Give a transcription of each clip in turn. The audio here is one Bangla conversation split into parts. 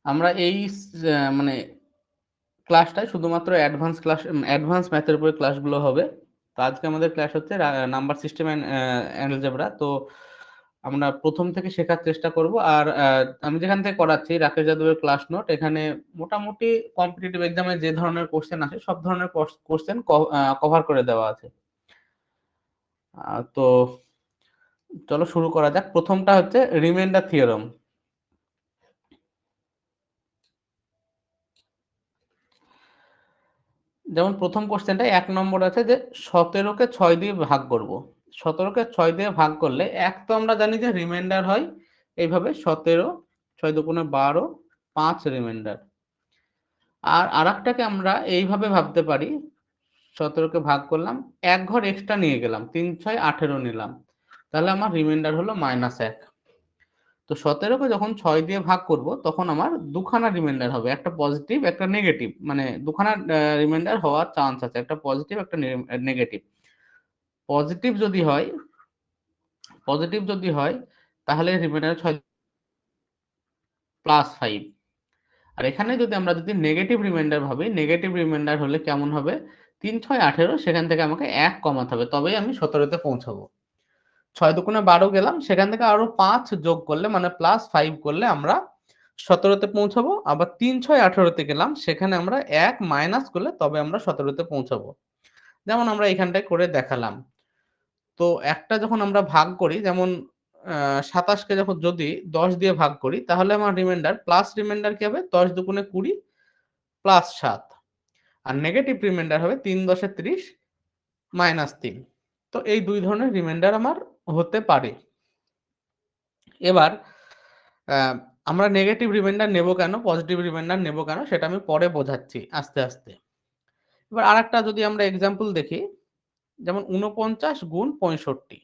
আমরা এই মানে ক্লাসটায় শুধুমাত্র অ্যাডভান্স ম্যাথের উপরে ক্লাসগুলো হবে। তো আজকে আমাদের ক্লাস হচ্ছে নাম্বার সিস্টেম অ্যান্ড অ্যালজেব্রা। তো আমরা প্রথম থেকে শেখার চেষ্টা করব। আর আমি যেখান থেকে করাচ্ছি রাকেশ যাদবের ক্লাস নোট, এখানে মোটামুটি কম্পিটিটিভ এক্সামে যে ধরনের কোশ্চেন আসে সব ধরনের কোশ্চেন কভার করে দেওয়া আছে। তো চলো শুরু করা যাক। প্রথমটা হচ্ছে রিমাইন্ডার থিওরেম। যেমন প্রথম কোশ্চেনটা ১ নম্বর আছে যে ১৭কে ৬ দিয়ে ভাগ করব। ১৭কে ৬ দিয়ে ভাগ করলে এক তো আমরা জানি যে রিমাইন্ডার হয় এইভাবে ১৭, ৬ দুগুণে ১২, ৫ রিমাইন্ডার। আর আরেকটাকে আমরা এইভাবে ভাবতে পারি, ১৭কে ভাগ করলাম, ১ ঘর এক্সট্রা নিয়ে গেলাম, ৩ ৬ ১৮ নিলাম। তাহলে আমার রিমাইন্ডার হলো -১। তো ১৭কে যখন ৬ দিয়ে ভাগ করব তখন আমার দুখানা রিমাইন্ডার হবে, একটা পজিটিভ একটা নেগেটিভ, মানে দুখানা রিমাইন্ডার হওয়ার চান্স আছে, একটা পজিটিভ একটা নেগেটিভ। পজিটিভ যদি হয় পজিটিভ যদি হয় তাহলে রিমাইন্ডার ৬ +৫। আর এখানে যদি নেগেটিভ রিমাইন্ডার ভাবি, নেগেটিভ রিমাইন্ডার হলে কেমন হবে, ৩ ৬ ১৮, সেখান থেকে আমাকে ১ কমাতে হবে, তবেই আমি ১৭তে পৌঁছাবো। ৬ দুগুণে ১২ গেলাম, সেখান থেকে আরো ৫ যোগ করলে মানে +৫ করলে আমরা ১৭তে পৌঁছাবো। আবার ৩ ৬ ১৮তে গেলাম, সেখানে আমরা ১ মাইনাস করলে তবে আমরা ১৭তে পৌঁছাবো। যেমন আমরা এখানটায় করে দেখালাম। তো একটা যখন আমরা ভাগ করি, যেমন ২৭ কে যখন যদি ১০ দিয়ে ভাগ করি তাহলে আমার রিমাইন্ডার কি হবে, ১০ দুগুণে ২০ +৭। আর নেগেটিভ রিমাইন্ডার হবে ৩ ১০ ৩০ -৩। তো এই ২ ধরনের রিমাইন্ডার আমার হতে পারে। এবার আ আমরা নেগেটিভ রিমাইন্ডার নেব কেন, পজিটিভ রিমাইন্ডার নেব কেন সেটা আমি পরে বোঝাচ্ছি আস্তে, আস্তে। এবার আরেকটা যদি আমরা এক্সাম্পল দেখি, যেমন ৪৯ গুণ ৬৫।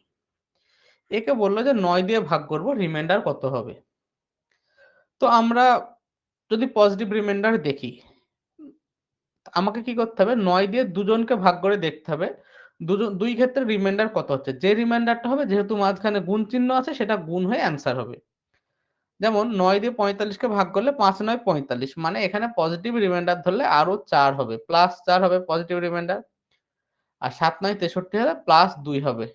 একে বলল যে ৯ দিয়ে ভাগ করব, রিমাইন্ডার কত হবে? তো আমরা যদি পজিটিভ রিমাইন্ডার দেখি, আমাকে কি করতে হবে, ৯ দিয়ে দুজনকে ভাগ করে দেখতে হবে। ২ ক্ষেত্রে রিমাইন্ডার কত হচ্ছে। যে রিমাইন্ডারটা হবে, যেহেতু মাঝখানে গুণ চিহ্ন আছে, সেটা গুণ হয়ে অ্যান্সার হবে। যেমন ৯ দিয়ে ৪৫ কে ভাগ করলে ৫ ৯ ৪৫, মানে এখানে পজিটিভ রিমাইন্ডার ধরলে আরো ৪ হবে, +৪ হবে পজিটিভ রিমাইন্ডার। আর ৭ ৯ ৬৩ হলে +২ হবে।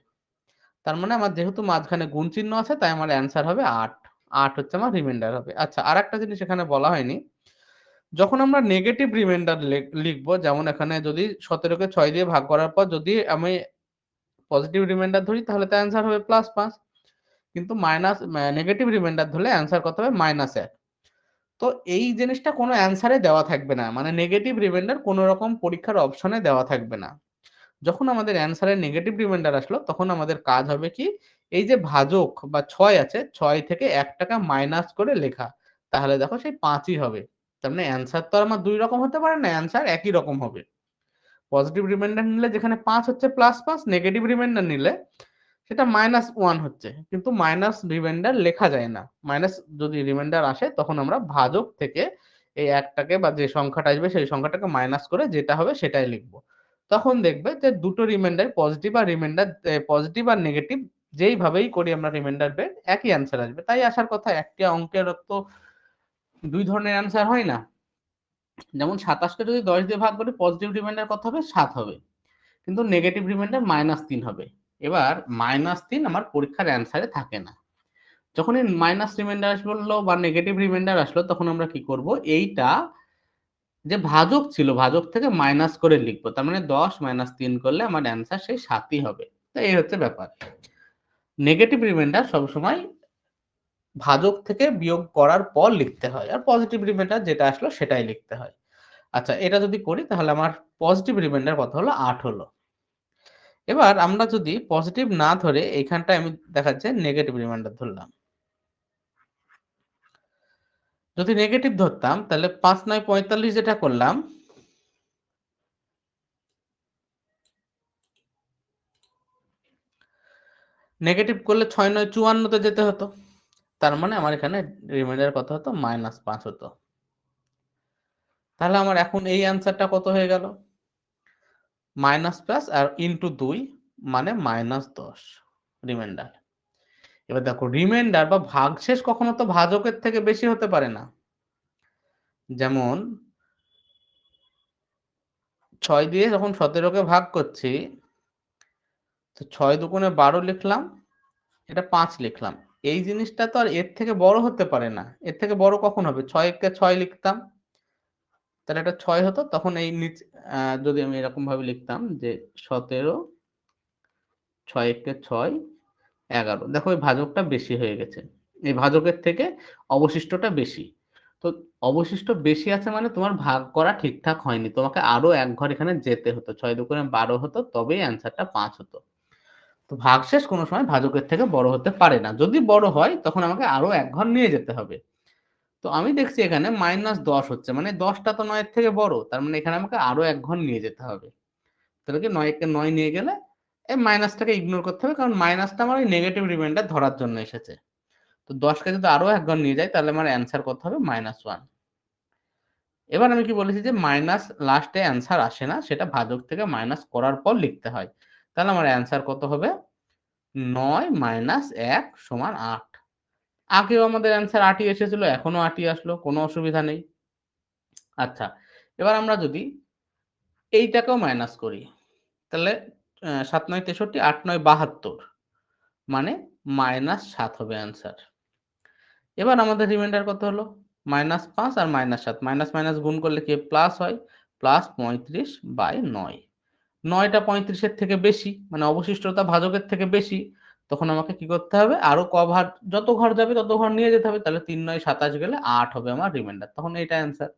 তার মানে আমার যেহেতু মাঝখানে গুণ চিহ্ন আছে, তাই আমার অ্যান্সার হবে ৮। ৮ হচ্ছে আমার রিমাইন্ডার হবে। আচ্ছা, আরেকটা জিনিস এখানে বলা হয়নি। যখন আমরা নেগেটিভ রিমাইন্ডার লিখব, যেমন এখানে যদি ১৭ কে ৬ দিয়ে ভাগ করার পর যদি আমি পজিটিভ রিমাইন্ডার ধরি তাহলে তো অ্যান্সার হবে +৫। কিন্তু নেগেটিভ রিমাইন্ডার ধরলে অ্যান্সার কত হবে, -১। তো এই জিনিসটা কোনো অ্যান্সারে দেওয়া থাকবে না। মানে নেগেটিভ রিমাইন্ডার কোনো রকম পরীক্ষার অপশনে দেওয়া থাকবে না। যখন আমাদের অ্যান্সারে নেগেটিভ রিমাইন্ডার আসলো তখন আমাদের কাজ হবে কি, এই যে ভাজক বা ৬ আছে, ৬ থেকে ১ টাকা মাইনাস করে লেখা। তাহলে দেখো সেই ৫ ই হবে। তার মানে অ্যান্সার তো আর আমার ২ রকম হতে পারে না, অ্যান্সার একই রকম হবে। পজিটিভ রিমাইন্ডার নিলে যেখানে ৫ হচ্ছে +৫, নেগেটিভ রিমাইন্ডার নিলে সেটা -1 হচ্ছে। কিন্তু মাইনাস রিমাইন্ডার লেখা যায় না। মাইনাস যদি রিমাইন্ডার আসে তখন আমরা ভাজক থেকে এই ১ টাকে বা যে সংখ্যাটা আসবে সেই সংখ্যাটাকে মাইনাস করে যেটা হবে সেটাই লিখব। তখন দেখবে যে দুটো রিমাইন্ডার পজিটিভ আর নেগেটিভ যেইভাবেই করি আমরা রিমাইন্ডার বের, একই অ্যান্সার আসবে। তাই আসার কথা। একটা অঙ্কের তো ২ ধরনের অ্যান্সার হয় না। যেমন ২৭ কে যদি ১০ দিয়ে ভাগ করি, পজিটিভ রিমাইন্ডার কত হবে, ৭ হবে। কিন্তু নেগেটিভ রিমাইন্ডার -৩ হবে। এবার -৩ আমার পরীক্ষার অ্যান্সারে থাকে না। যখনই মাইনাস রিমাইন্ডার আসলো বা নেগেটিভ রিমাইন্ডার আসলো তখন আমরা কি করব, এইটা যে ভাজক ছিল, ভাজক থেকে মাইনাস করে লিখব। তার মানে ১০ - ৩ করলে আমার অ্যান্সার সেই ৭ ই হবে। তো এই হচ্ছে ব্যাপার। নেগেটিভ রিমাইন্ডার সবসময় ভাজক থেকে বিয়োগ করার পর লিখতে হয়। আর পজিটিভ রিমাইন্ডার যেটা আসলো সেটাই লিখতে হয়। আচ্ছা, এটা যদি করি তাহলে আমার পজিটিভ রিমাইন্ডার কত হলো, ৮ হলো। এবার আমরা যদি পজিটিভ না ধরে এইখানটায় আমি দেখাচ্ছে নেগেটিভ রিমাইন্ডার ধরলাম। যদি নেগেটিভ ধরতাম তাহলে ৫ ৯ ৪৫ যেটা করলাম, নেগেটিভ করলে ৬ ৯ ৫৪ তে যেতে হতো। তার মানে আমার এখানে রিমাইন্ডার কত হতো, -৫ হতো। তাহলে আমার এখন এই অ্যান্সারটা কত হয়ে গেল, -৫ আর ইনটু ২ মানে -১০ রিমাইন্ডার। এবার দেখো রিমাইন্ডার বা ভাগশেষ কখনো তো ভাজকের থেকে বেশি হতে পারে না। যেমন 6 দিয়ে যখন 17কে ভাগ করছি, তো 6 দুগুণে 12 লিখলাম, এটা 5 লিখলাম। এই জিনিসটা তো আর এর থেকে বড় হতে পারে না। এর থেকে বড় কখন হবে? 6 কে 6 লিখতাম, তাহলে এটা 6 হতো। তখন এই যদি আমি এরকমভাবে লিখতাম যে 17, 6 একে 6, 11। দেখো এই ভাজকটা বেশি হয়ে গেছে। এই ভাজকের থেকে অবশিষ্টটা বেশি। তো অবশিষ্ট বেশি আছে মানে তোমার ভাগ করা ঠিকঠাক হয়নি। তোমাকে আরো ১ ঘর এখানে যেতে হতো। ৬ দুগুণে ১২ হতো, তবেই অ্যান্সারটা ৫ হতো। তো ভাগশেষ কোনো সময় ভাজকের থেকে বড় হতে পারে না। যদি বড় হয় তখন আমাকে আরো ১ ঘর নিয়ে যেতে হবে। তো আমি দেখছি এখানে -১০ হচ্ছে। মানে ১০ টা তো ৯ এর থেকে বড়। তার মানে এখানে আমাকে আরো ১ ঘর নিয়ে যেতে হবে। তাহলে কি ৯ কে ৯ নিয়ে গেলে এই মাইনাসটাকে ইগনোর করতে হবে। কারণ মাইনাসটা আমার ওই নেগেটিভ রিমাইন্ডার ধরার জন্য এসেছে। তো ১০ কে যদি আরো ১ ঘর নিয়ে যাই তাহলে আমার অ্যান্সার কত হবে? -1। এবার আমি কি বলেছি যে মাইনাস লাস্টে অ্যান্সার আসে না। সেটা ভাজক থেকে মাইনাস করার পর লিখতে হয়। তাহলে আমার অ্যান্সার কত হবে? ৯ - ১ = ৮। আগেও আমাদের অ্যান্সার ৮ই এসেছিল, এখনো ৮ই আসলো। কোনো অসুবিধা নেই। আচ্ছা, এবার আমরা যদি এইটাকেও মাইনাস করি, তাহলে ৭ × ৯ = ৬৩, ৮ × ৯ = ৭২। মানে -৭ হবে অ্যান্সার। এবার আমাদের রিমাইন্ডার কত হলো? -৫ আর -৭। মাইনাস, মাইনাস গুণ করলে কি প্লাস হয়? +৩৫/৯। ৯ টা ৩৫ এর থেকে বেশি, মানে অবশিষ্টতা ভাজকের থেকে বেশি। তখন আমাকে কি করতে হবে? আরো যত ঘর যাবে তত ঘর নিয়ে যেতে হবে। তাহলে ৩ × ৯ = ২৭ গেলে ৮ হবে আমার রিমাইন্ডার। তখন এইটা অ্যান্সার।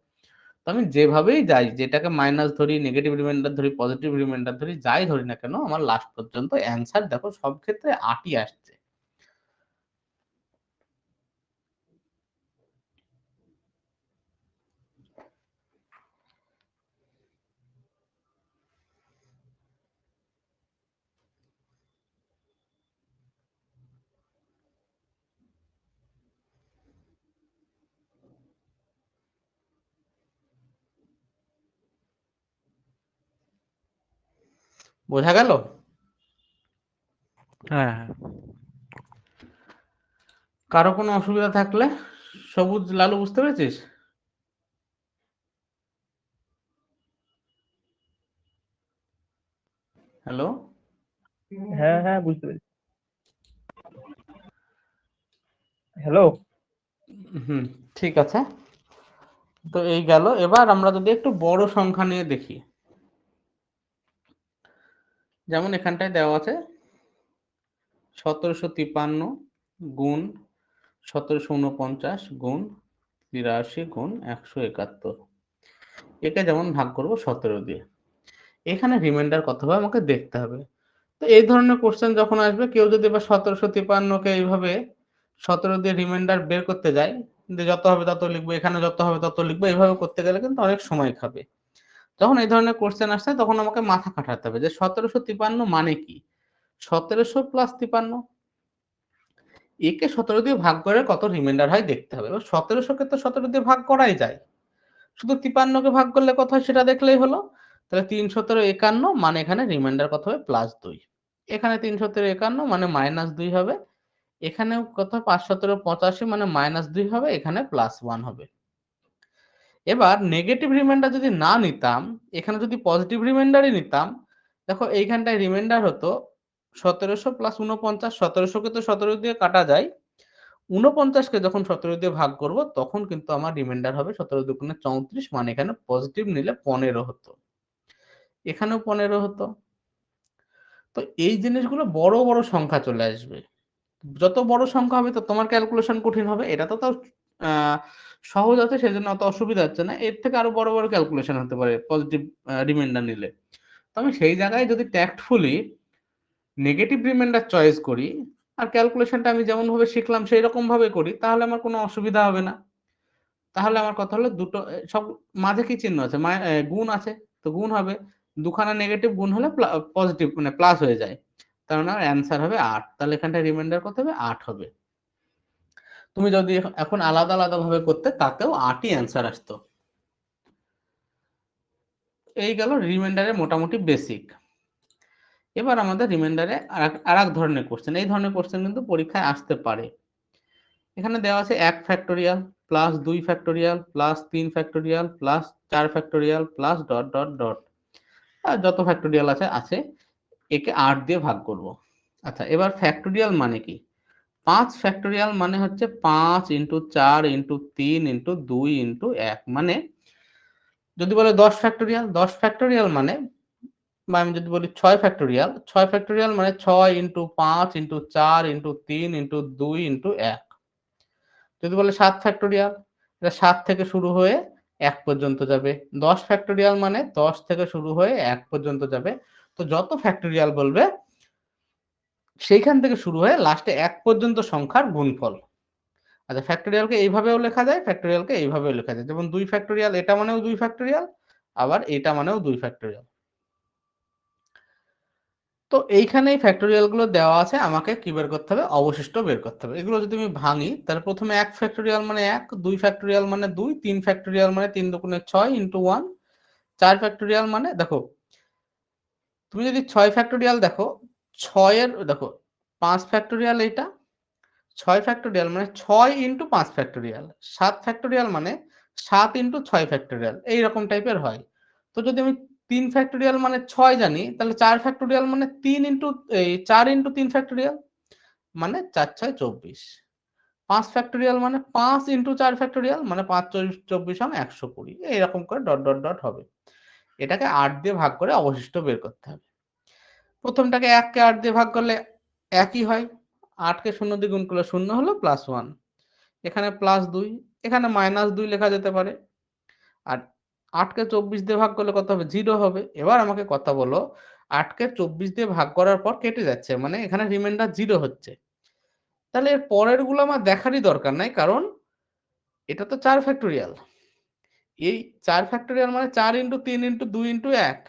তো আমি যেভাবেই যাই, যেটাকে মাইনাস ধরি, নেগেটিভ রিমাইন্ডার ধরি, পজিটিভ রিমাইন্ডার ধরি, যাই ধরি না কেন, আমার লাস্ট পর্যন্ত অ্যান্সার দেখো সব ক্ষেত্রে ৮ই আসছে। বোঝা গেল? হ্যাঁ, হ্যাঁ। কারো কোনো অসুবিধা থাকলে? সবুজ, লালু বুঝতে পেরেছিস? হ্যালো? হ্যাঁ, হ্যাঁ, বুঝতে পেরেছি। হ্যালো? হুম, ঠিক আছে। তো এই গেল। এবার আমরা যদি একটু বড় সংখ্যা নিয়ে দেখি। যেমন এখানটায় দেওয়া আছে ১৭৫৩ গুণ ১৭৪৯ গুণ ৮৩ গুণ ১৭১। একে যেমন ভাগ করব ১৭ দিয়ে। এখানে রিমাইন্ডার কত হবে আমাকে দেখতে হবে। তো এই ধরনের কোশ্চেন যখন আসবে, কেউ যদি এবার ১৭৫৩ কে এইভাবে ১৭ দিয়ে রিমাইন্ডার বের করতে যায়, যে যত হবে তত লিখবো, এখানে যত হবে তত লিখবো, এভাবে করতে গেলে কিন্তু অনেক সময় খাবে। যখন এই ধরনের কোশ্চেন আসছে তখন আমাকে মাথা খাটাতে হবে যে ১৭৫৩ মানে কি? ১৭০০ + ৫৩। একে ১৭ দিয়ে ভাগ করে কত রিমাইন্ডার হয় দেখতে হবে। এবার ১৭০০ কে তো ১৭ দিয়ে ভাগ করাই যায়। শুধু ৫৩ কে ভাগ করলে কত হয় সেটা দেখলেই হলো। তাহলে ৩ × ১৭ = ৫১, মানে এখানে রিমাইন্ডার কত হবে? +২। এখানে ৩ × ১৭ = ৫১, মানে -২ হবে। এখানেও কত? ৫ × ১৭ = ৮৫, মানে -২ হবে। এখানে +১ হবে। এবার নেগেটিভ রিমাইন্ডার যদি না নিতাম, এখানে যদি পজিটিভ রিমাইন্ডারই নিতাম, দেখো এইখানটায় রিমাইন্ডার হতো ১৭০০ + ৪৯। ১৭০০ কে তো ১৭ দিয়ে কাটা যায়। ৪৯ কে যখন ১৭ দিয়ে ভাগ করব তখন কিন্তু আমার রিমাইন্ডার হবে ১৭ দুগুণে ৩৪, মানে এখানে পজিটিভ নিলে ১৫ হতো। এখানেও ১৫ হতো। তো এই জিনিসগুলো বড়, বড় সংখ্যা চলে আসবে। যত বড় সংখ্যা হবে তো তোমার ক্যালকুলেশন কঠিন হবে। এটা তো তাও আ সহজ আছে, সেজন্য অত অসুবিধা হচ্ছে না। এর থেকে আরো বড়, বড় ক্যালকুলেশন হতে পারে পজিটিভ রিমাইন্ডার নিলে। তো আমি সেই জায়গায় যদি ট্যাক্টফুলি নেগেটিভ রিমাইন্ডার চয়েস করি, আর ক্যালকুলেশনটা আমি যেমনভাবে শিখলাম সেইরকম ভাবে করি, তাহলে আমার কোনো অসুবিধা হবে না। তাহলে আমার কথা হলো দুটো সব মাঝে কি চিহ্ন আছে? গুণ আছে। তো গুণ হবে। দুখানা নেগেটিভ গুণ হলে পজিটিভ, মানে প্লাস হয়ে যায়। তার মানে অ্যান্সার হবে ৮। তাহলে এখানটায় রিমাইন্ডার কত হবে? ৮ হবে। তুমি যদি এখন আলাদা, আলাদা ভাবে করতে, তাতেও ৮ ই অ্যান্সার আসতো। এই গেল রিমাইন্ডারের মোটামুটি বেসিক। এবার আমাদের রিমাইন্ডারে আরেক ধরনের কোশ্চেন। এই ধরনের কোশ্চেন কিন্তু পরীক্ষায় আসতে পারে। এখানে দেওয়া আছে ১ factorial. Plus 2 factorial plus 3 factorial plus 4 factorial plus dot dot dot, আর যত ফ্যাক্টোরিয়াল আছে একে 8 দিয়ে ভাগ করব। আচ্ছা, এবার ফ্যাক্টোরিয়াল মানে কি? 5 ফ্যাক্টোরিয়াল মানে হচ্ছে 5 ইন্টু 4 ইন্টু 3 ইন্টু 2 ইন্টু 1, মানে যদি বলে 10 ফ্যাক্টোরিয়াল, 10 ফ্যাক্টোরিয়াল মানে, বা আমি যদি বলি 6 ফ্যাক্টোরিয়াল, 6 ফ্যাক্টোরিয়াল মানে 6 into 5 into 4 into 3 into 2 into 1। যদি বলে 7 ফ্যাক্টোরিয়াল, এটা 7 থেকে শুরু হয়ে 1 পর্যন্ত যাবে। 10 ফ্যাক্টোরিয়াল মানে 10 থেকে শুরু হয়ে 1 পর্যন্ত যাবে। তো যত ফ্যাক্টোরিয়াল বলবে সেইখান থেকে শুরু হয়ে লাস্টে 1 পর্যন্ত সংখ্যার গুণফল। আচ্ছা, ফ্যাক্টোরিয়ালকে এইভাবেও লেখা যায়, ফ্যাক্টোরিয়ালকে এইভাবেও লেখা যায়। যেমন 2 ফ্যাক্টোরিয়াল, এটা মানেও 2 ফ্যাক্টোরিয়াল, আবার এটা মানেও 2 ফ্যাক্টোরিয়াল। তো এইখানেই ফ্যাক্টোরিয়াল গুলো দেওয়া আছে, আমাকে কি বের করতে হবে? অবশিষ্ট বের করতে হবে। এগুলো যদি আমি ভাঙি, তাহলে প্রথমে 1 ফ্যাক্টোরিয়াল মানে 1, 2 ফ্যাক্টোরিয়াল মানে 2, 3 ফ্যাক্টোরিয়াল মানে 3 দুগুণে 6 ইন্টু 1, 4 ফ্যাক্টোরিয়াল মানে, দেখো তুমি যদি 6 ফ্যাক্টোরিয়াল দেখো, 6 এর দেখো 5 ফ্যাক্টোরিয়াল এইটা, 6 ফ্যাক্টোরিয়াল মানে 6 ইন্টু 5 ফ্যাক্টোরিয়াল, 7 ফ্যাক্টোরিয়াল মানে 7 ইন্টু 6 ফ্যাক্টোরিয়াল, এইরকম টাইপের হয়। তো যদি আমি 3 ফ্যাক্টোরিয়াল মানে 6 জানি, তাহলে 4 ফ্যাক্টোরিয়াল মানে 3 ইন্টু 4 ইন্টু 3 ফ্যাক্টোরিয়াল মানে 4 6 24। 5 ফ্যাক্টোরিয়াল মানে 5 ইন্টু 4 ফ্যাক্টোরিয়াল মানে 5 24 120, এইরকম করে ডট ডট ডট হবে। এটাকে 8 দিয়ে ভাগ করে অবশিষ্ট বের করতে হবে। প্রথমটাকে 1 কে 8 দিয়ে ভাগ করলে একই হয়, 8 কে 0 দিয়ে গুণ করলে 0 হলো প্লাস 1, এখানে প্লাস 2, এখানে মাইনাস 2 লেখা যেতে পারে। আর 8 কে 24 দিয়ে ভাগ করলে কত হবে? 0 হবে। এবার আমাকে কথা বলো, 8 কে 24 দিয়ে ভাগ করার পর কেটে যাচ্ছে, মানে এখানে রিমাইন্ডার 0 হচ্ছে। তাহলে এর পরের গুলো আমার দেখারই দরকার নাই, কারণ এটা তো 4 ফ্যাক্টোরিয়াল। এই 4 ফ্যাক্টোরিয়াল মানে 4 ইন্টু 3 ইন্টু 2 ইন্টু 1।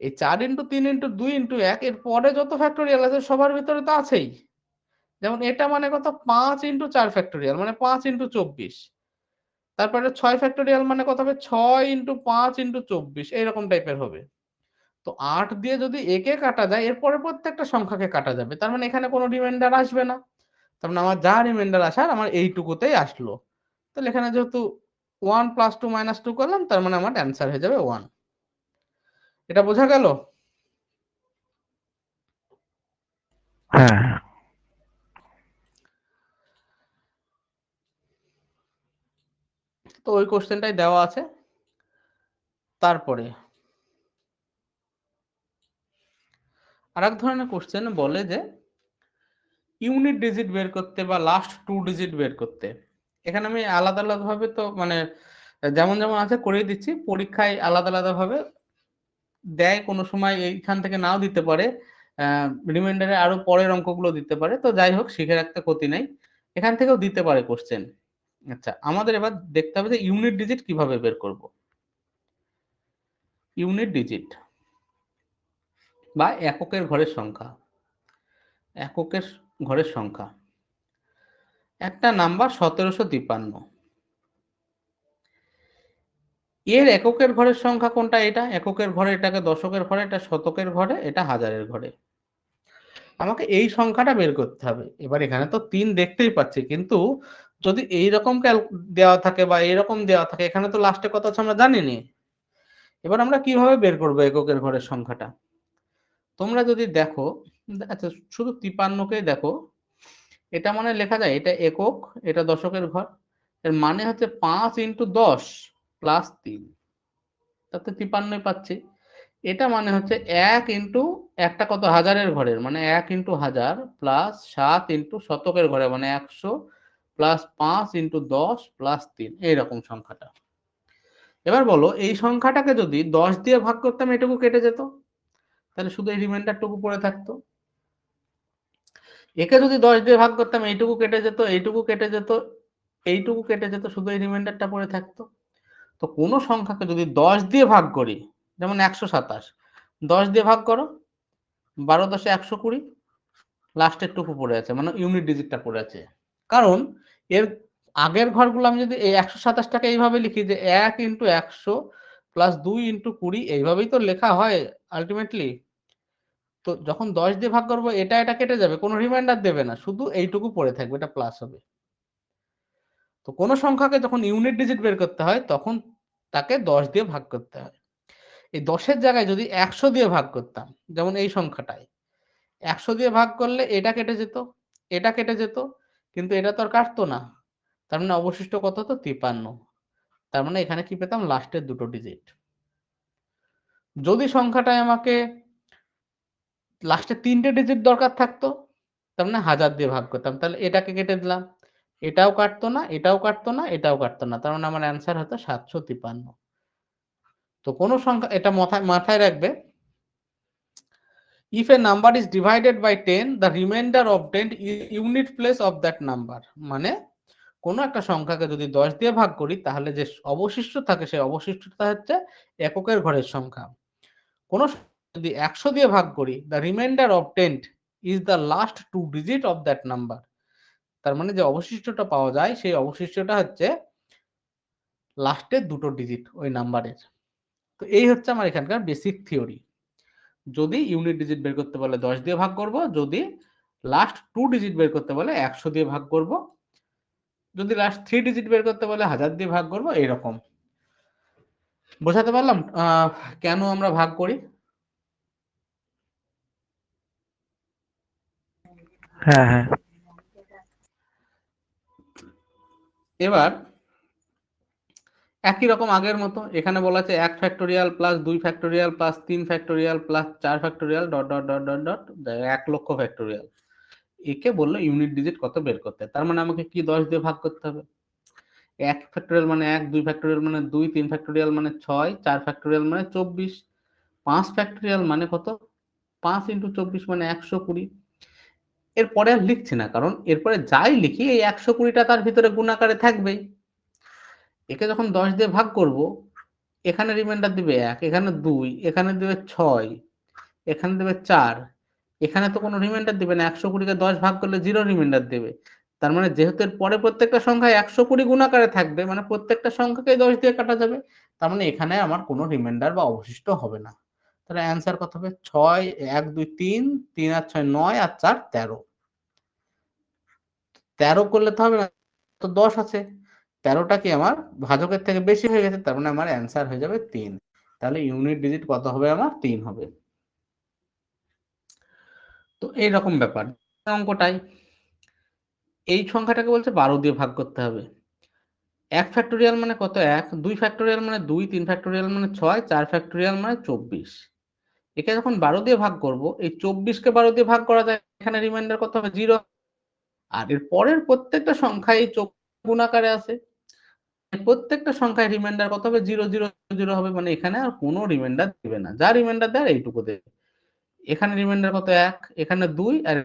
এই 4 ইন্টু 3 ইন্টু 2 ইন্টু 1 এর পরে যত ফ্যাক্টোরিয়াল আছে সবার ভিতরে তো আছেই। যেমন এটা মানে কত? 5 ইন্টু 4 ফ্যাক্টোরিয়াল মানে 5 ইন্টু 24। তারপরে 6 ফ্যাক্টোরিয়াল মানে কত হবে? 6 ইন্টু 5 ইন্টু 24, এইরকম টাইপের হবে। তো 8 দিয়ে যদি একে কাটা যায়, এরপরে প্রত্যেকটা সংখ্যাকে কাটা যাবে। তার মানে এখানে কোনো রিমাইন্ডার আসবে না। তার মানে আমার যা রিমাইন্ডার আসার আমার এইটুকুতেই আসলো। তাহলে এখানে যেহেতু 1 প্লাস 2 মাইনাস 2 করলাম, তার মানে আমার অ্যান্সার হয়ে যাবে 1। এটা বোঝা গেল? হ্যাঁ হ্যাঁ। তো ওই কোশ্চেনটাই দেওয়া আছে। তারপরে আরেক ধরনের কোশ্চেন বলে যে ইউনিট ডিজিট বের করতে বা লাস্ট 2 ডিজিট বের করতে। এখানে আমি আলাদা আলাদা ভাবে তো মানে যেমন যেমন আছে করিয়ে দিচ্ছি, পরীক্ষায় আলাদা আলাদা ভাবে দেয়, কোনো সময় এইখান থেকে নাও দিতে পারে, রিমাইন্ডারে আরো পরের অঙ্কগুলো দিতে পারে। তো যাই হোক, শিখে রাখতে ক্ষতি নাই, এখান থেকেও দিতে পারে কোশ্চেন। আচ্ছা, আমাদের এবার দেখতে হবে যে ইউনিট ডিজিট কিভাবে বের করব। ইউনিট ডিজিট বা এককের ঘরের সংখ্যা। এককের ঘরের সংখ্যা, একটা নাম্বার 1753, এর এককের ঘরের সংখ্যা কোনটা? এটা এককের ঘরে, এটাকে দশকের ঘরে, এটা শতকের ঘরে, এটা হাজারের ঘরে। আমাকে এই সংখ্যাটা বের করতে হবে। এবার এখানে তো 3 দেখতেই পাচ্ছি, কিন্তু যদি এইরকম দেওয়া থাকে বা এইরকম দেওয়া থাকে, এখানে তো লাস্টে কত আছে আমরা জানি নি। এবার আমরা কিভাবে বের করবো এককের ঘরের সংখ্যাটা? তোমরা যদি দেখো, আচ্ছা শুধু 53কেই দেখো, এটা মানে লেখা যায় এটা একক, এটা দশকের ঘর, এর মানে হচ্ছে 5 ইন্টু 10 প্লাস 3, তাতে 53 পাচ্ছি। এটা মানে হচ্ছে 1 ইন্টু একটা কত? হাজারের ঘরের, মানে 1 ইন্টু হাজার প্লাস 7 ইন্টু শতকের ঘরে মানে 100 প্লাস 5 ইন্টু 10 প্লাস 3, এইরকম সংখ্যাটা। এবার বলো, এই সংখ্যাটাকে যদি 10 দিয়ে ভাগ করতাম, এটুকু কেটে যেত, তাহলে শুধু এই রিমাইন্ডারটুকু পড়ে থাকতো। একে যদি 10 দিয়ে ভাগ করতাম, এইটুকু কেটে যেত, এইটুকু কেটে যেত, এইটুকু কেটে যেত, শুধু এই রিমাইন্ডারটা পড়ে থাকতো। তো কোনো সংখ্যাকে যদি 10 দিয়ে ভাগ করি, যেমন 127, 10 দিয়ে ভাগ করো, 12 10 120, লাস্টের টুকু পড়ে আছে, মানে ইউনিট ডিজিটটা পড়ে আছে। কারণ এর আগের ঘরগুলো আমি যদি এই 127টাকে এইভাবে লিখি যে 1 ইন্টু 100 প্লাস 2 ইন্টু 20, এইভাবেই তো লেখা হয় আলটিমেটলি। তো যখন 10 দিয়ে ভাগ করবো, এটা এটা কেটে যাবে, কোনো রিমাইন্ডার দেবে না, শুধু এইটুকু পড়ে থাকবে, এটা প্লাস হবে। তো কোনো সংখ্যাকে যখন ইউনিট ডিজিট বের করতে হয় তখন তাকে 10 দিয়ে ভাগ করতে হয়। এই 10-এর জায়গায় যদি 100 দিয়ে ভাগ করতাম, যেমন এই সংখ্যাটায় 100 দিয়ে ভাগ করলে এটা কেটে যেত, এটা কেটে যেত, কিন্তু এটা তো আর কাটতো না। তার মানে অবশিষ্ট কত হতো? 53। তার মানে এখানে কি পেতাম? লাস্টের দুটো ডিজিট। যদি সংখ্যাটায় আমাকে লাস্টে 3টে ডিজিট দরকার থাকতো, তার মানে 1000 দিয়ে ভাগ করতাম। তাহলে এটাকে কেটে দিলাম। এটাও কাটতো না, এটাও কাটতো না, এটাও কাটতো না। তার মানে আমার অ্যান্সার হতো 753। তো কোনো সংখ্যা, এটা মাথায় রাখবে, if a number is divided by 10 the remainder of 10 is unit place of that number, মানে কোনো একটা সংখ্যাকে যদি 10 দিয়ে ভাগ করি তাহলে যে অবশিষ্ট থাকে সেই অবশিষ্টটা হচ্ছে এককের ঘরের সংখ্যা। কোনো যদি 100 দিয়ে ভাগ করি the remainder of 10 is the last 2 digit of that number, তার মানে যে অবশিষ্টটা পাওয়া যায় সেই অবশিষ্টটা হচ্ছে লাস্টের দুটো ডিজিট ওই নাম্বারের। তো এই হচ্ছে আমার এখানকার বেসিক থিওরি। যদি ইউনিট ডিজিট বের করতে বলে 10 দিয়ে ভাগ করব, যদি লাস্ট 2 ডিজিট বের করতে বলে 100 দিয়ে ভাগ করব, যদি লাস্ট 3 ডিজিট বের করতে বলে 1000 দিয়ে ভাগ করব, এইরকম। বোঝাতে পারলাম কেন আমরা ভাগ করি? হ্যাঁ হ্যাঁ এবার একই রকম আগের মতো এখানে বলা আছে 1 factorial plus 2 factorial plus 3 factorial plus 4 factorial dot dot dot dot dot 1 লক্ষ ফ্যাক্টোরিয়াল। একে বললো ইউনিট ডিজিট কত বের করতে। তার মানে আমাকে কি 10 দিয়ে ভাগ করতে হবে। 1 ফ্যাক্টোরিয়াল মানে 1, 2 ফ্যাক্টোরিয়াল মানে 2, 3 ফ্যাক্টোরিয়াল মানে 6, 4 ফ্যাক্টোরিয়াল মানে 24, 5 ফ্যাক্টোরিয়াল মানে কত? 5 ইন্টু 24 মানে 120। এরপরে আর লিখছি না, কারণ এরপরে যাই লিখি এই 120টা তার ভিতরে গুণাকারে থাকবেই। একে যখন 10 দিয়ে ভাগ করব, এখানে রিমাইন্ডার দিবে 1, এখানে 2, এখানে দিবে 6, এখানে দেবে 4, এখানে তো কোনো রিমাইন্ডার দিবে না। 120কে 10 ভাগ করলে 0 রিমাইন্ডার দেবে। তার মানে যেহেতু এর পরে প্রত্যেকটা সংখ্যায় 120 গুণাকারে থাকবে, মানে প্রত্যেকটা সংখ্যাকে 10 দিয়ে কাটা যাবে। তার মানে এখানে আমার কোনো রিমাইন্ডার বা অবশিষ্ট হবে না। তাহলে অ্যান্সার কত হবে? 6, 1, 2, 3, 3 আর 6 9 আর 4 13। 13 করলে তো হবে না, তো 10 আছে। 13টা কি আমার ভাজকের থেকে বেশি হয়ে গেছে, তার মানে আমার অ্যান্সার হয়ে যাবে 3। তাহলে ইউনিট ডিজিট কত হবে? আমার 3 হবে। তো এইরকম ব্যাপার অঙ্কটাই। এই সংখ্যাটাকে বলছে 12 দিয়ে ভাগ করতে হবে। 1 ফ্যাক্টোরিয়াল মানে কত? 1, 2 ফ্যাক্টোরিয়াল মানে 2, 3 ফ্যাক্টোরিয়াল মানে 6, 4 ফ্যাক্টোরিয়াল মানে 24। একে যখন 12 দিয়ে ভাগ করব, এই 24কে 12 দিয়ে ভাগ করা যায়, এখানে রিমাইন্ডার কত হবে? 0। আর এর পরের প্রত্যেকটা সংখ্যা এই 24 গুণাকারে আছে, প্রত্যেকটা সংখ্যায় রিমাইন্ডার কত হবে? 0 0 0 হবে। মানে এখানে আর কোনো রিমাইন্ডার দিবে না, যা রিমাইন্ডার দেয় এইটুকু দেবে। এখানে রিমাইন্ডার কত? 1, এখানে 2, আর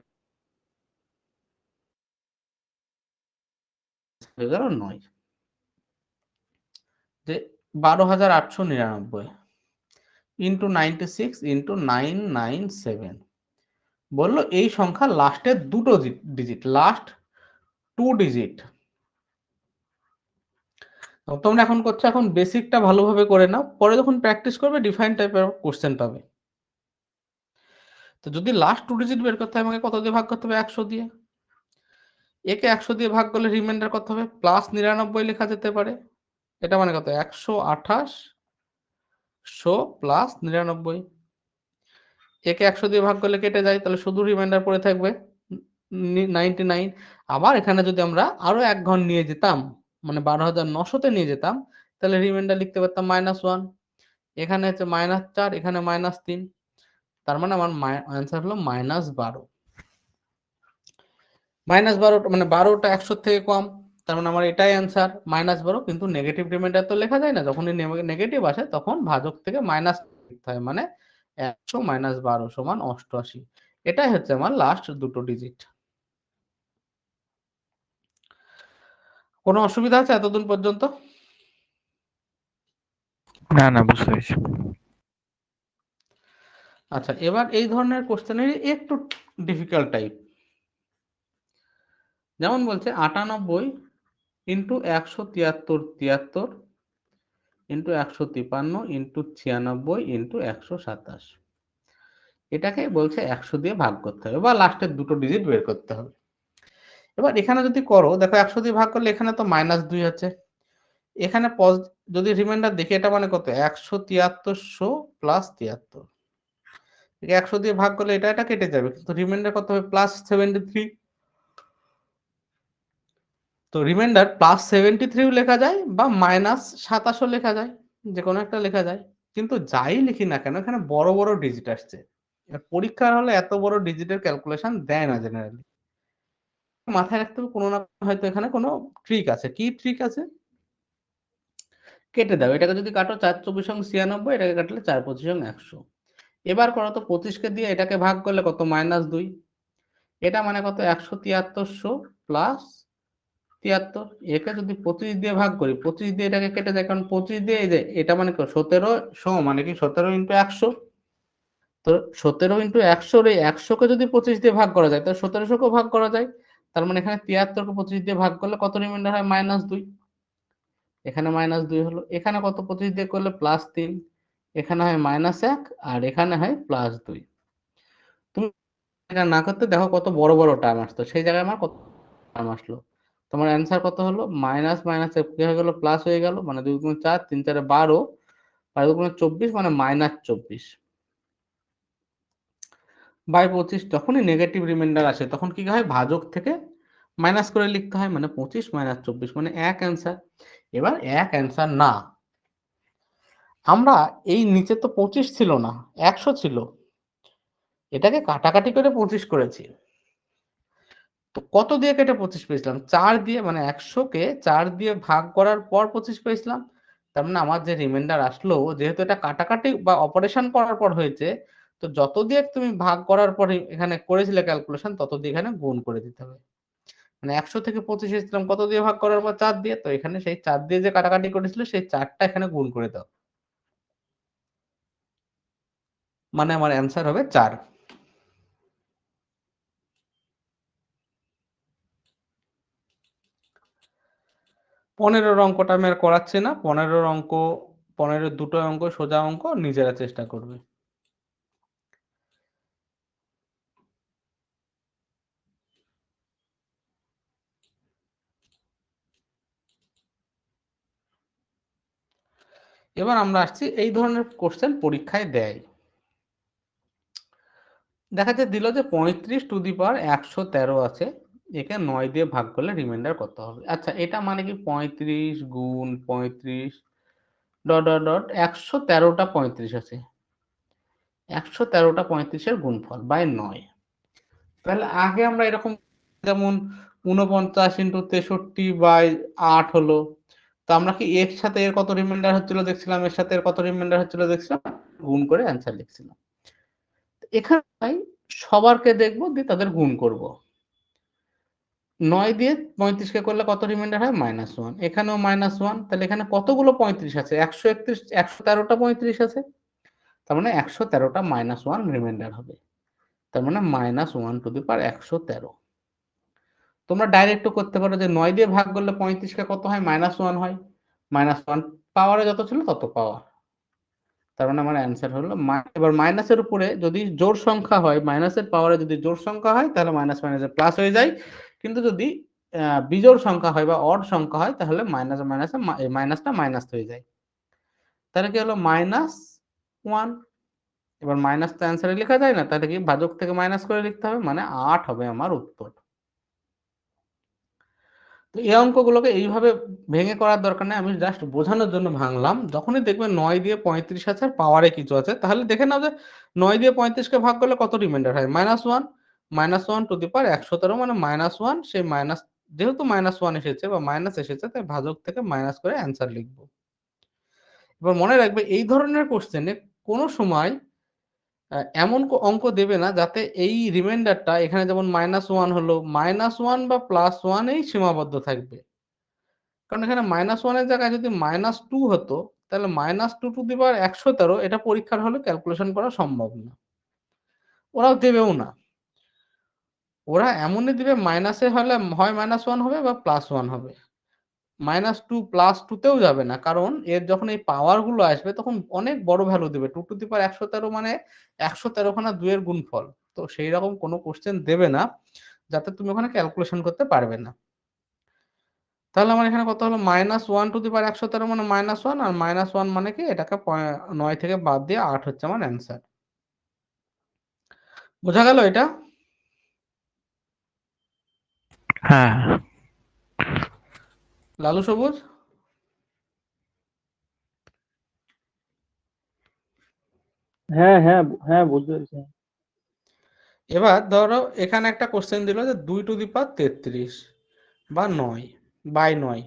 হয়ে গেল 9। যে 12,899 ইন্টু 96 ইন্টু 997 বললো এই সংখ্যা লাস্টের দুটো ডিজিট, লাস্ট 2 ডিজিট। তোমরা এখন করছো, এখন বেসিকটা ভালোভাবে করে নাও, পরে যখন প্র্যাকটিস করবে ডিফাইন টাইপের কোশ্চেন পাবে। তো যদি লাস্ট 2 ডিজিট বের করতে হয় আমাকে কত দিয়ে ভাগ করতে হবে? 100 দিয়ে। একে 100 দিয়ে ভাগ করলে রিমাইন্ডার কত হবে? প্লাস 99 লেখা যেতে পারে। এটা মানে কত? 128 প্লাস 99। একে 100 দিয়ে ভাগ করলে কেটে যায়, তাহলে শুধু রিমাইন্ডার পড়ে থাকবে 99। আবার এখানে যদি আমরা আরো 1 ঘর নিয়ে যেতাম, মানে 12,900 নিয়ে যেতাম, তাহলে রিমাইন্ডার লিখতে পারতাম -1। এখানে হচ্ছে -4, এখানে -3। তার মানে আমার অ্যান্সার হলো -12। -12 মানে 12টা 100 থেকে কম, তার মানে আমার এটাই অ্যান্সার -12। কিন্তু নেগেটিভ রিমাইন্ডার তো লেখা যায় না, যখনই নেগেটিভ আসে তখন ভাজক থেকে মাইনাস লিখতে হয়, মানে 100 - 12 = 88। এটাই হচ্ছে আমার লাস্ট দুটো ডিজিট। কোনো অসুবিধা আছে এতদিন পর্যন্ত? না না বুঝতে পেরেছি। আচ্ছা, এবার এই ধরনের কোশ্চেনের একটু ডিফিকাল্ট টাইপ, যেমন বলছে 98 ইন্টু 173 73 ইন্টু 153 ইন্টু 96 ইন্টু 127। এটাকে বলছে 100 দিয়ে ভাগ করতে হবে বা লাস্টের দুটো ডিজিট বের করতে হবে। এবার এখানে যদি করো, দেখো 100 দিয়ে ভাগ করলে এখানে তো -2 আছে। এখানে যদি রিমাইন্ডার দেখি, এটা মানে কত? 17300 প্লাস 73। 100 দিয়ে ভাগ করলে এটা কেটে যাবে, কিন্তু রিমাইন্ডার কত হবে? +73। তো রিমাইন্ডার +73 লেখা যায় বা -27 লেখা যায়, যে কোনো একটা লেখা যায়। কিন্তু যাই লিখি না কেন, এখানে বড় বড় ডিজিট আসছে। পরীক্ষার হলে এত বড় ডিজিটের ক্যালকুলেশন দেয় না জেনারেলি। মাথায় রাখতে হবে কোনো না হয়তো এখানে কোনো ট্রিক আছে। কি ট্রিক আছে? কেটে দাও। এটাকে যদি কাটো 4 × 24 = 96, এটাকে কাটলে 4 × 25 = 100। এবার করো তো 25কে দিয়ে এটাকে ভাগ করলে কত? -2। এটা মানে কত? 17300 প্লাস 73। একে যদি 25 দিয়ে ভাগ করি, 25 দিয়ে এটাকে কেটে যায়, কারণ 25 দিয়ে এই যে এটা মানে 17 মানে কি 17 × 100। তো 17 × 100 এই 100 কে যদি 25 দিয়ে ভাগ করা যায়, তাহলে 1700 কেও ভাগ করা যায়। তার মানে এখানে 73 কে 25 দিয়ে ভাগ করলে কত রিমাইন্ডার হয়? -2। এখানে -2 হলো। এখানে কত? 25 দিয়ে করলে +3। এখানে হয় -1 আর এখানে হয় +2। তুমি এটা না করতে দেখো কত বড় বড় টার্ম আসতো, সেই জায়গায় আমার কত টার্ম আসলো। তোমার অ্যান্সার কত হলো? মাইনাস মাইনাসে কি হয়ে গেল? প্লাস হয়ে গেল, মানে 2 × 4, 3 × 4 = 12, 12 × 24 মানে -24 বাই 25। যখনই নেগেটিভ রিমাইন্ডার আসে তখন কি হয়? ভাজক থেকে মাইনাস করে লিখতে হয়, মানে 25 - 24 মানে 1 অ্যান্সার। এবার 1 অ্যান্সার না, আমরা এই নিচে তো 25 ছিল না, 100 ছিল। এটাকে কাটাকাটি করে 25 করেছি। তো কত দিয়ে কেটে 25 পেয়েছিলাম? 4 দিয়ে, মানে 100 কে 4 দিয়ে ভাগ করার পর 25 পেয়েছিলাম। তার মানে আমার যে রিমাইন্ডার আসলো, যেহেতু এটা কাটাকাটি বা অপারেশন করার পর হয়েছে, তো যত দিয়ে তুমি ভাগ করার পরে এখানে করেছিলে ক্যালকুলেশন, তত দিয়ে এখানে গুণ করে দিতে হবে। মানে 100 থেকে 25 এসেছিলাম কত দিয়ে ভাগ করার পর? 4 দিয়ে। তো এখানে সেই 4 দিয়ে যে কাটাকাটি করেছিল, সেই 4 টা এখানে গুণ করে দাও। মানে আমার অ্যান্সার হবে 4। 15 অঙ্কটা আমি আর করাচ্ছি না। 15 অঙ্ক, 15 দুটো অঙ্ক সোজা অঙ্ক, নিজেরা চেষ্টা করবে। এবার আমরা আসছি, এই ধরনের কোশ্চেন পরীক্ষায় দেয়। দেখা যায় দিল যে 35⁻113 আছে, একে 9 দিয়ে ভাগ করলে রিমাইন্ডার কত হবে? আচ্ছা, এটা মানে কি 35 গুণ 35 ডট ডট ডট 113টা 35 আছে, 113টা 35-এর গুণফল বাই 9। তাহলে আগে আমরা এরকম, যেমন 49 × 63/8 হলো। তো আমরা কি এর সাথে এর কত রিমাইন্ডার হচ্ছিল দেখছিলাম, এর সাথে এর কত রিমাইন্ডার হচ্ছিল দেখছিলাম, গুণ করে অ্যান্সার লিখছিলাম। এখানে সবারকে দেখবো, দিয়ে তাদের গুণ করব। 9 দিয়ে 35কে করলে কত রিমাইন্ডার হয়? -1। এখানেও -1। তাহলে এখানে কতগুলো 35 আছে? 131, 113টা 35 আছে। তার মানে 113টা -1 রিমাইন্ডার হবে। তার মানে -1⁻113। তোমরা ডাইরেক্টও করতে পারো যে 9 দিয়ে ভাগ করলে 35কে কত হয়? -1 হয়। -1 পাওয়ারে যত ছিল তত পাওয়ার। তার মানে আমার অ্যান্সার হলো এবার মাইনাসের উপরে যদি জোড় সংখ্যা হয়, মাইনাসের পাওয়ারে যদি জোড় সংখ্যা হয়, তাহলে মাইনাস মাইনাসে প্লাস হয়ে যায়। কিন্তু যদি বিজোড় সংখ্যা হয় বা অড সংখ্যা হয়, তাহলে মাইনাসে মাইনাসে মাইনাসটা মাইনাস হয়ে যায়। তাহলে কি হলো? -1। এবার মাইনাস তো অ্যান্সারে লেখা যায় না, তাহলে কি ভাজক থেকে মাইনাস করে লিখতে হবে, মানে 8 হবে আমার উত্তর। তো এই অঙ্কগুলোকে এইভাবে ভেঙে করার দরকার নেই, আমি জাস্ট বোঝানোর জন্য ভাঙলাম। যখনই দেখবে 9 দিয়ে 35 আছে আর পাওয়ারে কিছু আছে, তাহলে দেখে নাও যে 9 দিয়ে 35কে ভাগ করলে কত রিমাইন্ডার হয়? -1। -1⁻113 মানে -1, সেই মাইনাস, যেহেতু -1 এসেছে বা মাইনাস এসেছে, তাই ভাজক থেকে মাইনাস করে অ্যান্সার লিখবো। এবার মনে রাখবে, এই ধরনের কোশ্চেনে কোনো সময় এমন অঙ্ক দেবে না যাতে এই রিমাইন্ডারটা এখানে যেমন -1 হলো, -1 বা +1 এই সীমাবদ্ধ থাকবে। কারণ এখানে -1 এর জায়গায় যদি -2 হতো, তাহলে -2⁻113 এটা পরীক্ষার হলে ক্যালকুলেশন করা সম্ভব না। ওরাও দেবেও না। ওরা এমনই দিবে, মাইনাসে হলে হয় -1 হবে বা +1 হবে। -2 +2 তেও যাবে না। কারণ এর যখন এই পাওয়ার গুলো আসবে তখন অনেক বড় ভ্যালু দিবে। 2⁻113 মানে 113 খানা 2 এর গুণফল। তো সেইরকম কোনো কোশ্চেন দেবে না যাতে তুমি ওখানে ক্যালকুলেশন করতে পারবে না। তাহলে আমার এখানে কত হলো -1^113 মানে -1 আর -1 মানে কি এটাকে 9 থেকে বাদ দিয়ে 8 হচ্ছে আমার অ্যান্সার। বোঝা গেল এটা? হ্যাঁ লালু সবুজ? হ্যাঁ হ্যাঁ হ্যাঁ, বুঝতে পেরেছি। এবার ধরো এখানে একটা কোশ্চেন দিল যে 2^33 বা 9 বাই 9।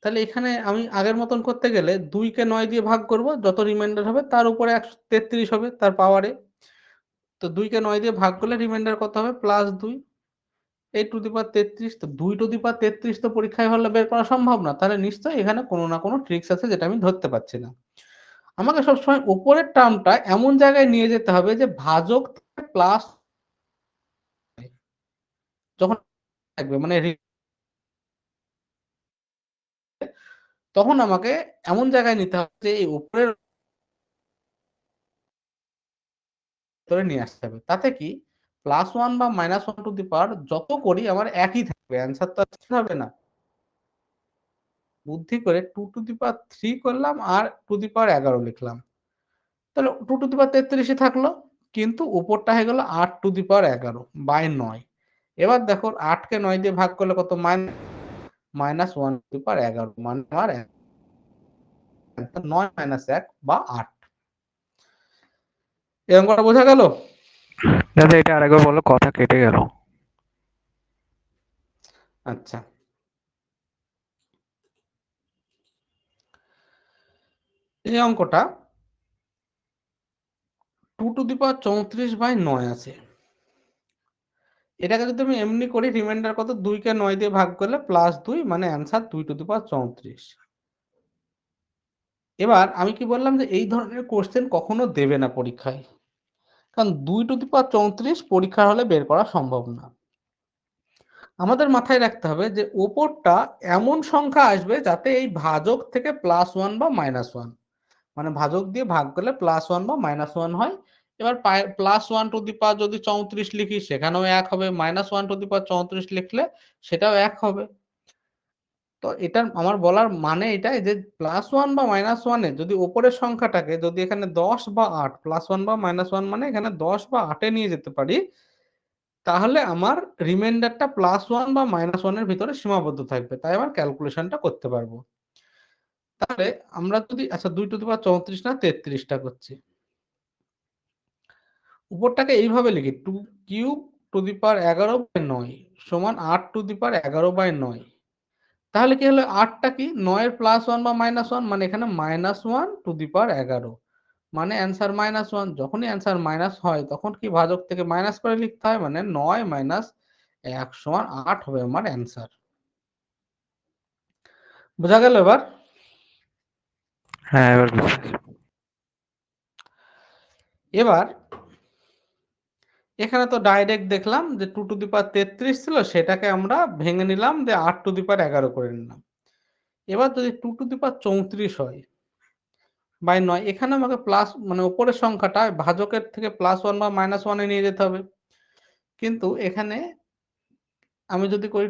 তাহলে এখানে আমি আগের মতন করতে গেলে 2কে 9 দিয়ে ভাগ করব, যত রিমাইন্ডার হবে তার উপরে 133 হবে তার পাওয়ারে। তো 2কে 9 দিয়ে ভাগ করলে রিমাইন্ডার কত হবে +2, এই টু দি পাওয়ার 33। তো 2^33 তো পরীক্ষায় হলে বের করা সম্ভব না, তাহলে নিশ্চয়ই এখানে কোনো না কোনো ট্রিক্স আছে যেটা আমি ধরতে পারছি না। আমাকে সবসময় উপরের টার্মটা এমন জায়গায় নিয়ে যেতে হবে যে ভাজক প্লাস যখন থাকবে মানে তখন আমাকে এমন জায়গায় নিতে হবে যে এই উপরের ভিতরে নিয়ে আসতে হবে। তাতে কি +1 বা -1 যত করি আমার একই থাকবে, অ্যান্সার তো হবে না। বুদ্ধি করে 2^3 করলাম আর 11 লিখলাম, তাহলে 2^33 থাকলো, কিন্তু উপরটা হয়ে গেল 8^11 বাই 9। এবার দেখো 8কে 9 দিয়ে ভাগ করলে কত -1^11 মানে আমার 9 - 1 বা 8। এই অঙ্কটা বোঝা গেল? দাদা, এটা আরেকবার বলো, কথা কেটে গেল। আচ্ছা, এই অঙ্কটা 2^34/9 আছে। এটাকে যদি আমি এমনি করি রিমাইন্ডার কত, 2কে 9 দিয়ে ভাগ করলে +2 মানে অ্যান্সার 2^34। এবার আমি কি বললাম যে এই ধরনের কোশ্চেন কখনো দেবে না পরীক্ষায়, কারণ 2^34 পরীক্ষার হলে বের করা সম্ভব না। আমাদের মাথায় রাখতে হবে যে ওপরটা এমন সংখ্যা আসবে যাতে এই ভাজক থেকে +1 বা -1, মানে ভাজক দিয়ে ভাগ করলে +1 বা -1 হয়। এবার +1 যদি 34 লিখি সেখানেও 1 হবে, -1 লিখলে সেটাও 1 হবে। তো এটা আমার বলার মানে এটাই যে +1 বা -1 যদি উপরের সংখ্যাটাকে যদি এখানে 10 বা 8, +1 বা -1 মানে এখানে 10 বা 8 নিয়ে যেতে পারি, তাহলে আমার রিমাইন্ডারটা +1 বা -1 এর ভিতরে সীমাবদ্ধ থাকবে, তাই আমার ক্যালকুলেশনটা করতে পারবো। তাহলে আমরা যদি আচ্ছা 2^34 না 33টা করছি, উপরটাকে এইভাবে লিখি 2^11/9 সমান 8^11/9। তাহলে কি হলো 8টা কি 9 এর +1 বা -1 মানে এখানে -1^11 মানে অ্যান্সার -1। যখনই অ্যান্সার মাইনাস হয় তখন কি ভাজক থেকে মাইনাস করে লিখতে হয়, মানে 9 - 1 সমান 8 হবে আমার অ্যান্সার। বোঝা গেল এবার? হ্যাঁ, এবার বুঝতে পেরেছি। এবার এখানে তো ডাইরেক্ট দেখলাম যে 2^33 ছিল, সেটাকে আমরা ভেঙে নিলাম যে 8^11 করে নিলাম। এবার যদি 2^34 হয় বাই 9, এখানে আমাকে প্লাস মানে উপরের সংখ্যাটা ভাজকের থেকে +1 বা -1 এ নিয়ে যেতে হবে। কিন্তু এখানে আমি যদি করি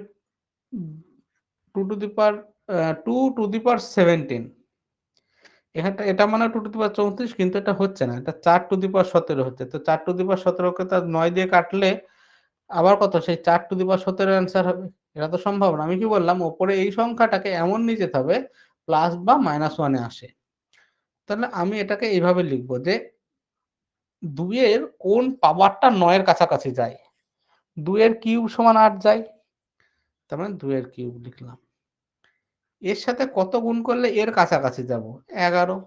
2^17, এখানটা এটা মানে 2^34 কিন্তু এটা হচ্ছে না, এটা 4^17 হচ্ছে। তো 4^17কে তো 9 দিয়ে কাটলে আবার কত, সেই 4^17 অ্যান্সার হবে। এটা তো সম্ভব না। আমি কি বললাম উপরে এই সংখ্যাটাকে এমন নিয়ে যেতে হবে প্লাস বা -1 এ আসে। তাহলে আমি এটাকে এইভাবে লিখবো যে 2 এর কোন পাওয়ারটা 9 এর কাছাকাছি যায়। 2 এর কিউব সমান 8 যায়, তার মানে 2 এর কিউব লিখলাম। এর সাথে কত গুণ করলে এর কাছাকাছি যাব, 11,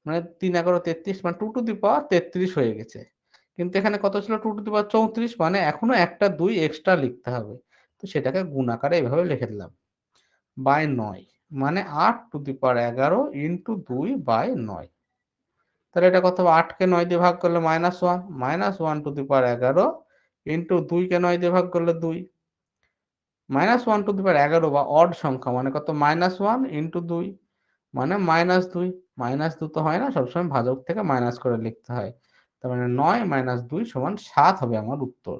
মানে 3×11 = 33, মানে 2^33 হয়ে গেছে। কিন্তু এখানে কত ছিল 2^34, মানে এখনো একটা 2 এক্সট্রা লিখতে হবে। তো সেটাকে গুণ আকারে এভাবে লিখে দিলাম বাই 9, মানে 8^11 ইন্টু 2 বাই 9। তাহলে এটা কত হবে, 8কে 9 দিয়ে ভাগ করলে -1, -1^11 ইন্টু 2কে 9 দিয়ে ভাগ করলে 2, -1^11 বা অড সংখ্যা মানে কত, -1 ইন্টু 2 মানে -2। -2 তো হয় না, সবসময় ভাজক থেকে মাইনাস করে লিখতে হয়। তার মানে 9 - 2 = 7 হবে আমার উত্তর।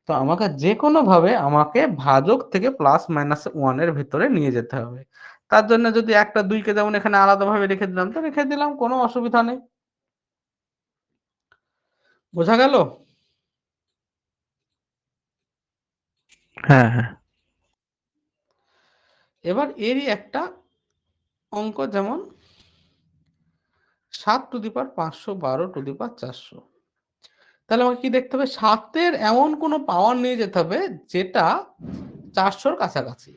তো আমাকে যে কোনো ভাবে আমাকে ভাজক থেকে প্লাস মাইনাস 1 এর ভেতরে নিয়ে যেতে হবে। তার জন্য যদি 1 টা 2 কে যেমন এখানে আলাদাভাবে রেখে দিলাম তো রেখে দিলাম, কোনো অসুবিধা নেই। বোঝা গেল? হ্যাঁ হ্যাঁ এবার এরই একটা অঙ্ক, যেমন 7 to the power 512 two the পাওয়ার 400। তাহলে আমাকে কি দেখতে হবে? 7 এর এমন কোনো পাওয়ার নিয়ে যেতে হবে যেটা 400 র কাছাকাছি,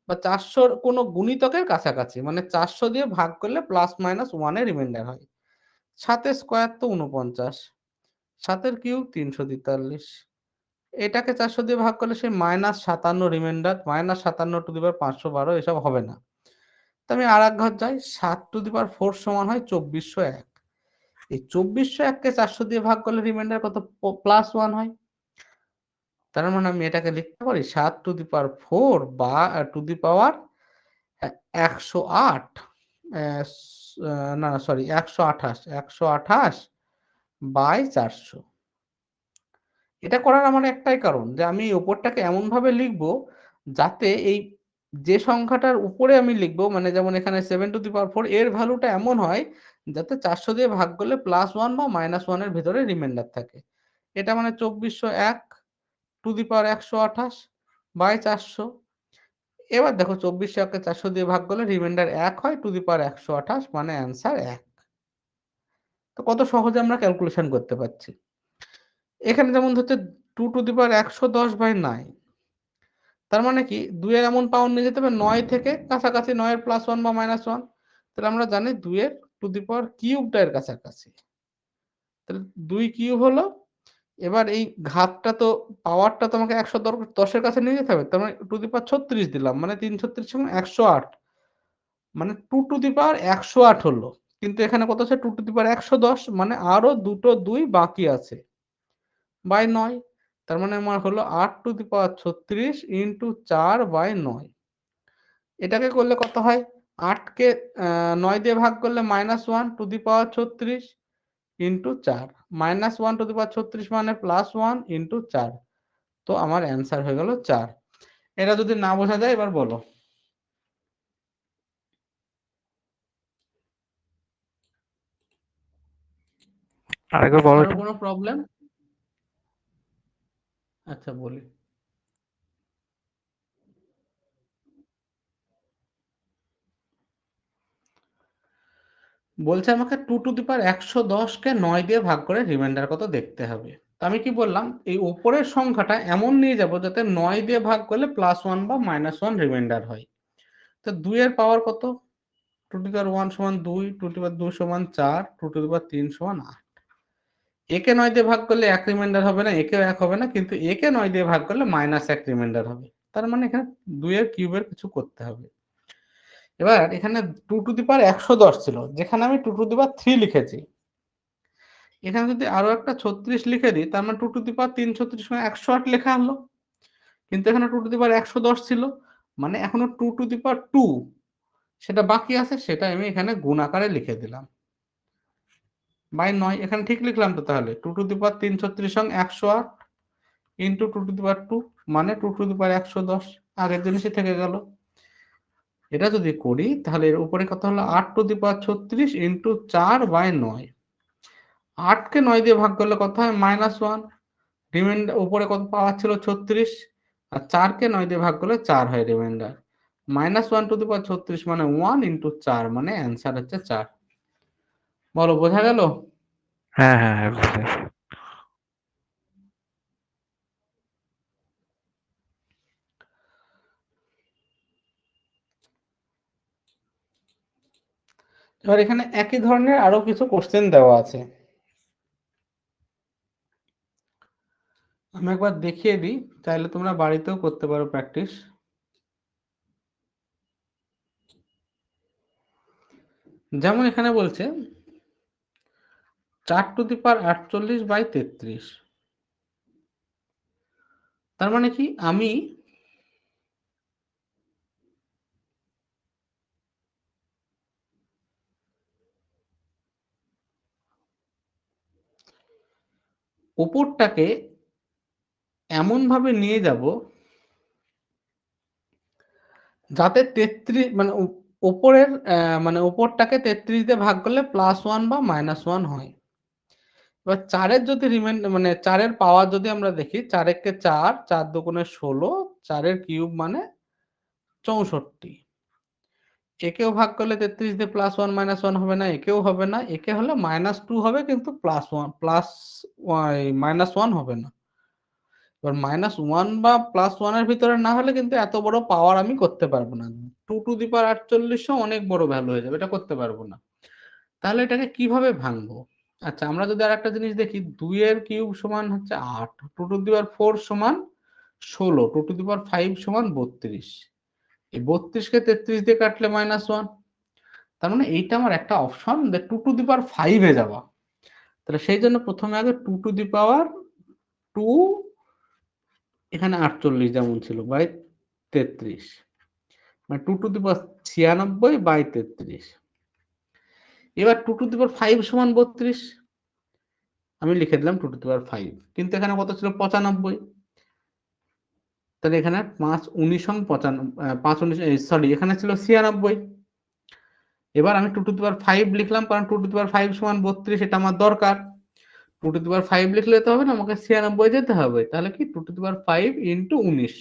বা 400 র কোনো গুণিতকের কাছাকাছি, মানে 400 দিয়ে ভাগ করলে প্লাস মাইনাস 1 এর রিমাইন্ডার হয়। 7 এর স্কয়ার তো 49, 7 এর কিউব 343, এটাকে 400 দিয়ে ভাগ করলে সেই -57 রিমাইন্ডার, -57 টু দি পাওয়ার 512, এসব হবে না। তো আমি আরেক ঘর যাই, 7 টু দি পাওয়ার 4 সমান হয় 2401। এই 2401 কে 400 দিয়ে ভাগ করলে রিমাইন্ডার কত? +1 হয়। তার মানে আমি এটাকে লিখতে পারি 7 টু দি পাওয়ার 4 বা টু দি পাওয়ার 108, না না সরি 128 বাই 400। এটা করার আমার একটাই কারণ, যে আমি এই উপরটাকে এমন ভাবে লিখবো যাতে এই যে সংখ্যাটার উপরে আমি লিখবো, মানে যেমন এখানে 7 টু দি পাওয়ার 4, এর ভ্যালুটা এমন হয় যাতে 400 দিয়ে ভাগ করলে +1 বা -1 এর ভেতরে রিমাইন্ডার থাকে। এটা মানে 2401 টু দি পাওয়ার 128 বাই 400। এবার দেখো 2401 কে 400 দিয়ে ভাগ করলে রিমাইন্ডার 1 হয় টু দি পাওয়ার 128, মানে অ্যান্সার 1। তো কত সহজে আমরা ক্যালকুলেশন করতে পারছি। এখানে যেমন হচ্ছে 2 টু দি পাওয়ার 110/9। তার মানে কি 2 এর এমন পাওয়ার নিয়ে যেতে হবে 9 থেকে কাছাকাছি, 9 এর +1 বা -1। তাহলে আমরা জানি 2 এর টু দি পাওয়ার কিউবটা এর কাছাকাছি। তাহলে 2 কিউব হলো। এবার এই ঘাতটা তো, পাওয়ারটা তো আমাকে 110 এর কাছে নিয়ে যেতে হবে। তার মানে টু দি পাওয়ার 36 দিলাম, মানে 336 সমান 108, মানে 2 টু দি পাওয়ার 108 হলো। কিন্তু এখানে কত আছে? 2 টু দি পাওয়ার 110, মানে আরো দুটো 2 বাকি আছে, বাই 9। তার মানে আমার হলো 8 টু দি পাওয়ার 36 ইনটু 4/9। এটাকে করলে কত হয়? 8 কে 9 দিয়ে ভাগ করলে -1 to the power 36 into 4, -1 to the power 36 মানে +1 ইনটু 4। তো আমার অ্যান্সার হয়ে গেল 4। এটা যদি না বোঝা যায় এবার বলো। আরেকবার বলো কারো এটা। কোনো প্রবলেম? আচ্ছা বলি। বলছে আমাকে 2 টু দি পাওয়ার 110 কে 9 দিয়ে ভাগ করে রিমাইন্ডার কত দেখতে হবে। তো আমি কি বললাম, এই উপরের সংখ্যাটা এমন নিয়ে যাব যাতে 9 দিয়ে ভাগ করলে +1 বা -1 রিমাইন্ডার হয়। তো 2 এর পাওয়ার কত? 2 টু দি পাওয়ার 1 সমান 2, 2 টু দি পাওয়ার 2 সমান 4, 2 টু দি পাওয়ার 3 সমান 8। একে 9 দিয়ে ভাগ করলে 1 রিমাইন্ডার হবে না, একেও 1 হবে না, কিন্তু একে 9 দিয়ে ভাগ করলে -1 রিমাইন্ডার হবে। তার মানে এখানে 2 এর কিউবের কিছু করতে হবে। এবার এখানে 2 টু দি পাওয়ার 110 ছিল, যেখানে আমি 2 টু দি পাওয়ার 3 লিখেছি। এখানে যদি আরো একটা 36 লিখে দিই, তার মানে 2 টু দি পাওয়ার 336 মানে 108 লেখা হলো। কিন্তু এখানে 2 টু দি পাওয়ার 110 ছিল, মানে এখনো 2 টু দি পাওয়ার 2 সেটা বাকি আছে, সেটা আমি এখানে গুণ আকারে লিখে দিলাম, বাই 9। এখানে ঠিক লিখলাম তো? তাহলে 2 টু দি পাওয়ার 336 সঙ্গে 108 ইনটু 2 টু দি পাওয়ার 2, মানে 2 টু দি পাওয়ার 110। আগের জিনিসই থেকে গেল। এটা যদি করি তাহলে এর উপরে কত হলো? 8 টু দি পাওয়ার 36 ইনটু 4/9। 8 কে 9 দিয়ে ভাগ করলে কত হয়? -1। রিমাইন্ডার উপরে কত পাওয়ার ছিল? 36। আর 4 কে 9 দিয়ে ভাগ করলে 4 হয় রিমাইন্ডার। -1 টু দি পাওয়ার 36 মানে 1 ইনটু 4, মানে অ্যান্সার হচ্ছে 4। বলো, বোঝা গেল? হ্যাঁ হ্যাঁ হ্যাঁ বুঝতে পেরেছি। এবার এখানে একই ধরনের আরো কিছু কোশ্চেন দেওয়া আছে। আমি একবার দেখিয়ে দিই, চাইলে তোমরা বাড়িতেও করতে পারো প্র্যাকটিস। যেমন এখানে বলছে 4 টু দি পাওয়ার 48/33। তার মানে কি, আমি উপরটাকে এমন ভাবে নিয়ে যাব যাতে 33 মানে উপরের মানে উপরটাকে 33 দিয়ে ভাগ করলে +1 বা -1 হয়। এবার 4 এর যদি মানে 4 এর পাওয়ার যদি আমরা দেখি 4 একে 4, 4 দুগুণে 16, 4 এর কিউব মানে 64। একেও ভাগ করলে 33 দিয়ে +1 -1 হবে না, একেও হবে না, একে হলে -2 হবে কিন্তু -1 হবে না। এবার -1 বা +1 এর ভিতরে না হলে কিন্তু এত বড় পাওয়ার আমি করতে পারবো না। 2 টু দি পাওয়ার 48 ও অনেক বড় ভ্যালু হয়ে যাবে, এটা করতে পারবো না। তাহলে এটাকে কিভাবে ভাঙবো? আচ্ছা, আমরা যদি আরেকটা জিনিস দেখি, 2 এর কিউব সমান হচ্ছে 8, 2 টু দি পাওয়ার 4 সমান 16, 2 টু দি পাওয়ার 5 সমান 32। এই 32 কে 33 দিয়ে কাটলে -1। তার মানে এইটা আমার একটা অপশন যে 2 টু দি পাওয়ার 5 এ যাওয়া। তাহলে সেই জন্য প্রথমে আগে 2 টু দি পাওয়ার 2, এখানে 48 যেমন ছিল বাই 33, মানে 2 টু দি পাওয়ার 96 বাই 33। এবার 2 টু দি পাওয়ার 5 সমান 32, আমি লিখে দিলাম 2 টু দি পাওয়ার 5, কিন্তু এখানে কত ছিল 95। তাহলে এখানে 5 19 5 19 সরি, এখানে ছিল 96। এবার আমি 2 টু দি পাওয়ার 5 লিখলাম, কারণ 2 টু দি পাওয়ার 5 সমান 32, এটা আমার দরকার। 2 টু দি পাওয়ার 5 লিখলে তো হবে না, আমাকে 96 যেতে হবে। তাহলে কি 2 টু দি পাওয়ার 5 ইনটু 19,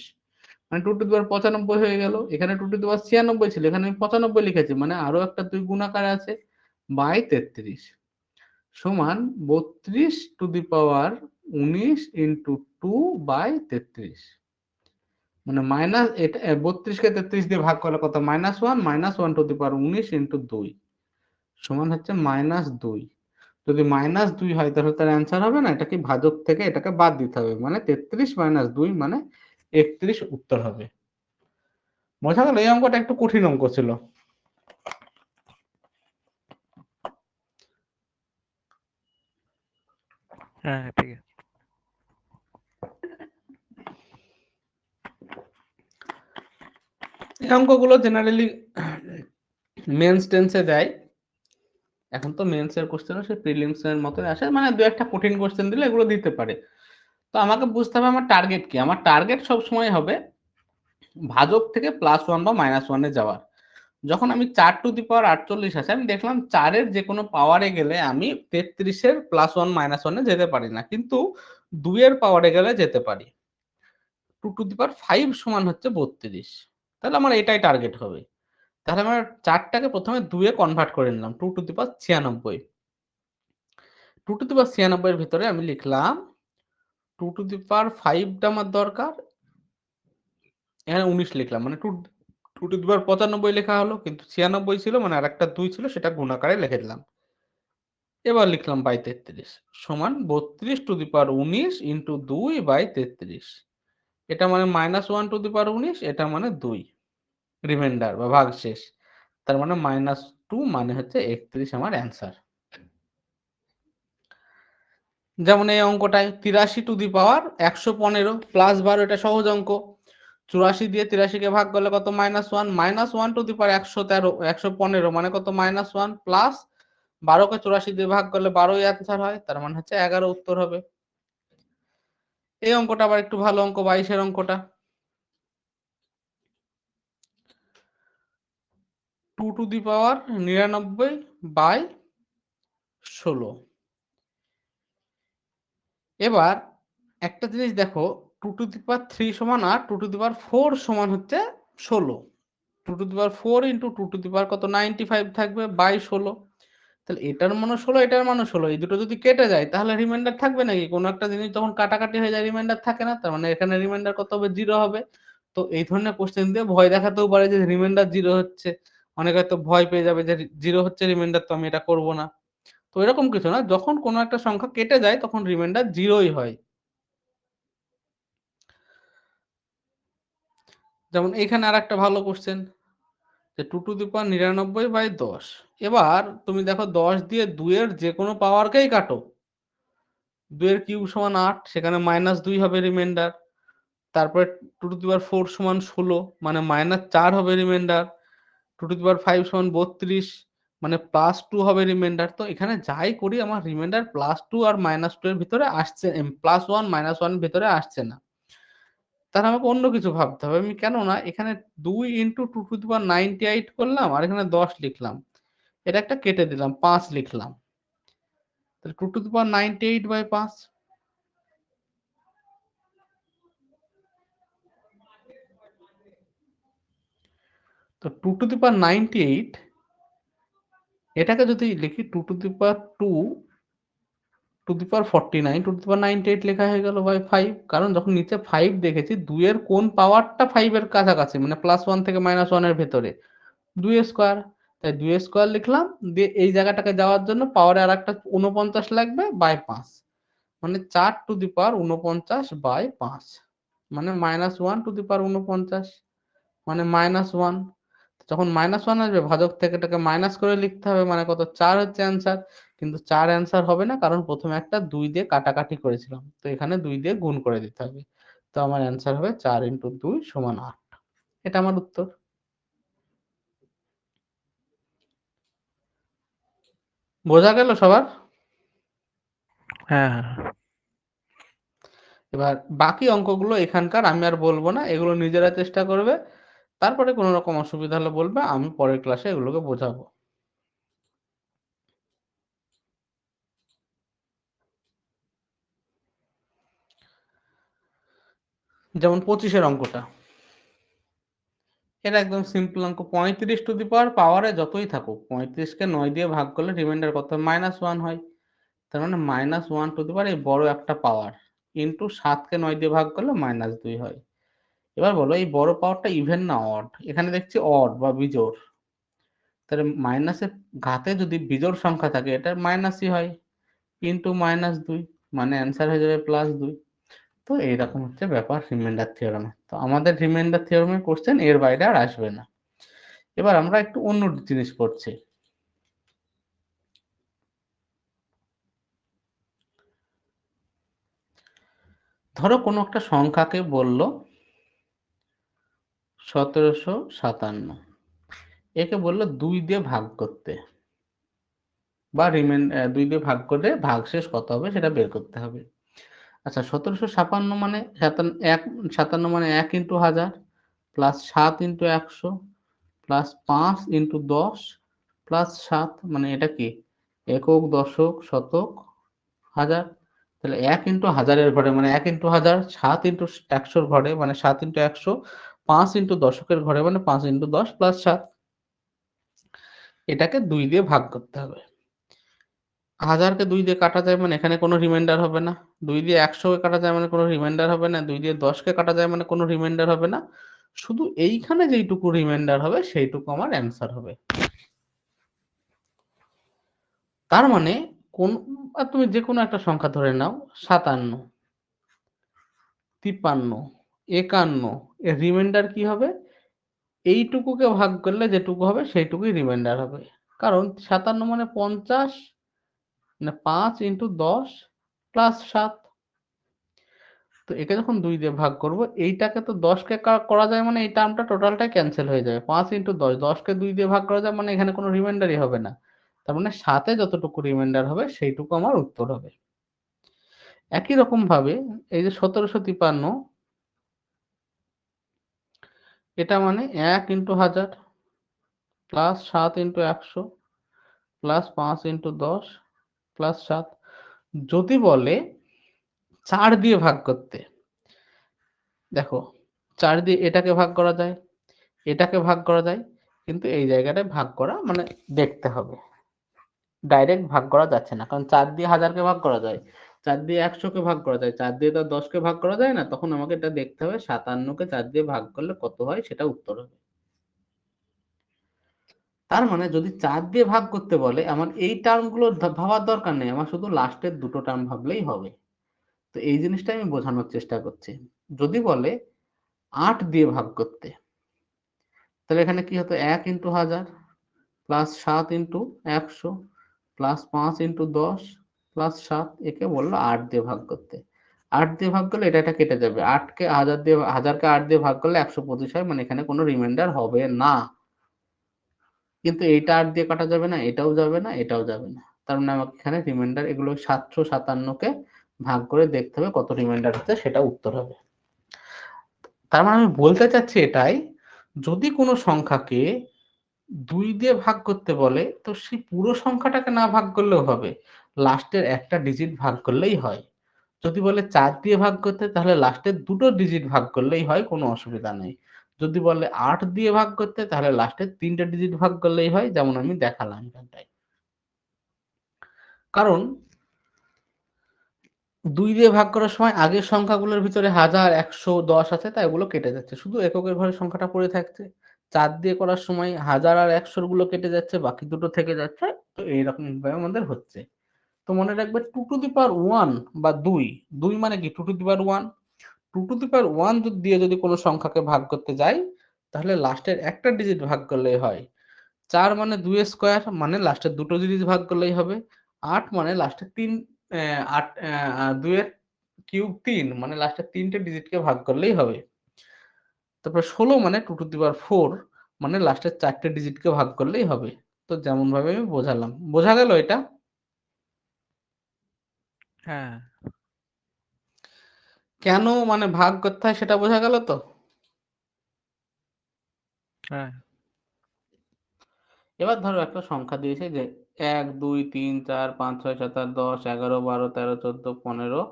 মানে 2 টু দি পাওয়ার 95 হয়ে গেল। এখানে 2 টু দি পাওয়ার 96 ছিল, এখানে আমি 95 লিখেছি, মানে আরো একটা 2 গুণ আকারে আছে, বাই 33 সমান 32 to the power 19 into 2 by 33, মানে মাইনাস এটা 32 কে 33 দিয়ে ভাগ করলে কত -1 টু দি পাওয়ার 19 ইনটু 2 সমান হচ্ছে -2। যদি -2 হয় তাহলে তার অ্যান্সার হবে না, এটা কি ভাজক থেকে এটাকে বাদ দিতে হবে, মানে 33 - 2 মানে 31 উত্তর হবে। বোঝা গেল? এই অঙ্কটা একটু কঠিন অঙ্ক ছিল। হ্যাঁ, ঠিক আছে। এই অঙ্কগুলো জেনারেলি মেন্স টেন্সে দেয়। এখন তো মেন্স এর কোশ্চেনও সেই প্রিলিমস এর মতই আসে, মানে দু একটা কঠিন কোশ্চেন দিলে এগুলো দিতে পারে। তো আমাকে বুঝতে হবে আমার টার্গেট কি। আমার টার্গেট সব সময় হবে ভাজক থেকে +1 বা -1 এ যাওয়ার। যখন আমি 4 টু দি পাওয়ার 48 আছে, আমি দেখলাম 4 এর যে কোনো পাওয়ারে গেলে আমি 33 এর +1 -1 এ যেতে পারি না, কিন্তু 2 এর পাওয়ারে গেলে যেতে পারি। 2 টু দি পাওয়ার 5 সমান হচ্ছে 32, তাহলে আমার এটাই টার্গেট হবে। তাহলে আমার 4টাকে প্রথমে 2 এ কনভার্ট করে নিলাম, 2 to the power 96। 2 to the পাওয়ার 96 এর ভিতরে আমি লিখলাম 2 টু দি পাওয়ার 5 টা আমার দরকার, এখানে 19 লিখলাম, মানে 2 টু দি পাওয়ার 95 লেখা হলো, কিন্তু 96 ছিল, মানে আরেকটা 2 ছিল, সেটা গুণ আকারে লিখে দিলাম। এবার লিখলাম বাই 33 সমান 32 to the power 19 into 2 by 33। এটা মানে -1 টু দি পাওয়ার 19, এটা মানে 2 রিমাইন্ডার বা ভাগশেষ। তার মানে -2 মানে হচ্ছে 31 আমার অ্যান্সার। যেমন এই অঙ্কটায় 83 টু দি পাওয়ার 115 প্লাস 12, এটা সহজ অঙ্ক। 84 দিয়ে 83 কে ভাগ করলে কত -1, -1 টু দি পাওয়ার 113 115 মানে কত -1, প্লাস 12 কে 84 দিয়ে ভাগ করলে 12ই অ্যান্সার হয়, তার মানে হচ্ছে 11 উত্তর হবে। এই অঙ্কটা আবার একটু ভালো অঙ্ক, 22 এর অঙ্কটা। 2 টু দি পাওয়ার 99 বাই 16। এবার একটা জিনিস দেখো, 2 টু দি পাওয়ার 3 সমান 8, 2 টু দি পাওয়ার 4 সমান হচ্ছে 16। 2 to the power 4 into 2 to the power কত 95 থাকবে বাই 16। তাহলে এটার মানও 16, এটার মানও 16, এই দুটো যদি কেটে যায় তাহলে রিমাইন্ডার থাকবে নাকি? কোনো একটা জিনিস যখন কাটাকাটি হয়ে যায় রিমাইন্ডার থাকে না, তার মানে এখানে রিমাইন্ডার কত হবে 0 হবে। তো এই ধরনের কোশ্চেন দিয়ে ভয় দেখাতেও পারে যে রিমাইন্ডার 0 হচ্ছে, অনেকে হয়তো ভয় পেয়ে যাবে যে 0 হচ্ছে রিমাইন্ডার, তো আমি এটা করব না। তো এরকম কিছু না, যখন কোনো একটা সংখ্যা কেটে যায় তখন রিমাইন্ডার 0ই হয়। যেমন এখানে আরেকটা ভালো কোশ্চেন, যে 2 টু দি পাওয়ার 99 বাই 10। এবার তুমি দেখো 10 দিয়ে 2 এর যে কোনো পাওয়ারকেই কাটো, 2 এর কিউব সমান 8, সেখানে -2 হবে রিমাইন্ডার। তারপরে 2 টু দি পাওয়ার 4 সমান 16, মানে -4 হবে রিমাইন্ডার। 2 টু দি পাওয়ার 5 সমান 32, মানে +2 হবে রিমাইন্ডার। তো এখানে যাই করি আমার রিমাইন্ডার +2 আর -2 এর ভিতরে আসছে, +1 -1 এর ভিতরে আসছে না। তাহলে আমাকে অন্য কিছু ভাবতে হবে। আমি কেননা এখানে 2 ইন্টু 2^98 করলাম আর এখানে 10 লিখলাম। এটা একটা কেটে দিলাম, 5 লিখলাম। তাহলে 2^98/5। তো 2^98 এটাকে যদি লিখি 2^49 2^98 লেখা হয়ে গেল বাই 5। কারণ যখন নিচে 5 দেখেছি 2 এর কোন পাওয়ারটা 5 এর কাছাকাছি, মানে +1 থেকে -1 এর ভেতরে 2 এর স্কয়ার। তাই 2 এর স্কয়ার লিখলাম, দিয়ে এই জায়গাটাকে যাওয়ার জন্য পাওয়ারে আরেকটা 49 লাগবে বাই 5, মানে 4^49/5, মানে -1^49, মানে -1। যখন -1 আসবে ভাজক থেকে এটাকে মাইনাস করে লিখতে হবে, মানে কত, 4 হচ্ছে অ্যান্সার। কিন্তু 4 অ্যান্সার হবে না, কারণ প্রথমে একটা 2 দিয়ে কাটাকাটি করেছিলাম, তো এখানে 2 দিয়ে গুণ করে দিতে হবে। তো আমার অ্যান্সার হবে 4 × 2 = 8। এটা আমার উত্তর। বোঝা গেল সবার? হ্যাঁ হ্যাঁ এবার বাকি অঙ্কগুলো এখানকার আমি আর বলবো না, এগুলো নিজেরা চেষ্টা করবে। তারপরে কোনো রকম অসুবিধা হলে বলবে, আমি পরের ক্লাসে এগুলোকে বোঝাবো। যেমন 25 এর অঙ্কটা, এটা একদম সিম্পল অঙ্ক। 35 টু দি পাওয়ারে যতই থাকুক, 35 কে 9 দিয়ে ভাগ করলে রিমাইন্ডার কত হয়? -1 হয়। তার মানে -1 টু দি পাওয়ার এই বড় একটা পাওয়ার ইন্টু 7 কে 9 দিয়ে ভাগ করলে -2 হয়। এবার বলো এই বড় পাওয়ারটা ইভেন না অড? এখানে দেখছি অড বা বিজোড়। তাহলে মাইনাসের ঘাতে যদি বিজোড় সংখ্যা থাকে এটা মাইনাসই হয়, ইন্টু -2, মানে অ্যান্সার হয়ে যাবে +2। তো এইরকম হচ্ছে ব্যাপার রিমাইন্ডার থিওরেমে। তো আমাদের রিমাইন্ডার থিওরেমের কোশ্চেন এর বাইরে আর আসবে না। এবার আমরা একটু অন্য জিনিস করছি। ধরো কোনো একটা সংখ্যাকে বলল 1757, একে বললো 2 দিয়ে ভাগ করতে, বা 2 দিয়ে ভাগ করে ভাগশেষ কত হবে সেটা বের করতে হবে। আচ্ছা, 1756 মানে 57 মানে 1 × 1000 প্লাস 7 × 100 প্লাস 5 × 10 প্লাস 7, মানে এটা কি একক, দশক, শতক, হাজার। তাহলে 1 × 1000 এর ঘরে মানে 1 × 1000, 7 × 100 এর ঘরে মানে 7 × 100, 5 × দশকের ঘরে মানে 5 × 10 প্লাস 7। এটাকে 2 দিয়ে ভাগ করতে হবে। 1000 কে 2 দিয়ে কাটা যায় মানে এখানে কোনো রিমাইন্ডার হবে না। 2 দিয়ে 100 কে কাটা যায় মানে কোনো রিমাইন্ডার হবে না। 2 দিয়ে 10 কে কাটা যায় মানে কোনো রিমাইন্ডার হবে না। শুধু এইখানে যেইটুকু রিমাইন্ডার হবে সেইটুকু আমার অ্যান্সার হবে। তার মানে কোন, তুমি যে কোনো একটা সংখ্যা ধরে নাও, 57, 53, 51, এর রিমাইন্ডার কি হবে? এইটুকুকে ভাগ করলে যেটুকু হবে সেইটুকুই রিমাইন্ডার হবে। কারণ 57 মানে 50, মানে 5 × 10 প্লাস 7। তো একে যখন 2 দিয়ে ভাগ করব, এইটাকে তো 10 কে করা যায় মানে এই টার্মটা টোটালটাই ক্যান্সেল হয়ে যাবে। 5 × 10, 10 কে 2 দিয়ে ভাগ করা যায় মানে এখানে কোনো রিমাইন্ডারই হবে না। তার মানে 7 এ যতটুকু রিমাইন্ডার হবে সেইটুকু আমার উত্তর হবে। একই রকম ভাবে এই যে 1753, এটা মানে 1 × 1000 প্লাস 7 × 100 প্লাস 5 × 10 প্লাস 7। যদি বলে 4 দিয়ে ভাগ করতে, দেখো 4 দিয়ে এটাকে ভাগ করা যায়, এটাকে ভাগ করা যায়, কিন্তু এই জায়গাটায় ভাগ করা মানে দেখতে হবে। ডাইরেক্ট ভাগ করা যাচ্ছে না, কারণ 4 দিয়ে 1000 কে ভাগ করা যায়, 4 দিয়ে 100 কে ভাগ করা যায়, 4 দিয়ে তো 10 কে ভাগ করা যায় না। তখন আমাকে এটা দেখতে হবে 57 কে 4 দিয়ে ভাগ করলে কত হয়, সেটা উত্তর হবে। তার মানে যদি 4 দিয়ে ভাগ করতে বলে, আমার এই টার্মগুলো ভাবার দরকার নেই, আমার শুধু লাস্টের দুটো টার্ম ভাবলেই হবে। তো এই জিনিসটা আমি বোঝানোর চেষ্টা করছি। যদি বলে 8 দিয়ে ভাগ করতে, তাহলে এখানে কি হতো? 1 × 1000 প্লাস 7 × 100 প্লাস 5 × 10 প্লাস 7। একে বললো 8 দিয়ে ভাগ করতে। 8 দিয়ে ভাগ করলে এটা কেটে যাবে। 8 কে 1000 দিয়ে, 1000 কে 8 দিয়ে ভাগ করলে 125 হয়, মানে এখানে কোনো রিমাইন্ডার হবে না। কিন্তু এইটা 8 দিয়ে কাটা যাবে না, এটাও যাবে না, এটাও যাবে না। তার মানে আমাকে এখানে রিমাইন্ডার, এগুলো 757 কে ভাগ করে দেখতে হবে কত রিমাইন্ডার হচ্ছে, সেটা উত্তর হবে। তার মানে আমি বলতে চাচ্ছি এটাই, যদি কোনো সংখ্যাকে ২ দিয়ে ভাগ করতে বলে, তো সেই পুরো সংখ্যাটাকে না ভাগ করলেও হবে। লাস্টের একটা ডিজিট ভাগ করলেই হয়। যদি বলে ৪ দিয়ে ভাগ করতে, তাহলে লাস্টের দুটো ডিজিট ভাগ করলেই হয়, কোনো অসুবিধা নেই। যদি বলে ৮ দিয়ে ভাগ করতে, তাহলে লাস্টের ৩ টে ডিজিট ভাগ করলেই হয়, যেমন আমি দেখালাম এখানটায়। কারণ ২ দিয়ে ভাগ করার সময় আগের সংখ্যাগুলোর ভিতরে ১০০০, ১০০, ১০ আছে, তাই ওগুলো কেটে যাচ্ছে। শুধু এককের ঘরে সংখ্যাটা পড়ে থাকছে। ৪ দিয়ে করার সময় ১০০০ আর ১০০ গুলো কেটে যাচ্ছে, বাকি দুটো থেকে যাচ্ছে। তো এইরকমভাবে আমাদের হচ্ছে। তো মনে রাখবে 2 টু দি পাওয়ার 1 বা ২, ২ মানে কি 2 to the power 1? 2 to the power 1 দিয়ে যদি কোনো সংখ্যাকে ভাগ করতে যাই, তাহলে লাস্টের একটা ডিজিট ভাগ করলেই হয়। ৪ মানে ২ এর স্কয়ার, মানে লাস্টের দুটো ডিজিট ভাগ করলেই হবে। ৮ মানে লাস্টের ৩ ৮ ২ এর কিউব ৩, মানে লাস্টের ৩ টে ডিজিটকে ভাগ করলেই হবে। তারপর ১৬ মানে 2 টু দি পাওয়ার 4, মানে লাস্টের ৪ টে ডিজিটকে ভাগ করলেই হবে। তো যেমনভাবে আমি বোঝালাম। বোঝা গেল এটা? হ্যাঁ কেন মানে ভাগ করতে হয় সেটা বোঝা গেল তো? হ্যাঁ এবার ধরো একটা সংখ্যা দিয়েছে যে ১, ২, ৩, ৪, ৫, ৬, ৭, ৮, ১০, ১১, ১২, ১৩, ১৪, ১৫,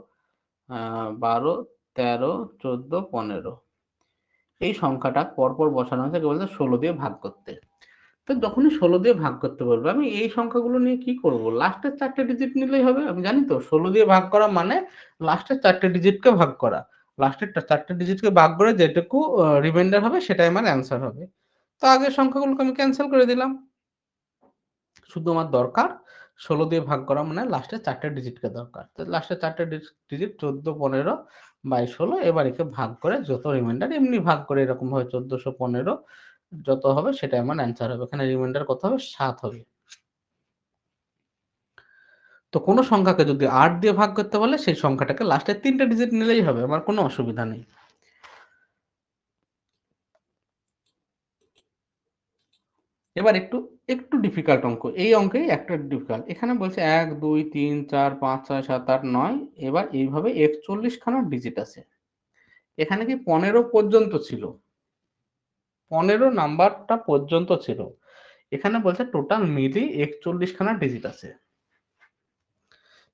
১২, ১৩, ১৪, ১৫। এই সংখ্যাটা পরপর বসানো হয়েছে, বলছে ১৬ দিয়ে ভাগ করতে। তো যখনই ১৬ দিয়ে ভাগ করতে বলবে, আমি এই সংখ্যাগুলো নিয়ে কি করব? লাস্টের ৪ টে ডিজিট নিলেই হবে। আমি জানি তো ১৬ দিয়ে ভাগ করা মানে লাস্টের ৪ টে ডিজিটকে ভাগ করা। লাস্টের ৪ টে ডিজিটকে ভাগ করে যেটুকু রিমাইন্ডার হবে সেটাই আমার অ্যান্সার হবে। তো আগের সংখ্যাগুলোকে আমি ক্যানসেল করে দিলাম। শুধু আমার দরকার ১৬ দিয়ে ভাগ করা মানে লাস্টের ৪ টে ডিজিটকে দরকার। তো লাস্টের ৪ টে ডিজিট ১৪, ১৫ বাই ১৬, এবার একে ভাগ করে যত রিমাইন্ডার এমনি ভাগ করে এরকমভাবে ১৪১৫ যত হবে সেটাই আমার অ্যান্সার হবে। এখানে রিমাইন্ডার কত হবে? ৭ হবে। তো কোনো সংখ্যাকে যদি ৮ দিয়ে ভাগ করতে বলে, সেই সংখ্যাটাকে লাস্টের ৩ টে ডিজিট নিলেই হবে। আমার কোনো অসুবিধা নেই। এবার একটু ডিফিকাল্ট অঙ্ক। এই অঙ্কেই একটা ডিফিকাল্ট। এখানে বলছে ১, ২, ৩, ৪, ৫, ৬, ৭, ৮, ৯। এবার এইভাবে ৪১ খানা ডিজিট আছে। এখানে কি ১৫ পর্যন্ত ছিল? ১৫ নাম্বারটা পর্যন্ত ছিল। এখানে বলছে টোটাল মিলিয়ে ৪১ খানা ডিজিট আছে।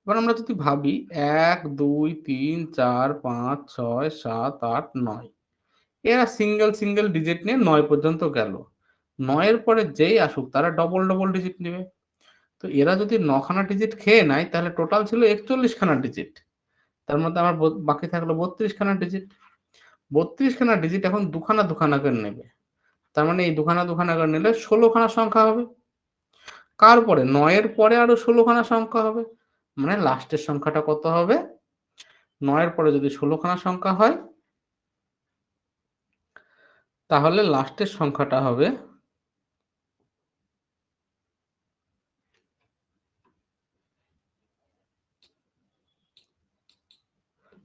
এবার আমরা যদি ভাবি ১, ২, ৩, ৪, ৫, ৬, ৭, ৮, ৯। এরা সিঙ্গেল ডিজিট নিয়ে ৯ পর্যন্ত গেল। ৯ এর পরে যেই আসুক তারা ডবল ডিজিট নেবে। তো এরা যদি ৯ খানা ডিজিট খেয়ে নেয়, তাহলে টোটাল ছিল ৪১ খানা ডিজিট। তার মধ্যে আমার বাকি থাকলো ৩২ খানা ডিজিট। ৩২ খানা ডিজিট এখন দুখানা করে নেবে। তার মানে এই দুখানা করে নিলে ১৬ খানা সংখ্যা হবে। কার পরে? ৯ এর পরে আরো ১৬ খানা সংখ্যা হবে। মানে লাস্টের সংখ্যাটা কত হবে? ৯ এর পরে যদি ১৬ খানা সংখ্যা হয়, তাহলে লাস্টের সংখ্যাটা হবে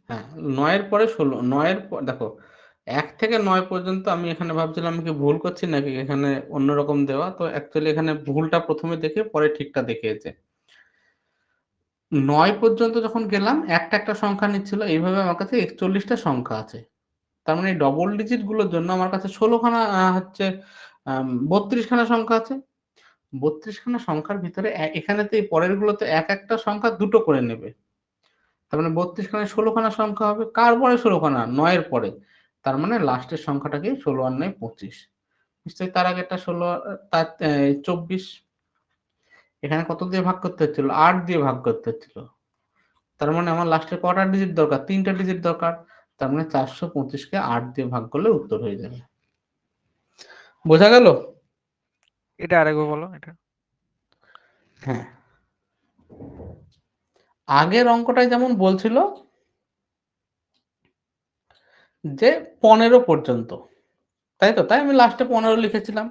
হ্যাঁ, ৯ এর পরে ১৬, ৯ এর দেখো ১ থেকে ৯ পর্যন্ত আমি এখানে ভাবছিলাম আমি কি ভুল করছি নাকি এখানে অন্যরকম দেওয়া। তো অ্যাকচুয়ালি এখানে ভুলটা ১ম এ দেখে পরে ঠিকটা দেখিয়েছে। ৯ পর্যন্ত যখন গেলাম একটা সংখ্যা নিচ্ছিল। এইভাবে আমার কাছে ৪১ টা সংখ্যা আছে। তার মানে এই ডবল ডিজিট গুলোর জন্য আমার কাছে ১৬ খানা হচ্ছে ৩২ খানা সংখ্যা আছে। ৩২ খানা সংখ্যার ভিতরে এখানে তো এই পরের গুলোতে একটা সংখ্যা দুটো করে নেবে। তার মানে ৩২ খানায় ১৬ খানা সংখ্যা হবে। কার পরে ১৬ খানা? ৯ এর পরে। তার মানে লাস্টের সংখ্যাটা কি? ১৬ আর ৯ ২৫। নিশ্চয়ই তার আগেরটা ১৬ তার ২৪। এখানে কত দিয়ে ভাগ করতে হচ্ছিল? ৮ দিয়ে ভাগ করতে হচ্ছিল। তার মানে আমার লাস্টে কটা ডিজিট দরকার? ৩ টা ডিজিট দরকার। তার মানে ৪২৫ কে ৮ দিয়ে ভাগ করলে উত্তর হয়ে যাবে। বোঝা গেল? এটা আরেকবার বলো এটা। হ্যাঁ। আগের অঙ্কটায় যেমন বলছিল যে ১৫ পর্যন্ত। তাই তো? তাই আমি লাস্টে ১৫ লিখেছিলাম।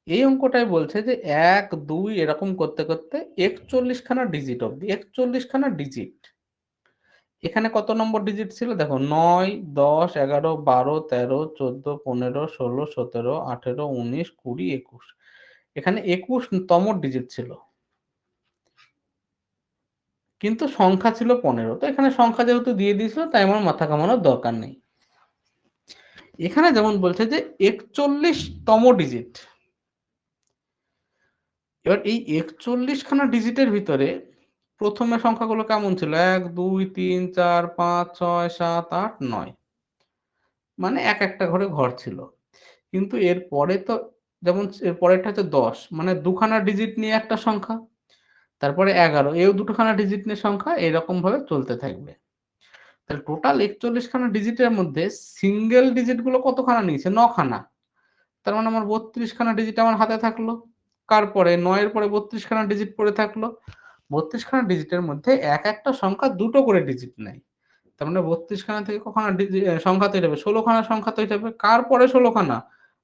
এই অঙ্কটায় বলছে যে ১, ২ এরকম করতে ৪১ খানা ডিজিট অব্দি। ৪১ খানা ডিজিট। এখানে কত নম্বর ডিজিট ছিল? দেখো ৯, ১০, ১১, ১২, ১৩, ১৪, ১৫, ১৬, ১৭, ১৮, ১৯, ২০, ২১। এখানে ২১ তম ডিজিট ছিল। কিন্তু সংখ্যা ছিল ১৫। তো এখানে সংখ্যা যেহেতু দিয়ে দিয়েছিল, তাই আমার মাথা ঘামানোর দরকার নেই। এখানে যেমন বলছে যে 41তম ডিজিট। এবার এই 41 খানা ডিজিটের ভিতরে প্রথমে সংখ্যাগুলো কেমন ছিল? 1, 2, 3, 4, 5, 6, 7, 8, 9 মানে একটা করে ঘর ছিল। কিন্তু এর পরে তো যেমন এর পরেরটা হচ্ছে 10 মানে দুখানা ডিজিট নিয়ে একটা সংখ্যা। তারপরে 11 এও দুটোখানা ডিজিট নিয়ে সংখ্যা, এরকম ভাবে চলতে থাকবে। তাহলে টোটাল 41 খানা ডিজিটের মধ্যে সিঙ্গেল ডিজিট গুলো কতখানা নিয়েছে? 9 খানা। তার মানে আমার 32 খানা ডিজিট আমার হাতে থাকলো। কার পরে? 9 এর পরে 32 খানা ডিজিট পড়ে থাকলো। 32 খানা ডিজিটের মধ্যে একটা সংখ্যা দুটো করে ডিজিট নেয়। তার মানে 32 খানা থেকে কখানা সংখ্যা তৈরি হবে? 16 খানা সংখ্যা তৈরি হবে। কার পরে 16 খানা?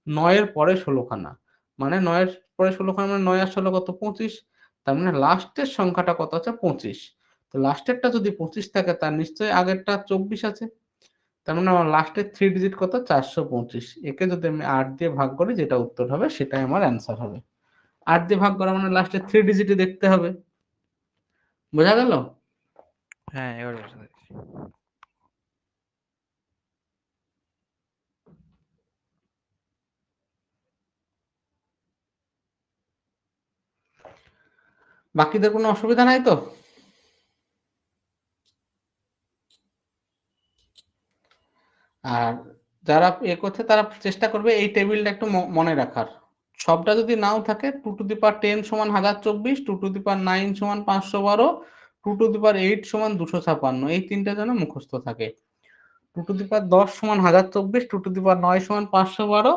9 এর পরে 16 খানা। মানে 9 এর পরে 16 খানা মানে 9 আর 16 কত? 25। তার মানে লাস্টের সংখ্যাটা কত আছে? 25। তো লাস্টেরটা যদি 25 থাকে তার নিশ্চয়ই আগেরটা 24 আছে। তার মানে আমার লাস্টের 3 ডিজিট কত? 425। একে যদি আমি 8 দিয়ে ভাগ করি যেটা উত্তর হবে সেটাই আমার অ্যান্সার হবে। 8 দিয়ে ভাগ করা মানে লাস্টের 3 ডিজিটই দেখতে হবে। বোঝা গেল? হ্যাঁ, এবার বুঝতে পেরেছি। বাকিদের কোনো অসুবিধা নাই তো? আর যারা করছে তারা চেষ্টা করবে এই টেবিলটা একটু মনে রাখার। সবটা যদি নাও থাকে 2 টু দি পাওয়ার 10 সমান 1024, 2 টু দি পাওয়ার 9 সমান 512, 2 টু দি পাওয়ার 8 সমান 256, এই তিনটা যেন মুখস্থ থাকে। 2 টু দি পাওয়ার 10 সমান 1024, 2 টু দি পাওয়ার 9 সমান 512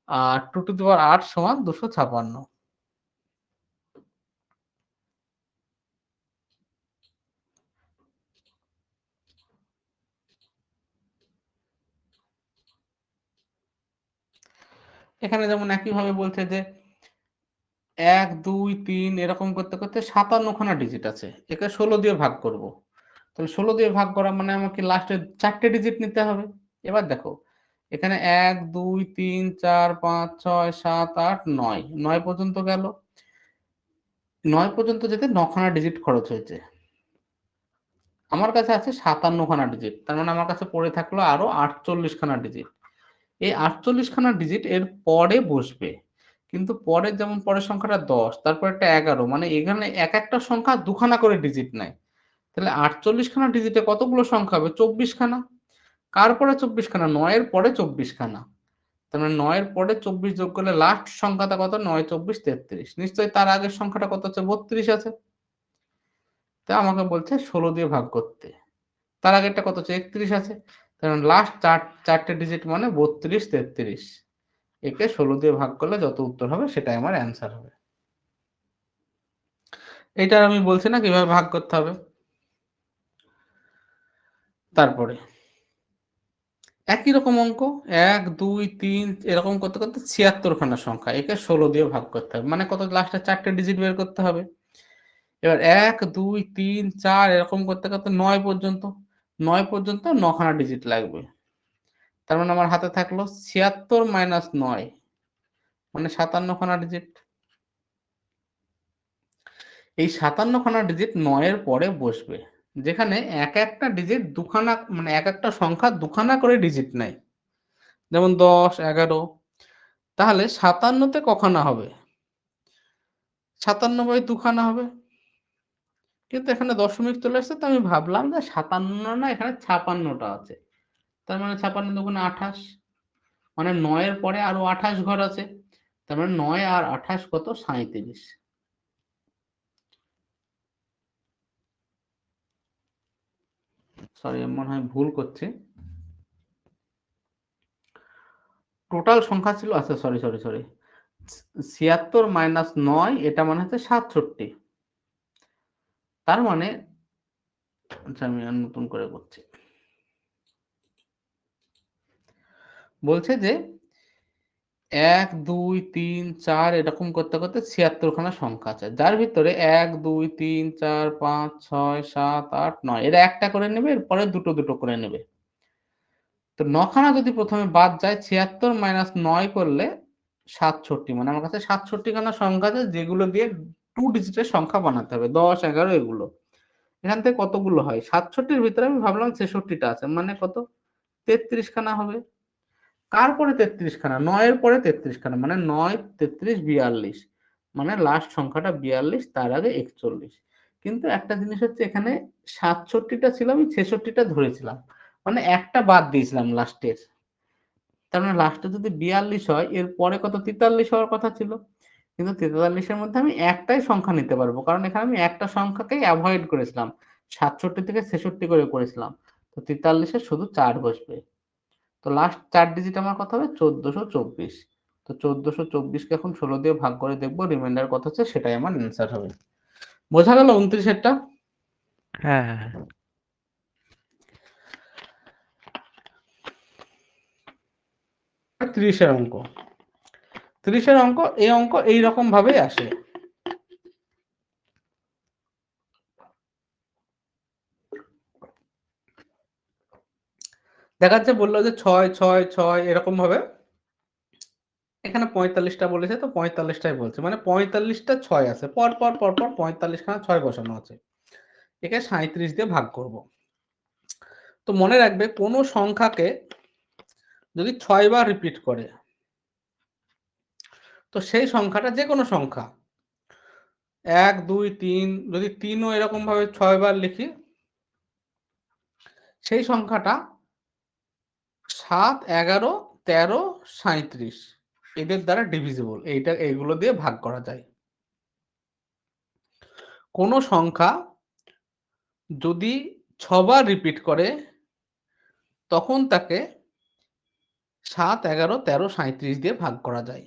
আর 2 টু দি পাওয়ার 8 সমান 256। এখানে যেমন একইভাবে বলছে যে 1, 2, 3 এরকম করতে করতে 57 খানা ডিজিট আছে। একে 16 দিয়ে ভাগ করব। তাহলে 16 দিয়ে ভাগ করা মানে আমাকে লাস্টে 4টে ডিজিট নিতে হবে। এবার দেখো এখানে 1, 2, 3, 4, 5, 6, 7, 8, 9 9 পর্যন্ত গেল। 9 পর্যন্ত যেতে 9 খানা ডিজিট খরচ হয়েছে। আমার কাছে আছে 57 খানা ডিজিট। তার মানে আমার কাছে পড়ে থাকলো আরো 48 খানা ডিজিট। এই 48 খানা ডিজিট এর পরে বসবে। কিন্তু পরের যেমন পরের সংখ্যাটা 10, তারপর একটা 11 মানে এখানে একটা সংখ্যা দুখানা করে ডিজিট নেয়। তাহলে 48 খানা ডিজিটে কতগুলো সংখ্যা হবে? 24 খানা। কার পরে 24 খানা? 9 এর পরে 24 খানা। তার মানে 9 এর পরে 24 যোগ করলে লাস্ট সংখ্যাটা কত? 9, 24, 33। নিশ্চয়ই তার আগের সংখ্যাটা কত আছে? 32 আছে। তাই আমাকে বলছে 16 দিয়ে ভাগ করতে। তার আগেরটা কত আছে? 31 আছে। কারণ লাস্ট চারটে ডিজিট মানে 32, 33। একে 16 দিয়ে ভাগ করলে যত উত্তর হবে সেটাই আমার অ্যান্সার হবে। এইটার আমি বলছি না কিভাবে ভাগ করতে হবে। তারপরে একই রকম অঙ্ক 1, 2, 3 এরকম করতে করতে 76 খানা সংখ্যা, একে 16 দিয়ে ভাগ করতে হবে মানে কত? লাস্টে 4টে ডিজিট বের করতে হবে। এবার 1, 2, 3, 4 এরকম করতে করতে 9 পর্যন্ত 9 পর্যন্ত 9 খানা ডিজিট লাগবে। তার মানে আমার হাতে থাকলো 76 মাইনাস 9 মানে 57 খানা ডিজিট। এই 57 খানা ডিজিট 9 এর পরে বসবে, যেখানে একটা ডিজিট দুখানা মানে একটা সংখ্যা দুখানা করে ডিজিট নেয়। যেমন 10, 11। তাহলে 57 তে কখানা হবে? 57 বাই দুখানা হবে। কিন্তু এখানে দশমিক চলে আসছে, তো আমি ভাবলাম যে 57 না, এখানে 56টা আছে। তার মানে 56 দুগুণে 28 মানে 9 এর পরে আরো 28 ঘর আছে। তার মানে 9 আর 28 কত? 37। সরি আমি মনে হয় ভুল করছি। টোটাল সংখ্যা ছিল, আচ্ছা সরি 76 মাইনাস 9 এটা মানে হচ্ছে 67। তার মানে আচ্ছা আমি আর নতুন করে করছি। বলছে যে 1, 2, 3, 4 এরকম করতে করতে 76 খানা সংখ্যা আছে, যার ভিতরে 1, 2, 3, 4, 5, 6, 7, 8, 9 এরা একটা করে নেবে, এরপরে দুটো দুটো করে নেবে। তো 9 খানা যদি প্রথমে বাদ যায়, 76 মাইনাস 9 করলে 67, মানে আমার কাছে 67 খানা সংখ্যা আছে যেগুলো দিয়ে 2 ডিজিটের সংখ্যা বানাতে হবে, 10, 11 এগুলো। এখান থেকে কতগুলো হয়? 67-র ভিতরে আমি ভাবলাম 66টা আছে, মানে কত? 33 খানা হবে। কার পরে 33 খানা? 9 এর পরে 33 খানা, মানে 9 33 42, মানে লাস্ট সংখ্যাটা 42, তার আগে 41। কিন্তু একটা জিনিস হচ্ছে, এখানে 67টা ছিল, আমি 66টা ধরেছিলাম, মানে একটা বাদ দিয়েছিলাম লাস্টের। তার মানে লাস্টে যদি 42 হয়, এর পরে কত 43 হওয়ার কথা ছিল, কিন্তু 43 এর মধ্যে আমি একটাই সংখ্যা নিতে পারবো, কারণ এখানে আমি একটা সংখ্যাকেই অ্যাভয়েড করেছিলাম, 67 থেকে 66 করে করেছিলাম। তো 43 এ শুধু 4 বসবে। তো লাস্ট 4 ডিজিট আমার কত হবে? 1424। তো 1424 কে এখন 16 দিয়ে ভাগ করে দেখবো রিমাইন্ডার কত হচ্ছে, সেটাই আমার অ্যান্সার হবে। বোঝা গেল 29 এরটা? হ্যাঁ হ্যাঁ হ্যাঁ। 30 এর অঙ্ক। 30 এর অঙ্ক, এই অঙ্ক এইরকম ভাবেই আসে। দেখা যাচ্ছে বললো যে 6 6 6 এরকম ভাবে, এখানে 45টা বলেছে, তো 45টাই বলছে, মানে 45টা 6 আছে, পর পর পর পর 45 খানা 6 বসানো আছে। একে 37 দিয়ে ভাগ করব। তো মনে রাখবে, কোনো সংখ্যাকে যদি 6 বার রিপিট করে, তো সেই সংখ্যাটা যে কোনো সংখ্যা 1 2 3, যদি 3ও এরকম ভাবে 6 বার লিখি, সেই সংখ্যাটা 7 11 13 37 এদের দ্বারা ডিভিজিবল, এইগুলো দিয়ে ভাগ করা যায়। কোনো সংখ্যা যদি 6 বার রিপিট করে, তখন তাকে 7 11 13 37 দিয়ে ভাগ করা যায়।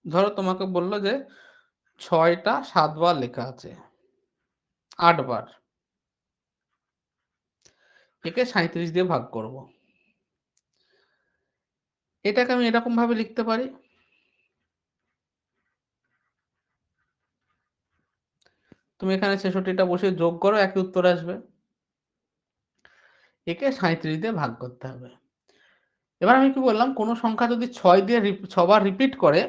ধরো তোমাকে বললো যে 6টা 7 বার লেখা আছে, 8 বার, একে 37 দিয়ে ভাগ করব। এটাকে আমি এরকম ভাবে লিখতে পারি, তুমি এখানে 66টা বসে যোগ করো, একই উত্তর আসবে। একে 37 দিয়ে ভাগ করতে হবে। এবার আমি কি বললাম, কোনো সংখ্যা যদি 6 দিয়ে 6 বার রিপিট করে,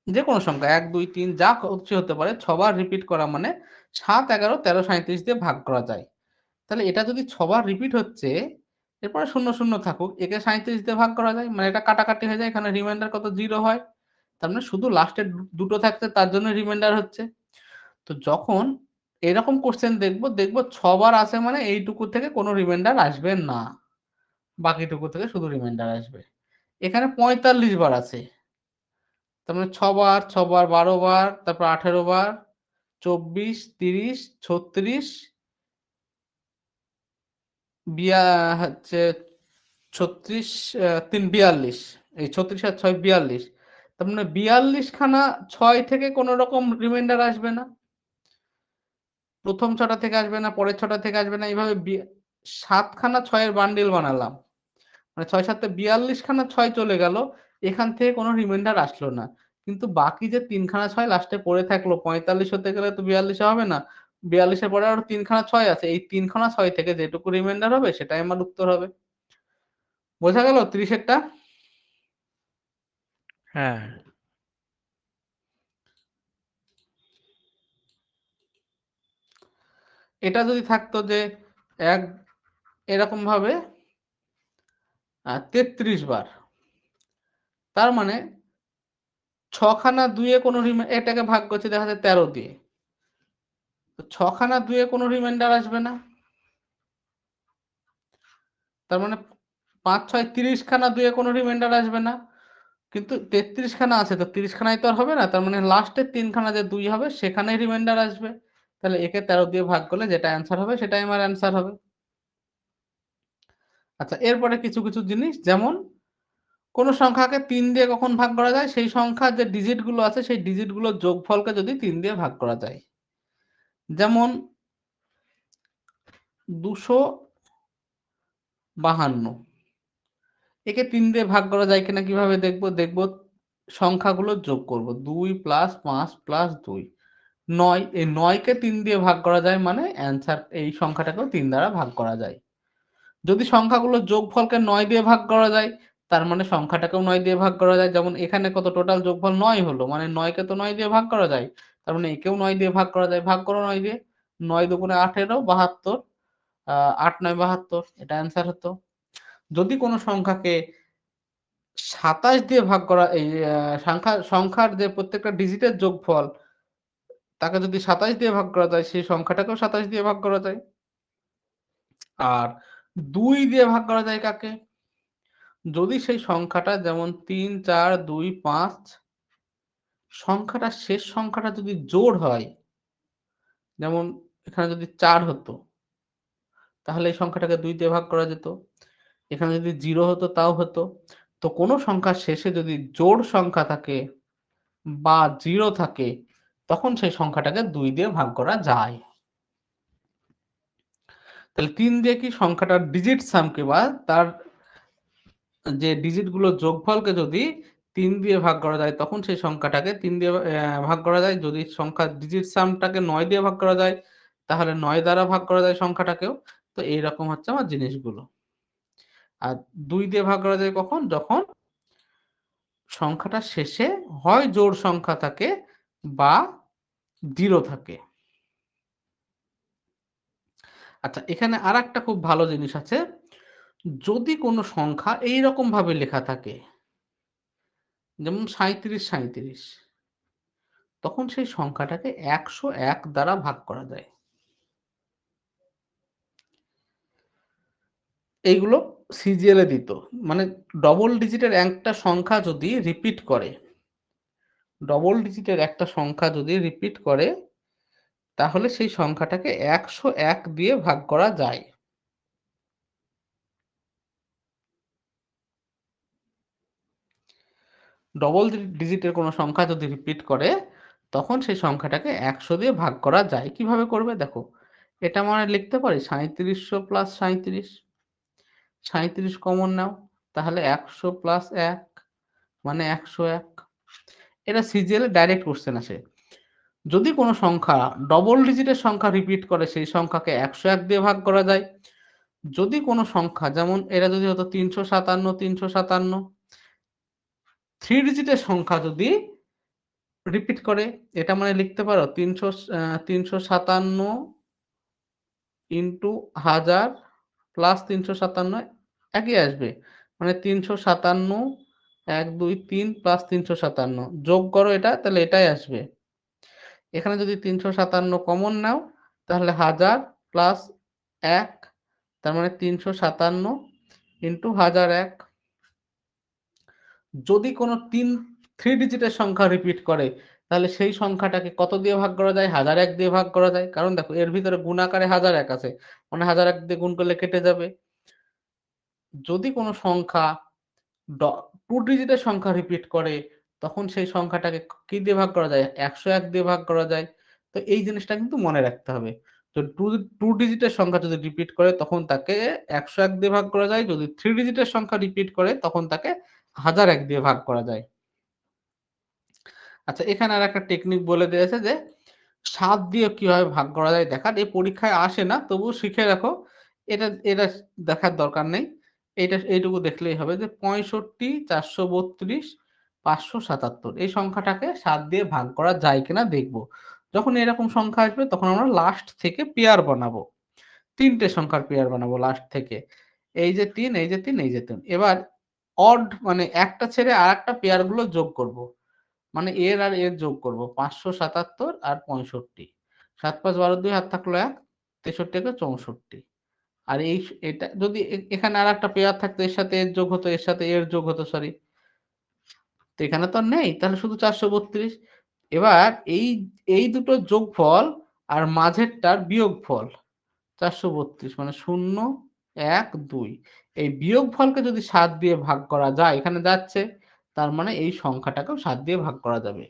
যে কোনো সংখ্যা 1 2 3 যা কিছু হতে পারে, 6 বার রিপিট করা মানে 7 11 13 37 দিয়ে ভাগ করা যায়। তাহলে এটা যদি 6 বার রিপিট হচ্ছে, এরপরে 0 0 থাকুক, একে 37 দিয়ে ভাগ করা যায়, মানে এটা কাটাকাটি হয়ে যায়, এখানে রিমাইন্ডার কত 0 হয়। তার মানে শুধু লাস্টের দুটো থাকছে, তার জন্য রিমাইন্ডার হচ্ছে। তো যখন এরকম কোশ্চেন দেখবো 6 বার আছে, মানে এইটুকু থেকে কোনো রিমাইন্ডার আসবে না, বাকিটুকু থেকে শুধু রিমাইন্ডার আসবে। এখানে 45 বার আছে, তার মানে 6 বার 6 বার 12 বার, তারপর 18 বার, 24 30 36 হচ্ছে 36 3 42, এই 36 আর 6 42, তার মানে 42 খানা 6 থেকে কোনো রকম রিমাইন্ডার আসবে না, প্রথম 6টা থেকে আসবে না, পরের 6টা থেকে আসবে না, এইভাবে 7 খানা 6 এর বান্ডিল বানালাম, মানে 6 7 42 খানা 6 চলে গেল, এখান থেকে কোনো রিমাইন্ডার আসলো না। কিন্তু বাকি যে 3 খানা 6 লাস্টে পড়ে থাকলো, 45 হতে গেলে তো 42 এ হবে না, 42 এর পরে আরো 3 খানা 6 আছে, এই 3 খানা 6 থেকে যেটুকু রিমাইন্ডার হবে সেটাই আমার উত্তর হবে। বোঝা গেল 30 এরটা? হ্যাঁ এটা যদি থাকতো যে এক এরকম ভাবে 33 বার, তার মানে 6 খানা 2 এ কোনো এটাকে ভাগ করছি দেখা যায় 13 দিয়ে, তো 6 খানা 2 এ কোনো রিমাইন্ডার আসবে না, তার মানে 5 6 30 খানা 2 এ কোনো রিমাইন্ডার আসবে না, কিন্তু 33 খানা আছে, তো 30 খানায় তো আর হবে না, তার মানে লাস্টের 3 খানা যে 2 হবে সেখানেই রিমাইন্ডার আসবে। তাহলে একে 13 দিয়ে ভাগ করলে যেটা অ্যান্সার হবে সেটাই আমার অ্যান্সার হবে। আচ্ছা, এরপরে কিছু কিছু জিনিস, যেমন কোন সংখ্যাকে 3 দিয়ে কখন ভাগ করা যায়, সেই সংখ্যার যে ডিজিট গুলো আছে সেই ডিজিট গুলোর যোগফলকে যদি 3 দিয়ে ভাগ করা যায়। যেমন 252, একে 3 দিয়ে ভাগ করা যায় কিনা কিভাবে দেখবো সংখ্যাগুলো যোগ করব, 2 প্লাস 5 প্লাস 2 9, এই 9 কে 3 দিয়ে ভাগ করা যায়, মানে অ্যান্সার এই সংখ্যাটাকেও 3 দ্বারা ভাগ করা যায়। যদি সংখ্যাগুলোর যোগফলকে 9 দিয়ে ভাগ করা যায়, তার মানে সংখ্যাটাকেও 9 দিয়ে ভাগ করা যায়। যেমন এখানে কত টোটাল যোগফল 9 হলো, মানে 9 কে তো 9 দিয়ে ভাগ করা যায়, তার মানে একেও 9 দিয়ে ভাগ করা যায়। ভাগ করো 9 দিয়ে, 9 দুগুণে 18 72, 8 9 72, এটা অ্যান্সার হতো। যদি কোনো সংখ্যাকে 27 দিয়ে ভাগ করা এই সংখ্যার যে প্রত্যেকটা ডিজিটের যোগফল তাকে যদি 27 দিয়ে ভাগ করা যায় সেই সংখ্যাটাকেও 27 দিয়ে ভাগ করা যায়। আর 2 দিয়ে ভাগ করা যায় কাকে? যদি সেই সংখ্যাটা যেমন 3, 4, 2, 5 সংখ্যাটার শেষ সংখ্যাটা যদি জোড় হয়, যেমন এখানে যদি 4 হতো তাহলে এই সংখ্যাটাকে 2 দিয়ে ভাগ করা যেত। এখানে যদি 0 হতো তাও হতো। তো কোনো সংখ্যার শেষে যদি জোড় সংখ্যা থাকে বা 0 থাকে তখন সেই সংখ্যাটাকে 2 দিয়ে ভাগ করা যায়। তাহলে 3 দিয়ে কি সংখ্যাটার ডিজিট সামকে বা তার যে ডিজিট গুলোর যোগফলকে যদি 3 দিয়ে ভাগ করা যায় তখন সেই সংখ্যাটাকে 3 দিয়ে ভাগ করা যায়। যদি সংখ্যার ডিজিট সামটাকে 9 দিয়ে ভাগ করা যায় তাহলে 9 দ্বারা ভাগ করা যায় সংখ্যাটাকেও। তো এইরকম হচ্ছে আমার জিনিসগুলো। আর 2 দিয়ে ভাগ করা যায় কখন? যখন সংখ্যাটার শেষে হয় জোড় সংখ্যা থাকে বা 0 থাকে। আচ্ছা, এখানে আরেকটা খুব ভালো জিনিস আছে। যদি কোনো সংখ্যা এইরকম ভাবে লেখা থাকে, যেমন 37, তখন সেই সংখ্যাটাকে 101 দ্বারা ভাগ করা যায়। এইগুলো সিজিএল এ দিত। মানে ডবল ডিজিটের একটা সংখ্যা যদি রিপিট করে, তাহলে সেই সংখ্যাটাকে 101 দিয়ে ভাগ করা যায়। ডবল ডিজিটের কোনো সংখ্যা যদি রিপিট করে তখন সেই সংখ্যাটাকে 100 দিয়ে ভাগ করা যায়। কিভাবে করবে দেখো, এটা মানে লিখতে পারি 3700 প্লাস 37, 37 কমন নাও তাহলে 100 প্লাস 1 মানে 101। এটা সিজিএল এ ডাইরেক্ট কোশ্চেন আসে। যদি কোনো সংখ্যা ডবল ডিজিটের সংখ্যা রিপিট করে সেই সংখ্যাকে 101 দিয়ে ভাগ করা যায়। যদি কোনো সংখ্যা যেমন এটা যদি হতো 357, 3 ডিজিটের সংখ্যা যদি রিপিট করে, এটা মানে লিখতে পারো 357 ইন্টু 1000 প্লাস 357 একই আসবে। মানে 357 1 2 3 প্লাস 357 যোগ করো এটা, তাহলে এটাই আসবে। এখানে যদি 357 কমন নাও তাহলে 1000 প্লাস 1 তার মানে 357 ইন্টু 1001। যদি কোনো 3 ডিজিটের সংখ্যা রিপিট করে তাহলে সেই সংখ্যাটাকে কত দিয়ে ভাগ করা যায়? 1001 দিয়ে ভাগ করা যায়। কারণ দেখো এর ভিতরে গুণ আকারে 1001 আছে, মানে 1001 দিয়ে গুণ করলে কেটে যাবে। যদি কোনো সংখ্যা 2 ডিজিটের সংখ্যা রিপিট করে তখন সেই সংখ্যাটাকে কি দিয়ে ভাগ করা যায়? 101 দিয়ে ভাগ করা যায়। তো এই জিনিসটা কিন্তু মনে রাখতে হবে। তো 2 ডিজিটের সংখ্যা যদি রিপিট করে তখন তাকে 101 দিয়ে ভাগ করা যায়। যদি 3 ডিজিটের সংখ্যা রিপিট করে তখন তাকে 1001 দিয়ে ভাগ করা যায়। আচ্ছা, এখানে আরেকটা টেকনিক বলে দিয়েছে যে ৭ দিয়ে কিভাবে ভাগ করা যায় দেখার। এই পরীক্ষায় আসে না, তবুও শিখে রাখো। এটা দেখার দরকার নেই। এইটুকু দেখলেই হবে যে ৬৫, ৪৩২, ৫৭৭ এই সংখ্যাটাকে ৭ দিয়ে ভাগ করা যায় কিনা দেখব। যখন এরকম সংখ্যা আসবে তখন আমরা লাস্ট থেকে পেয়ার বানাবো। ৩ টে সংখ্যার পেয়ার বানাবো লাস্ট থেকে। এই যে ৩, এই যে ৩, এই যে ৩। এবার অড মানে একটা ছেড়ে আরেকটা পেয়ার গুলো যোগ করব। মানে এর আর এর যোগ করব ৫৭৭ আর ৬৫। ৭ ৫ ১২ ২ হাত থাকলো ১, ৬৩ কে ৬৪। আর এটা যদি এখানে আরেকটা পেয়ার থাকতো এর সাথে এর যোগ হতো, এর সাথে এর যোগ হতো, সরি। তো এখানে তো আর নেই, তাহলে শুধু ৪৩২। এবার এই দুটোর যোগফল আর মাঝেরটার বিয়োগফল ৪৩২ মানে ০, ১, ২। এই বিয়োগফলকে যদি ৭ দিয়ে ভাগ করা যায়, এখানে যাচ্ছে, তার মানে এই সংখ্যাটাকেও ৭ দিয়ে ভাগ করা যাবে।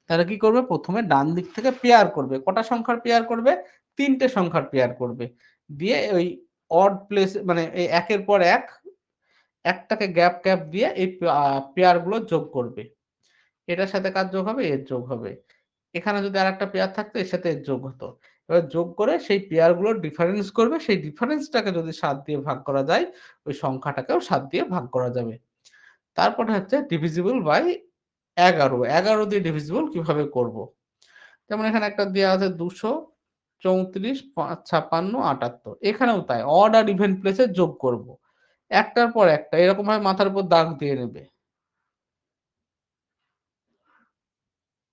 তাহলে কি করবে? প্রথমে ডান দিক থেকে পেয়ার করবে। কটা সংখ্যার পেয়ার করবে? ৩ টে সংখ্যার পেয়ার করবে। দিয়ে ওই অড প্লেস মানে এই একের পর এক একটাকে গ্যাপ দিয়ে এই পেয়ার গুলো যোগ করবে। এটার সাথে কার যোগ হবে? এর যোগ হবে। এখানে যদি আরেকটা পেয়ার থাকতো এর সাথে এর যোগ হতো। এবার যোগ করে সেই পেয়ার গুলোর ডিফারেন্স করবে। সেই ডিফারেন্সটাকে যদি ৭ দিয়ে ভাগ করা যায়, ওই সংখ্যাটাকেও ৭ দিয়ে ভাগ করা যাবে। তারপরে হচ্ছে ডিভিজিবল বাই ১১। ১১ দিয়ে ডিভিজিবল কিভাবে করব? যেমন এখানে একটা দেয়া আছে ২০০, ৩৪, ৫৬, ৭৮। এখানেও তাই অড আর ইভেন প্লেসে যোগ করব। একটার পর একটা এরকম ভাবে মাথার উপর দাগ দিয়ে নেবে।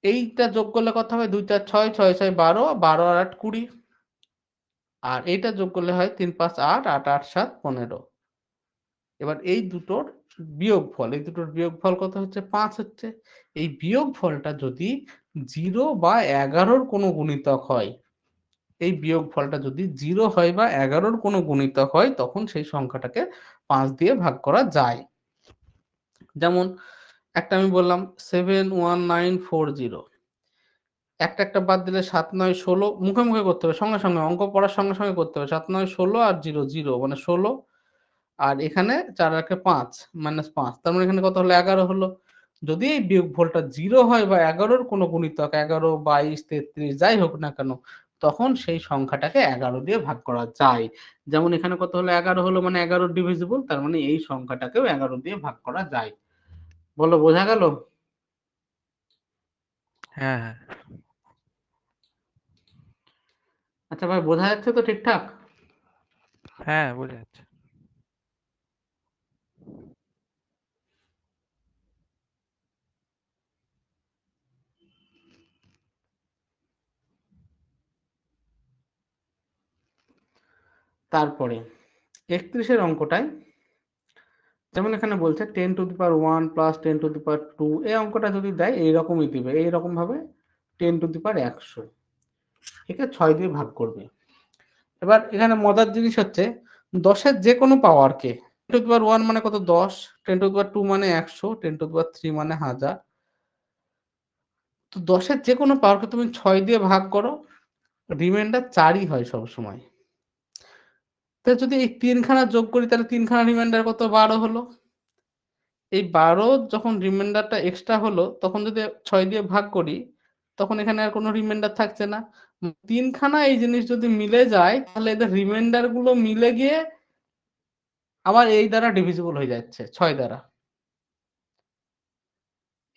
এইটা যোগ করলে কত হবে? 2 4 6 6 6 12, 12 আর 8 20। আর এইটা যোগ করলে হয় 3 5 8, 8 8 7 15। এবার এই দুটোর বিয়োগফল কত হচ্ছে? 5 হচ্ছে। এই বিয়োগফলটা যদি 0 বা 11 কোনো গুণিতক হয়, এই বিয়োগফলটা যদি 0 হয় বা 11 কোনো গুণিতক হয়, তখন সেই সংখ্যাটাকে 5 দিয়ে ভাগ করা যায়। যেমন একটা আমি বললাম 71940, একটা বাদ দিলে 7 9 16, মুখে মুখে করতে হবে, সঙ্গে সঙ্গে অঙ্ক পড়ার সঙ্গে সঙ্গে করতে হবে। 7 9 16 আর 0 0 মানে 16, আর এখানে 4 আর 5 -5, তার মানে এখানে কত হলো? 11 হলো। যদি এই বিয়োগফলটা 0 হয় বা 11 কোনো গুণিতক 11 22 33 যাই হোক না কেন, তখন সেই সংখ্যাটাকে 11 দিয়ে ভাগ করা যায়। যেমন এখানে কত হলো? 11 হলো, মানে 11 ডিভিজিবল, তার মানে এই সংখ্যাটাকেও 11 দিয়ে ভাগ করা যায়। বলো, বোঝা গেল? হ্যাঁ হ্যাঁ আচ্ছা ভাই, বোঝা যাচ্ছে তো ঠিকঠাক? হ্যাঁ বোঝা যাচ্ছে। তারপরে 31 এর অঙ্কটায় যেমন এখানে বলছে 10 to the power 1 plus 10 to the power 2, এই অঙ্কটা যদি দেয় এইরকমই দিবে, এইরকম ভাবে 10 টু দি পাওয়ার 100, ঠিক আছে, 6 দিয়ে ভাগ করবে। এবার এখানে মজার জিনিস হচ্ছে 10 এর যে কোনো পাওয়ারকে, 10 টু দি পাওয়ার 1 মানে কত? 10, 10 টু দি পাওয়ার 2 মানে 100, 10 টু দি পাওয়ার 3 মানে 1000। তো 10 এর যে কোনো পাওয়ারকে তুমি 6 দিয়ে ভাগ করো, রিমাইন্ডার 4ই হয় সবসময়। তো যদি এই 3 খানা যোগ করি, তাহলে 3 খানা রিমাইন্ডার কত? 12 হলো। এই 12 যখন রিমাইন্ডারটা এক্সট্রা হলো, তখন যদি 6 দিয়ে ভাগ করি, তখন এখানে আর কোনো রিমাইন্ডার থাকছে না। 3 খানা এই জিনিস যদি মিলে যায়, তাহলে এদের রিমাইন্ডার গুলো মিলে গিয়ে আবার এই দ্বারা ডিভিজিবল হয়ে যাচ্ছে, 6 দ্বারা।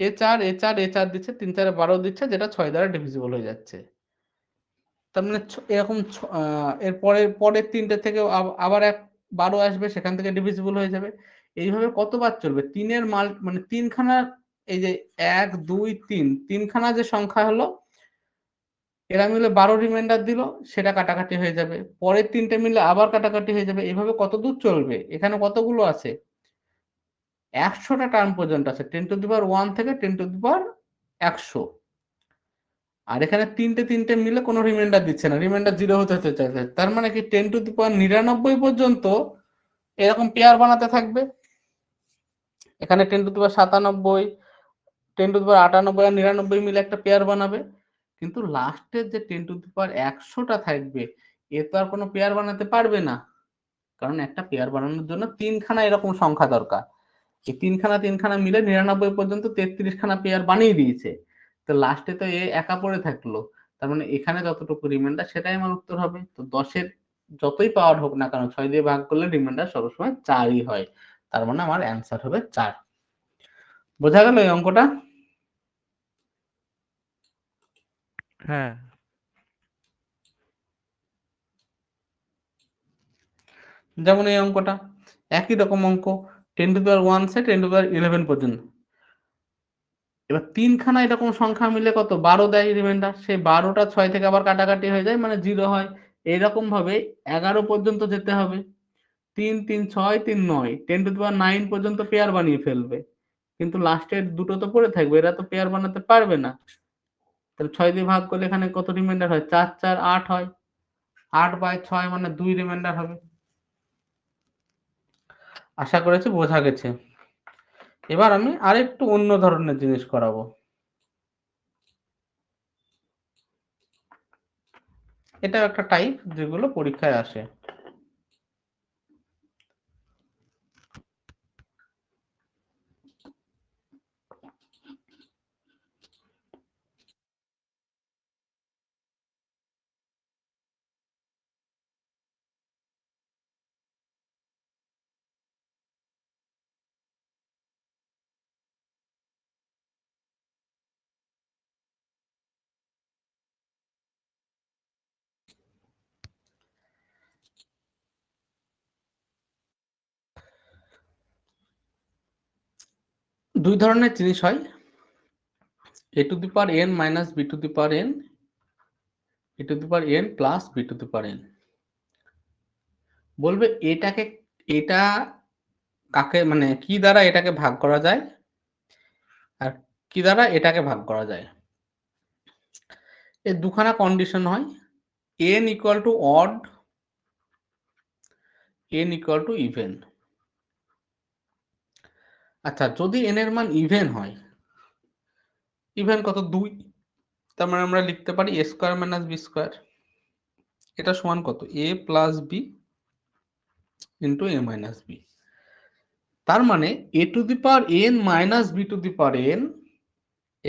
A4 A4 A4 দিচ্ছে, 3 4 12 দিচ্ছে, যেটা 6 দ্বারা ডিভিজিবল হয়ে যাচ্ছে। তার মানে এরকম এর পরের তিনটে থেকে আবার 12 আসবে, সেখান থেকে ডিভিজিবল হয়ে যাবে। এইভাবে কতবার চলবে? 3 এর মানে 3 খানা, এই যে 1 2 3, 3 খানা যে সংখ্যা হলো, এরা মিলে 12 রিমাইন্ডার দিল, সেটা কাটাকাটি হয়ে যাবে। পরের তিনটে মিলে আবার কাটাকাটি হয়ে যাবে। এইভাবে কত দূর চলবে? এখানে কতগুলো আছে? 100টা টার্ম পর্যন্ত আছে, 10 টু দি পাওয়ার 1 থেকে 10 টু দি পাওয়ার 100। আর এখানে তিনটে মিলে কোনো রিমাইন্ডার দিচ্ছে না, রিমাইন্ডার 0 হতে হতে চাইছে। তার মানে কি 10 টু দি পাওয়ার 99 পর্যন্ত এরকম পেয়ার বানাতে থাকবে। এখানে 10 to the power 97, 10 to the পাওয়ার 98 আর 99 মিলে একটা পেয়ার বানাবে। কিন্তু লাস্টের যে 10 টু দি পাওয়ার 100টা থাকবে, এ তো আর কোনো পেয়ার বানাতে পারবে না, কারণ একটা পেয়ার বানানোর জন্য 3 খানা এরকম সংখ্যা দরকার। এই 3 খানা মিলে 99 পর্যন্ত 33 খানা পেয়ার বানিয়ে দিয়েছে। তো লাস্টে তো এ একা পড়ে থাকলো। তার মানে এখানে যতটুকু রিমাইন্ডার, সেটাই আমার উত্তর হবে। তো 10 এর যতই পাওয়ার হোক না কেন, 6 দিয়ে ভাগ করলে রিমাইন্ডার সবসময় 4ই হয়। তার মানে আমার অ্যান্সার হবে 4। বোঝা গেল এই অঙ্কটা? হ্যাঁ যেমন এই অঙ্কটা একই রকম অঙ্ক, 10 টু দি পাওয়ার 1 থেকে 10 টু দি পাওয়ার 11 পর্যন্ত। এবার 3 খানা এরকম সংখ্যা মিলে কত? 12 দেয় রিমাইন্ডার। সেই 12টা 6 থেকে আবার কাটাকাটি হয়ে যায়, মানে 0 হয়। এইরকম ভাবে 11 পর্যন্ত যেতে হবে। 3 3 6 3 9, 10 টু দি পাওয়ার 9 পর্যন্ত পেয়ার বানিয়ে ফেলবে। কিন্তু লাস্টের দুটো তো পড়ে থাকবে, এরা তো পেয়ার বানাতে পারবে না। তাহলে 6 দিয়ে ভাগ করলে এখানে কত রিমাইন্ডার হয়? 4 4 8 হয়। 8 বাই 6 মানে 2 রিমাইন্ডার হবে। আশা করেছি বোঝা গেছে। এবার আমি আরেকটু অন্য ধরনের জিনিস করাবো। এটাও একটা টাইপ যেগুলো পরীক্ষায় আসে। দুই ধরনের জিনিস হয়। a to the power n minus b to the power n, a to the power n plus b to the power n। বলবে এটা কাকে মানে কি দ্বারা এটাকে ভাগ করা যায় আর কি দ্বারা এটাকে ভাগ করা যায়। এর দুখানা কন্ডিশন হয়, n equal to odd, n equal to even। আচ্ছা, যদি n এর মান ইভেন হয়, ইভেন কত 2, তার মানে আমরা লিখতে পারি a square minus b square, এটা সমান কত a plus b into a minus b। তার মানে a to the power n minus b to the power n,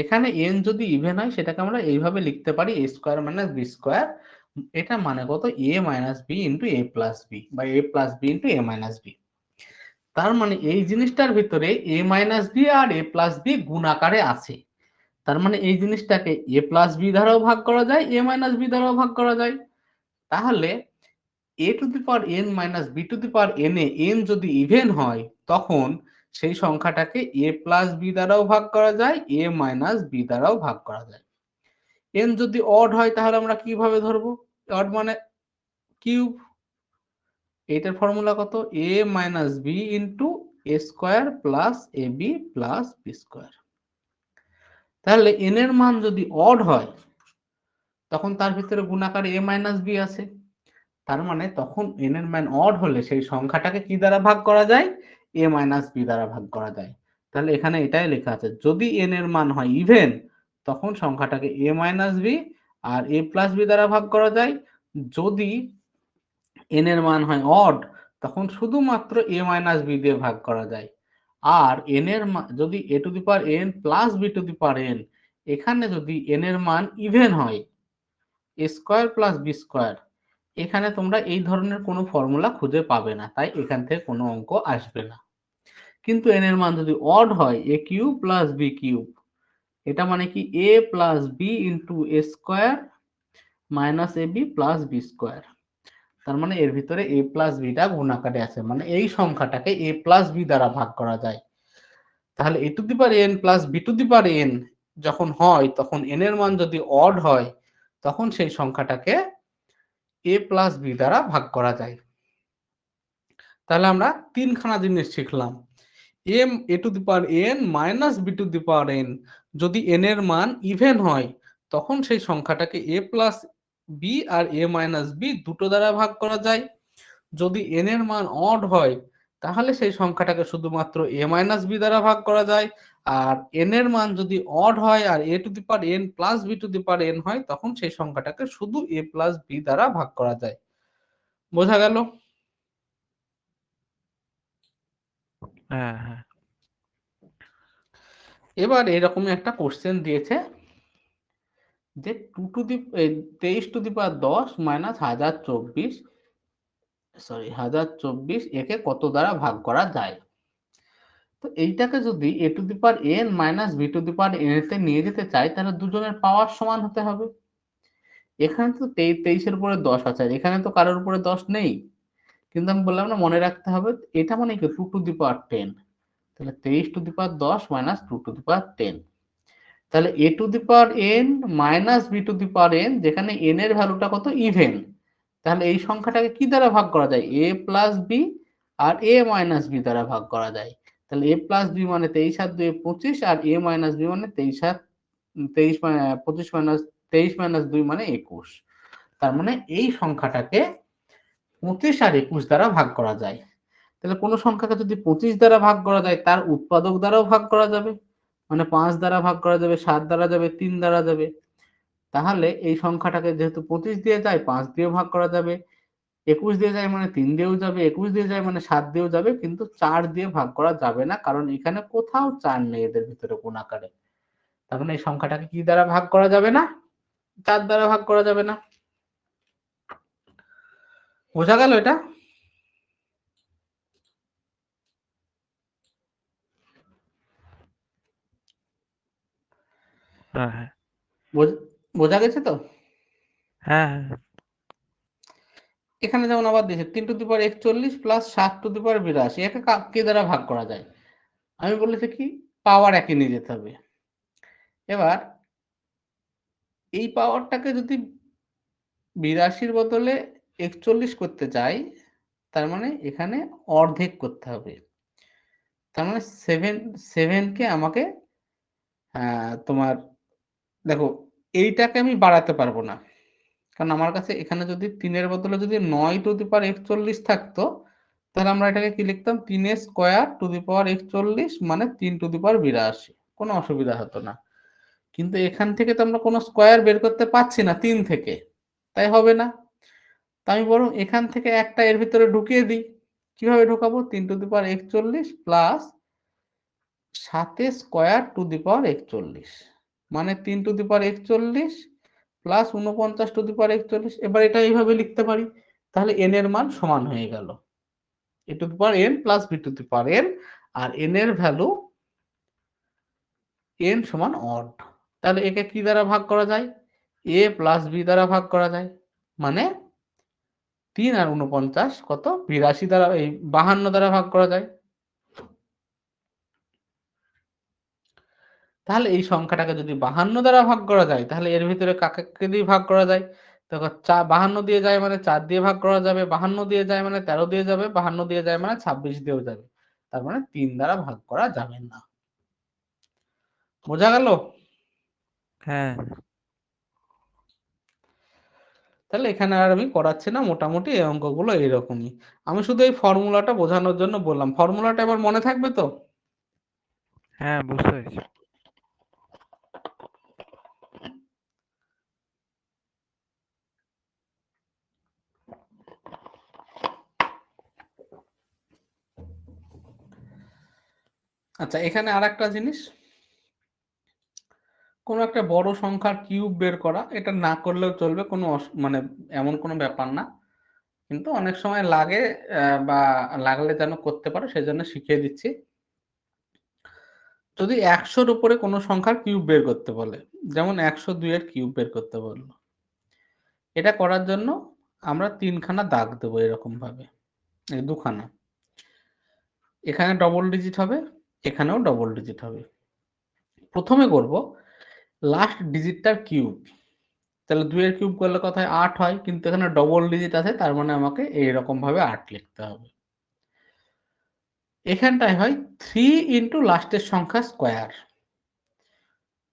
এখানে n যদি ইভেন হয় সেটাকে আমরা এইভাবে লিখতে পারি a square minus b square, এটা মানে কত a minus b into a plus b বা a plus b into a minus b। তার মানে এই জিনিসটার ভিতরে a মাইনাস b আর a প্লাস b গুণ আকারে আছে। তার মানে এই জিনিসটাকে a প্লাস b দ্বারাও ভাগ করা যায়, a মাইনাস b দ্বারাও ভাগ করা যায়। তাহলে a to the power n minus b to the power n A n যদি ইভেন হয় তখন সেই সংখ্যাটাকে a প্লাস b দ্বারাও ভাগ করা যায়, a মাইনাস b দ্বারাও ভাগ করা যায়। n যদি অড হয় তাহলে আমরা কিভাবে ধরবো? অড মানে কিউব, এটার ফর্মুলা কত a minus b into a square plus ab plus b square. তাহলে n এর মান যদি অড হয় তখন তার ভিতরে গুণাকার a মাইনাস b আছে, তার মানে তখন n এর মান অড হলে সেই সংখ্যাটাকে কি দ্বারা ভাগ করা যায়? a মাইনাস b দ্বারা ভাগ করা যায়। তাহলে এখানে এটাই লেখা আছে, যদি n এর মান হয় ইভেন তখন সংখ্যাটাকে a মাইনাস b আর a প্লাস b দ্বারা ভাগ করা যায়, যদি n এর মান হয় অড তখন শুধুমাত্র a মাইনাস b দিয়ে ভাগ করা যায়। আর n এর যদি a to the power n plus b to the power n, এখানে যদি n এর মান ইভেন হয় a square plus b square, এখানে তোমরা এই ধরনের কোনো ফর্মুলা খুঁজে পাবে না, তাই এখান থেকে কোনো অঙ্ক আসবে না। কিন্তু n এর মান যদি অড হয় a cube plus b cube, এটা মানে কি a plus b into a square minus ab plus b square. তার মানে এর ভিতরে a প্লাস b টা গুণ আকারে আছে, মানে এই সংখ্যাটাকে a প্লাস b দ্বারা ভাগ করা যায়। তাহলে a to the power n plus b to the power n যখন হয় তখন n এর মান যদি অড হয় তখন সেই সংখ্যাটাকে a প্লাস b দ্বারা ভাগ করা যায়। তাহলে আমরা তিনখানা জিনিস শিখলাম, a to the power n minus b to the power n, যদি n এর মান ইভেন হয় তখন সেই সংখ্যাটাকে a প্লাস b আর a মাইনাস b দুটো দ্বারা ভাগ করা যায়। যদি n এর মান অড হয় তাহলে সেই সংখ্যাটাকে শুধুমাত্র a মাইনাস b দ্বারা ভাগ করা যায়। আর n এর মান যদি অড হয় আর a to the power n plus b to the power n হয় তখন সেই সংখ্যাটাকে শুধু a প্লাস b দ্বারা ভাগ করা যায়। বোঝা গেল? হ্যাঁ হ্যাঁ এবার এরকমই একটা কোশ্চেন দিয়েছে যে 23 টু দি পাওয়ার 10 মাইনাস 1024 একে কত দ্বারা ভাগ করা যায়। তো এইটাকে যদি a to the power n minus b to the power n তে নিয়ে যেতে চাই তাহলে দুজনের পাওয়ার সমান হতে হবে। এখানে তো 23 এর উপরে 10 আছে, আর এখানে তো কারোর উপরে 10 নেই, কিন্তু আমি বললাম না মনে রাখতে হবে এটা মানে কি 2 টু দি পাওয়ার 10, তাহলে 23 to the power 10 minus 2 to the power 10। তাহলে a to the power n minus b to the power n, যেখানে n এর ভ্যালুটা কত ইভেন, তাহলে এই সংখ্যাটাকে কি দ্বারা ভাগ করা যায়? a প্লাস b আর a মাইনাস b দ্বারা ভাগ করা যায়। তাহলে a প্লাস b মানে 23 আর 2 25, আর a মাইনাস b মানে 23 আর 25 মাইনাস 23 মাইনাস 2 মানে 21। তার মানে এই সংখ্যাটাকে 25 আর 21 দ্বারা ভাগ করা যায়। তাহলে কোনো সংখ্যাকে যদি 25 দ্বারা ভাগ করা যায় তার উৎপাদক দ্বারাও ভাগ করা যাবে, মানে 5 দ্বারা ভাগ করা যাবে, 7 দ্বারা যাবে, 3 দ্বারা যাবে। তাহলে এই সংখ্যাটাকে যেহেতু 25 দিয়ে যায় 5 দিয়েও ভাগ করা যাবে, 21 দিয়ে যায় মানে 3 দিয়েও যাবে, 21 দিয়ে যায় মানে 7 দিয়েও যাবে, কিন্তু 4 দিয়ে ভাগ করা যাবে না, কারণ এখানে কোথাও 4 নেই এদের ভিতরে কোন আকারে। তার মানে এই সংখ্যাটাকে কি দ্বারা ভাগ করা যাবে না? 4 দ্বারা ভাগ করা যাবে না। বোঝা গেল এটা? হ্যাঁ হ্যাঁ বোঝা গেছে তো? হ্যাঁ হ্যাঁ এখানে যেমন আবার দিয়েছে 3 to the power 41 plus 7 to the power 82, একে কে দ্বারা ভাগ করা যায়? আমি বলেছি কি পাওয়ার একই নিয়ে যেতে হবে। এবার এই পাওয়ারটাকে যদি 82 বদলে 41 করতে চাই, তার মানে এখানে অর্ধেক করতে হবে। তার মানে 7 কে আমাকে তোমার দেখো এইটাকে আমি বাড়াতে পারবো না। কারণ আমার কাছে এখানে যদি 3 এর বদলে যদি 9 টু দি পাওয়ার 41 থাকতো, তাহলে আমরা এটাকে কি লিখতাম 3 এর স্কয়ার টু দি পাওয়ার 41 মানে 3 টু দি পাওয়ার 82, কোনো অসুবিধা হতো না। কিন্তু এখান থেকে তো আমরা কোনো স্কয়ার বের করতে পারছি না 3 থেকে, তাই হবে না। তাই আমি বরং এখান থেকে একটা এর ভিতরে ঢুকিয়ে দিই। কিভাবে ঢোকাবো? 3 to the power 41 plus 7 square to the power 41 মানে 3 to the power 41 plus 49 to the power 41। এবার এটা এইভাবে লিখতে পারি, তাহলে n এর মান সমান হয়ে গেল a to the power n plus b to the power n, আর n এর ভ্যালু n সমান অড। তাহলে একে কি দ্বারা ভাগ করা যায়? a প্লাস b দ্বারা ভাগ করা যায়, মানে 3 আর 49 কত? 82 দ্বারা, এই 52 দ্বারা ভাগ করা যায়। তাহলে এই সংখ্যাটাকে যদি 52 দ্বারা ভাগ করা যায়, তাহলে এর ভিতরে কাকে দিয়ে ভাগ করা যায়? দেখো 52 দিয়ে যায় মানে 4 দিয়ে ভাগ করা যাবে, 52 দিয়ে যায় মানে 13 দিয়ে যাবে, 52 দিয়ে যায় মানে 26 দিয়েও যাবে। তার মানে 3 দ্বারা ভাগ করা যাবে না। বোঝা গেল? হ্যাঁ তাহলে এখানে আর আমি করাচ্ছি না, মোটামুটি এই অঙ্কগুলো এইরকমই। আমি শুধু এই ফর্মুলাটা বোঝানোর জন্য বললাম। ফর্মুলাটা এবার মনে থাকবে তো? হ্যাঁ বুঝতে পেরেছি। আচ্ছা, এখানে আর একটা জিনিস, কোনো একটা বড় সংখ্যার কিউব বের করা, এটা না করলেও চলবে, কোনো মানে এমন কোনো ব্যাপার না, কিন্তু অনেক সময় লাগে, বা লাগলে যেন করতে পারো সেজন্য শিখিয়ে দিচ্ছি। যদি 100-র উপরে কোনো সংখ্যার কিউব বের করতে বলে, যেমন 102 এর কিউব বের করতে বললো, এটা করার জন্য আমরা 3খানা দাগ দেবো এরকম ভাবে, এই 2খানা, এখানে ডবল ডিজিট হবে, এখানেও ডবল ডিজিট হবে। প্রথমে করব লাস্ট ডিজিটটার কিউব। তাহলে 2 এর কিউব করলে কথায় 8 হয়, কিন্তু এখানে ডবল ডিজিট আছে, তার মানে আমাকে এইরকম ভাবে 8 লিখতে হবে। এখানটায় হয় 3 ইন্টু লাস্টের সংখ্যা স্কোয়ার।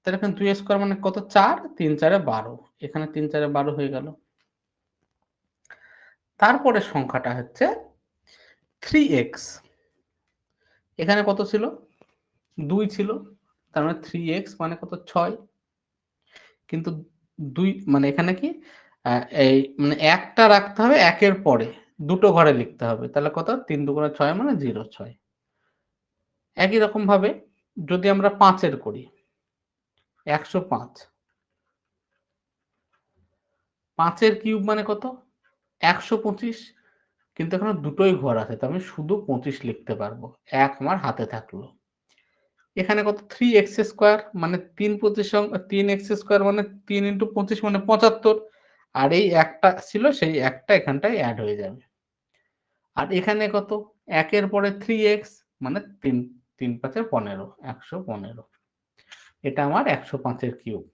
তাহলে এখানে 2 স্কোয়ার মানে কত? 4, 3 4 12, এখানে 3 4 12 হয়ে গেল। তারপরে সংখ্যাটা হচ্ছে 3x, এখানে কত ছিল? 2 ছিল, তার মানে 3x মানে কত? 6। কিন্তু 2 মানে এখানে কি এই মানে একটা রাখতে হবে, একের পরে দুটো ঘরে লিখতে হবে, তাহলে কত? 3 2 6 মানে 0 6। একই রকম ভাবে যদি আমরা 5 এর করি, 105, 5 এর কিউব মানে কত? 125, কিন্তু এখানে দুটোই ঘর আছে, তো আমি শুধু 25 লিখতে পারবো, 1 আমার হাতে থাকলো। এখানে কত? 3x স্কোয়ার মানে 3 25 3x স্কোয়ার মানে 3 ইন্টু 25 মানে 75, আর এই একটা ছিল, সেই একটা এখানটায় অ্যাড হয়ে যাবে। আর এখানে কত? 1 এর পরে 3x মানে 3 3 5 15, 115। এটা আমার 105 এর কিউব।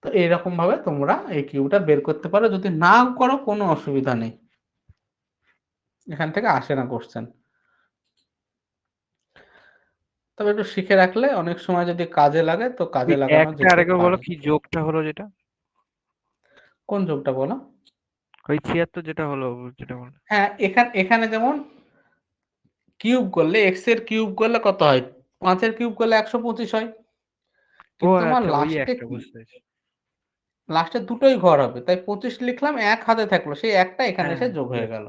তো এইরকম ভাবে তোমরা এই কিউবটা বের করতে পারো, যদি না করো কোনো অসুবিধা নেই, এখান থেকে আসে না কোশ্চেন। তবে একটু শিখে রাখলে অনেক সময় যদি কাজে লাগে, তো কাজে লাগানো একটা যেতে আরেকবার বলো, পারে। কি যোগটা হলো যেটা? কোন যোগটা বলো? ওই 76 যেটা হলো, যেটা বললো। হ্যাঁ, এখানে যেমন কিউব করলে, x এর কিউব করলে কত হয়? 5 এর কিউব করলে 125 হয়, ও কিন্তু আমার আচ্ছা, ওই লাস্টে একটা বুঝতে পেরেছি। দুটোই ঘর হবে, তাই 25 লিখলাম, 1 হাতে থাকলো, সেই একটা এখানে হ্যাঁ এসে হ্যাঁ, যোগ ঠিক হয়ে আছে গেল।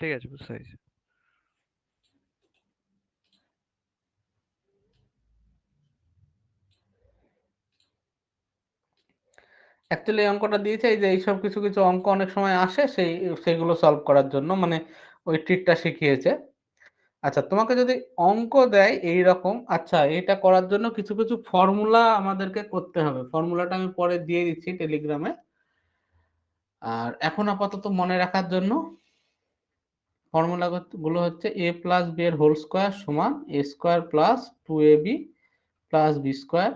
ঠিক আছে, বুঝতে পেরেছি। অ্যাকচুয়ালি এই অঙ্কটা দিয়েছে এই যে এইসব কিছু কিছু অঙ্ক অনেক সময় আসে, সেইগুলো সলভ করার জন্য, মানে ওই ট্রিকটা শিখিয়েছে। আচ্ছা, তোমাকে যদি অঙ্ক দেয় এই রকম, আচ্ছা এটা করার জন্য কিছু কিছু ফর্মুলা আমাদেরকে করতে হবে। ফর্মুলাটা আমি পরে দিয়ে দিচ্ছি টেলিগ্রামে। আর এখন আপাতত মনে রাখার জন্য ফর্মুলা গুলো হচ্ছে a প্লাস b এর হোল স্কোয়ার সমান a square plus 2ab plus b square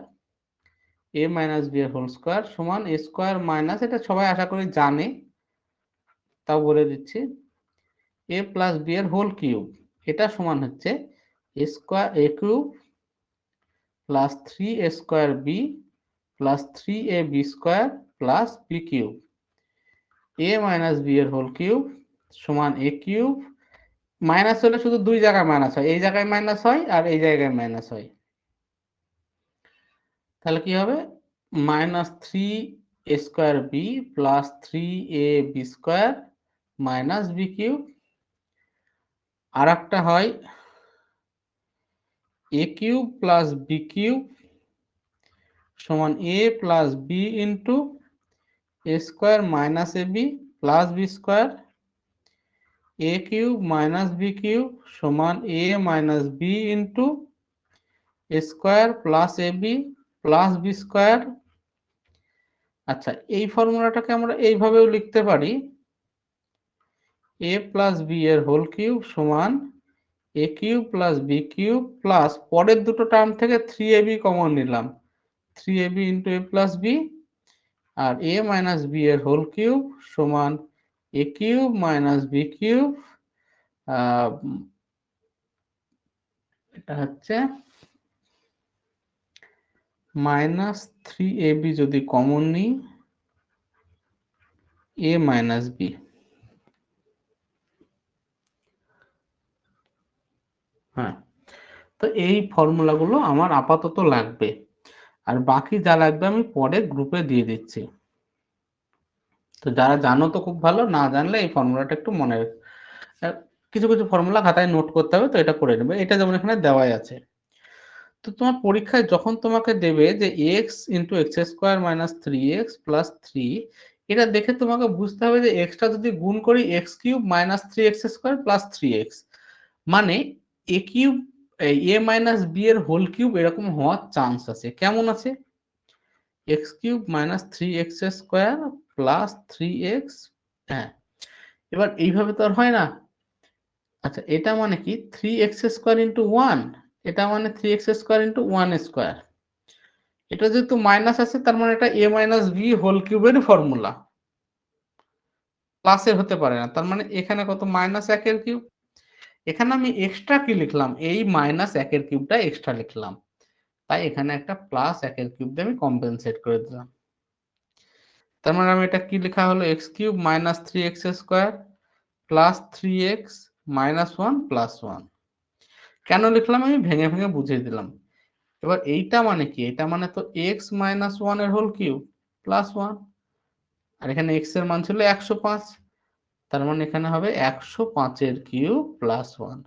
a minus B এর হোল স্কোয়ার সমান এ স্কোয়ার মাইনাস, এটা সবাই আশা করি জানে, তাও বলে দিচ্ছি, এ প্লাস বি এর হোল কিউব, এটা সমান হচ্ছে A square A cube plus 3a square B plus 3ab square plus B cube, A minus B এর হোল কিউব সমান এ কিউব, মাইনাস হলে শুধু দুই জায়গায় মাইনাস হয়, এই জায়গায় মাইনাস হয় আর এই জায়গায় মাইনাস হয়, তাহলে কি হবে minus 3a square B plus 3ab square minus B cube, আর একটা হয় A cube plus B cube সমান A plus B into A square minus A B plus B square, A cube minus B cube সমান A minus B into A square plus A B plus B square. আচ্ছা, এই ফর্মুলাটাকে আমরা এইভাবেও লিখতে পারি, এ প্লাস বি এর হোল কিউব সমান A cube plus B cube plus পরের দুটো টার্ম থেকে 3ab কমন নিলাম, 3ab ইন্টু এ প্লাস বি, আর এ মাইনাস বি এর হোল কিউব সমান A cube minus B cube, এটা হচ্ছে মাইনাস 3ab যদি কমন নিই এ মাইনাস বি। হ্যাঁ, তো এই ফর্মুলাগুলো আমার আপাতত লাগবে, আর বাকি যা লাগবে আমি পরে গ্রুপে দিয়ে দিচ্ছি। তো যারা জানো তো খুব ভালো, না জানলে এই ফর্মুলাটা একটু মনে কিছু কিছু ফর্মুলা খাতায় নোট করতে হবে, তো এটা করে নেবে, এটা যেমন এখানে দেওয়াই আছে। তো তোমার পরীক্ষায় যখন তোমাকে দেবে যে x into x square minus 3x plus 3, এটা দেখে তোমাকে বুঝতে হবে যে এক্সটা যদি গুণ করি x cube minus 3x square plus 3x, মানে a cube A minus B এর হোল কিউব এরকম হওয়ার চান্স আছে। কেমন আছে? X cube minus 3x square plus 3x। হ্যাঁ, এবার এইভাবে তো আর হয় না। আচ্ছা, এটা মানে কি 3x স্কোয়ার ইন্টু 1, এটা মানে 3x স্কোয়ার ইন্টু 1 স্কোয়ার, এটা যেহেতু মাইনাস আছে তার মানে এটা a মাইনাস বি হোল কিউবের ফর্মুলা, প্লাসের হতে পারে না, তার মানে এখানে কত মাইনাস 1 এর কিউব, এখানে আমি এক্সট্রা কি লিখলাম, এই মাইনাস 1 এর কিউবটা এক্সট্রা লিখলাম, তাই এখানে একটা প্লাস 1 এর কিউব দিয়ে আমি কম্পেনসেট করে দিলাম। তার মানে আমি এটা কি লেখা হলো x cube minus 3x square plus 3x minus 1 plus 1। কেন লিখলাম আমি ভেঙে ভেঙে বুঝিয়ে দিলাম। এবার এইটা মানে কি, এটা মানে তো x মাইনাস 1 এর হোল কিউব প্লাস 1, আর এখানে x এর মান ছিল 105, তার মানে এখানে হবে 105 এর কিউব প্লাস 1।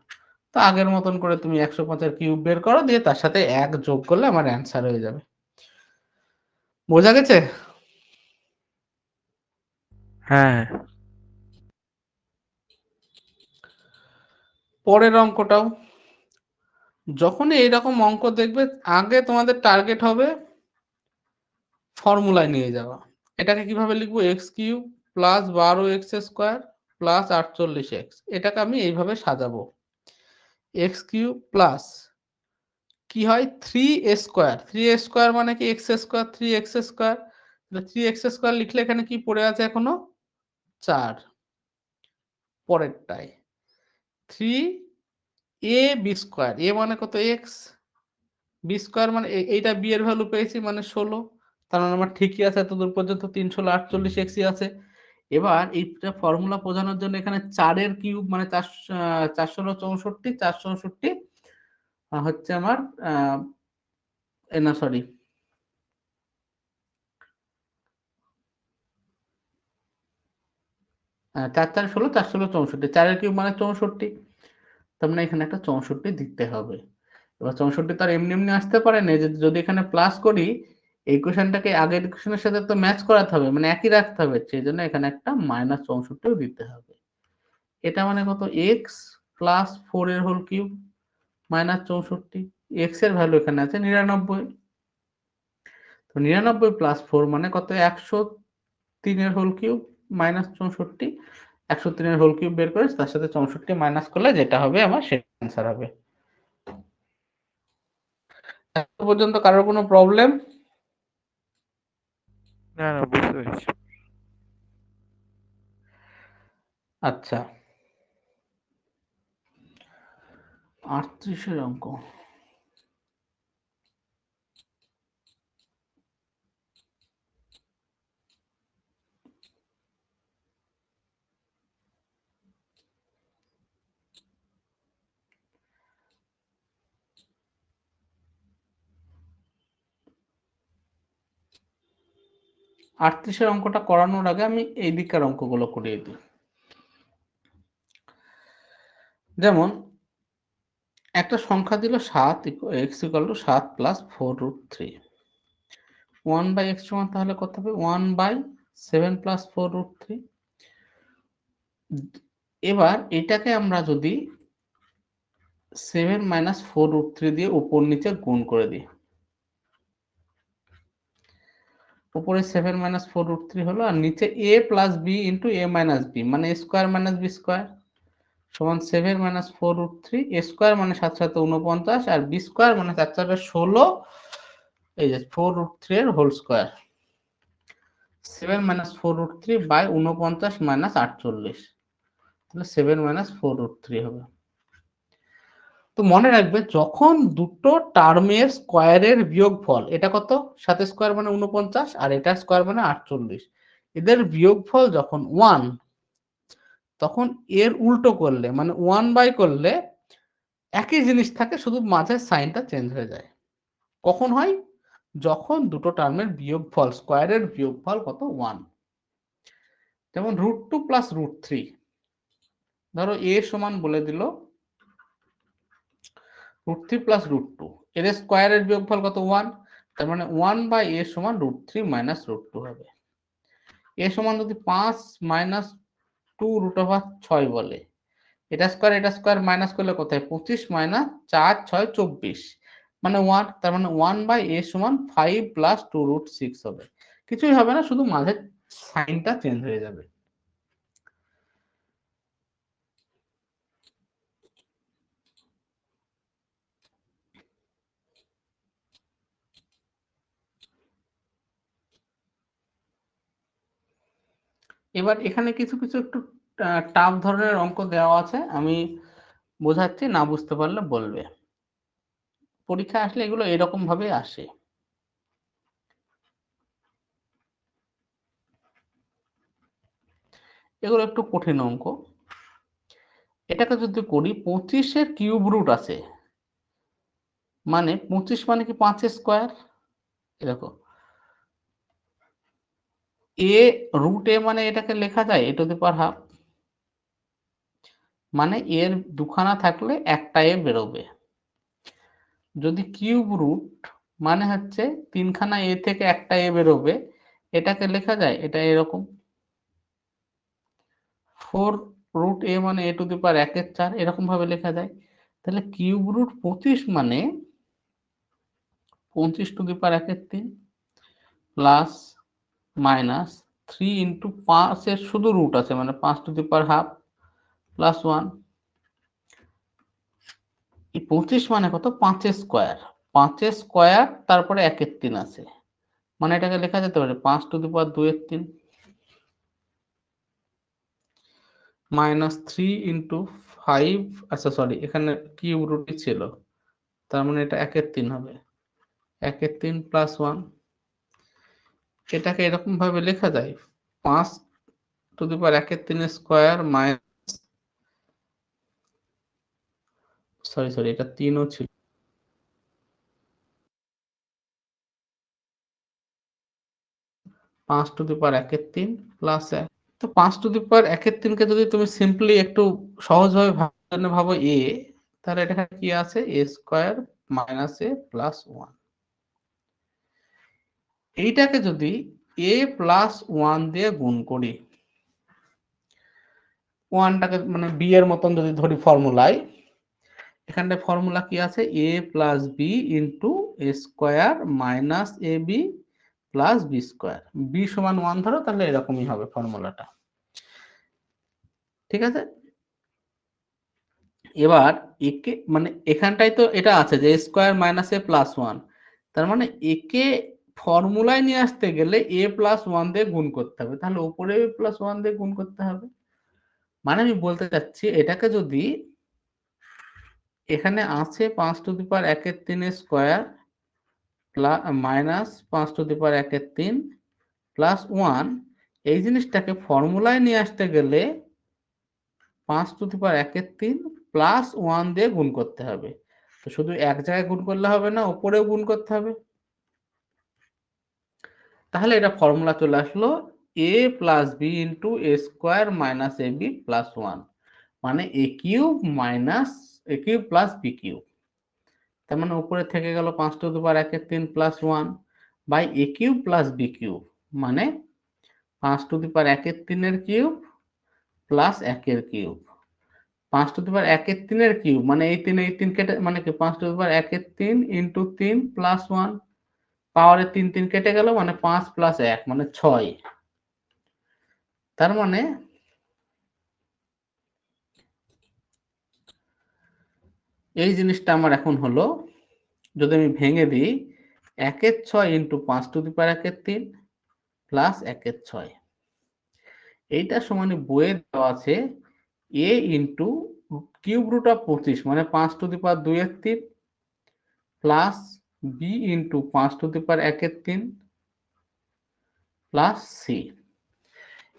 তো আগের মতন করে তুমি 105 এর কিউব বের করো, দিয়ে তার সাথে 1 যোগ করলে আমার অ্যান্সার হয়ে যাবে। বোঝা গেছে? হ্যাঁ। পরের অঙ্কটাও যখনই এইরকম অঙ্ক দেখবে, আগে তোমাদের টার্গেট হবে ফর্মুলায় নিয়ে যাওয়া। এটাকে কিভাবে লিখবো, x cube plus 12x square plus 48x, এটাকে আমি এইভাবে সাজাবো, এক্স কিউব প্লাস কি হয় 3a স্কোয়ার, 3a স্কোয়ার মানে কি x square 3x square, 3x square লিখলে এখানে কি পড়ে আছে এখনো 4, পরেরটায় 3ab স্কোয়ার, এ মানে কত এক্স, বি স্কোয়ার মানে এইটা বি এর ভ্যালু পেয়েছি মানে 16, তার মানে আমার ঠিকই আছে, এতদূর পর্যন্ত 348x আছে। এবার এইটা ফর্মুলা বোঝানোর জন্য এখানে 4 এর কিউব মানে 464, 464 হচ্ছে আমার না সরি 4 4 16, 4 16 64, 4 এর কিউব মানে 64, তার মানে এখানে একটা 64 দিতে হবে। এবার 64 তো আর এমনি এমনি আসতে পারে না, যদি এখানে প্লাস করি এই ইকুয়েশনটাকে আগের ইকুয়েশনের সাথে তো ম্যাচ করাতে হবে, মানে একই রাখতে হবে, সেই জন্য এখানে একটা মাইনাস 64ও দিতে হবে। এটা মানে কত এক্স প্লাস 4 এর হোল কিউব মাইনাস 64, এক্স এর ভ্যালু এখানে আছে 99, তো 99 প্লাস 4 মানে কত 103 এর হোল কিউব মাইনাস 64, 103 এর হোল কিউব বের করে তার সাথে 64 মাইনাস করলে যেটা হবে আমার সেটা অ্যান্সার হবে। এত পর্যন্ত কারোর কোনো প্রবলেম? আচ্ছা, 38 এর অঙ্ক। আটত্রিশের অঙ্কটা করানোর আগে আমি এই দিকের অঙ্কগুলো করিয়ে দিই। যেমন একটা সংখ্যা দিল 7 x = 7 প্লাস 4√3। 1/x সমান তাহলে কত হবে? 1/7 প্লাস 4√3। এবার এটাকে আমরা যদি 7 মাইনাস 4√3 দিয়ে উপর নিচে গুণ করে দিই, উপরে 7 মাইনাস 4√3 হলো, আর নিচে a plus b into a minus b, মানে a square minus b square সমান 7 মাইনাস 4√3। a স্কোয়ার মানে 7 7 49, আর b স্কোয়ার মানে 4 4 16, এই যে 4√3 এর whole square. 7 minus 4√3 by 49 minus 48, তাহলে 7 মাইনাস 4√3 হবে। তো মনে রাখবে, যখন দুটো টার্মের স্কোয়ারের বিয়োগফল, এটা কত, 7 স্কোয়ার মানে 49 আর এটা স্কোয়ার মানে 48, এদের বিয়োগফল যখন 1, তখন এর উল্টো করলে মানে 1 বাই করলে একই জিনিস থাকে, শুধু মাঝে সাইনটা চেঞ্জ হয়ে যায়। কখন হয়? যখন দুটো টার্মের বিয়োগফল, স্কোয়ারের বিয়োগফল কত, 1। যেমন √2 প্লাস √3, ধরো a সমান বলে দিল √3 প্লাস √2, এর স্কোয়ারের বিয়োগফল কত, 1, তার মানে 1/a সমান √3 মাইনাস √2 হবে। a সমান যদি 5 মাইনাস 2√6 বলে, এটা স্কোয়ার মাইনাস করলে কোথায়, 25 মাইনাস 4 6 24, মানে 1, তার মানে 1/a সমান 5 প্লাস 2√6 হবে। কিছুই হবে না, শুধু মাঝে সাইনটা চেঞ্জ হয়ে যাবে। এবার এখানে কিছু কিছু একটু টাফ ধরনের অঙ্ক দেওয়া আছে, আমি বোঝাচ্ছি, না বুঝতে পারলে বলবে। পরীক্ষা আসলে এগুলো এরকম ভাবে আসে। এগুলো একটু কঠিন অঙ্ক। এটাকে যদি করি, 25-এর কিউব রুট আছে, মানে 25 মানে কি 5 স্কোয়ার। দেখো, a মানে এটাকে লেখা যায় a², মানে এর দুখানা থাকলে একটা এ বেরোবে। যদি কিউব রুট মানে হচ্ছে 3খানা এ থেকে একটা এ বেরোবে, এটাকে লেখা যায় এটা এরকম, 4√a মানে a², এরকম ভাবে লেখা যায়। তাহলে কিউব রুট 25 মানে 25⁻³ প্লাস মাইনাস 3 ইন্টু 5 এর শুধু রুট আছে, মানে 5² প্লাস 1। এই 25 মানে কত, 5 স্কোয়ার, 5 স্কোয়ার তারপরে 1/3 আছে, মানে এটাকে লেখা যেতে পারে 5⁻²³ মাইনাস 3 ইন্টু 5, আচ্ছা সরি, এখানে কিউব রুটই ছিল, তার মানে এটা 1/3 হবে, 1/3 প্লাস 1। এটাকে এরকম ভাবে লেখা যায় 5⁻³ স্কোয়ার মাইনাস, সরি এটা 3ও ছিল, 5⁻³ প্লাস 1। তো 5⁻³ কে যদি তুমি সিম্পলি একটু সহজভাবে ভাবো a, তাহলে এটা কি আছে, a² মাইনাস a প্লাস 1। এইটাকে যদি a প্লাস 1 দিয়ে গুণ করি, 1টাকে মানে b এর মতন যদি ধরি ফর্মুলায়, এখানটায় ফর্মুলা কি আছে, a plus b into a² minus ab plus b², b সমান 1 ধরো, তাহলে এরকমই হবে ফর্মুলাটা। ঠিক আছে, এবার একে মানে এখানটাই তো এটা আছে যে a² মাইনাস a প্লাস 1, তার মানে একে ফর্মুলায় নিয়ে আসতে গেলে a প্লাস 1 দিয়ে গুণ করতে হবে, তাহলে উপরে a প্লাস 1 দিয়ে গুণ করতে হবে। মানে আমি বলতে চাচ্ছি এটাকে যদি এখানে আছে 5 টু দি পাওয়ার 1 এর 3 square minus 5 to the power 1 এর 3 প্লাস 1, এই জিনিসটাকে ফর্মুলায় নিয়ে আসতে গেলে 5 টু দি পাওয়ার 1 এর 3 প্লাস 1 দিয়ে গুণ করতে হবে। তো শুধু এক জায়গায় গুণ করলে হবে না, উপরেও গুণ করতে হবে। তাহলে এটা ফর্মুলা চলে আসলো a plus B into A square minus A B plus 1, মানে a cube minus a cube plus B cube. তার মানে উপরে থেকে গেল 5 টু দি পাওয়ার 1 এর 3 plus 1 by a cube plus B cube, মানে 5 টু দি পাওয়ার 1 এর 3 এর কিউব প্লাস 1 এর কিউব। 5 টু দি পাওয়ার 1 এর 3 এর কিউব মানে এই 3 কেটে, মানে কি 5 টু দি পাওয়ার 1 এর 3 ইন্টু 3 প্লাস 1, পাওয়ারের 3 কেটে গেল, মানে 5 প্লাস 1 মানে 6। তার মানে এই জিনিসটা আমার এখন হলো, যদি আমি ভেঙে দিই 1 এর 6 ইন্টু 5 টু দি পাওয়ার 1 এর 3 প্লাস 1 এর 6, এইটা সমানে বইয়ে দেওয়া আছে a into cube root of 25 মানে 5 টু দি পাওয়ার 2 এর 3 plus B into 5 to the power 1 এর 3 প্লাস সি।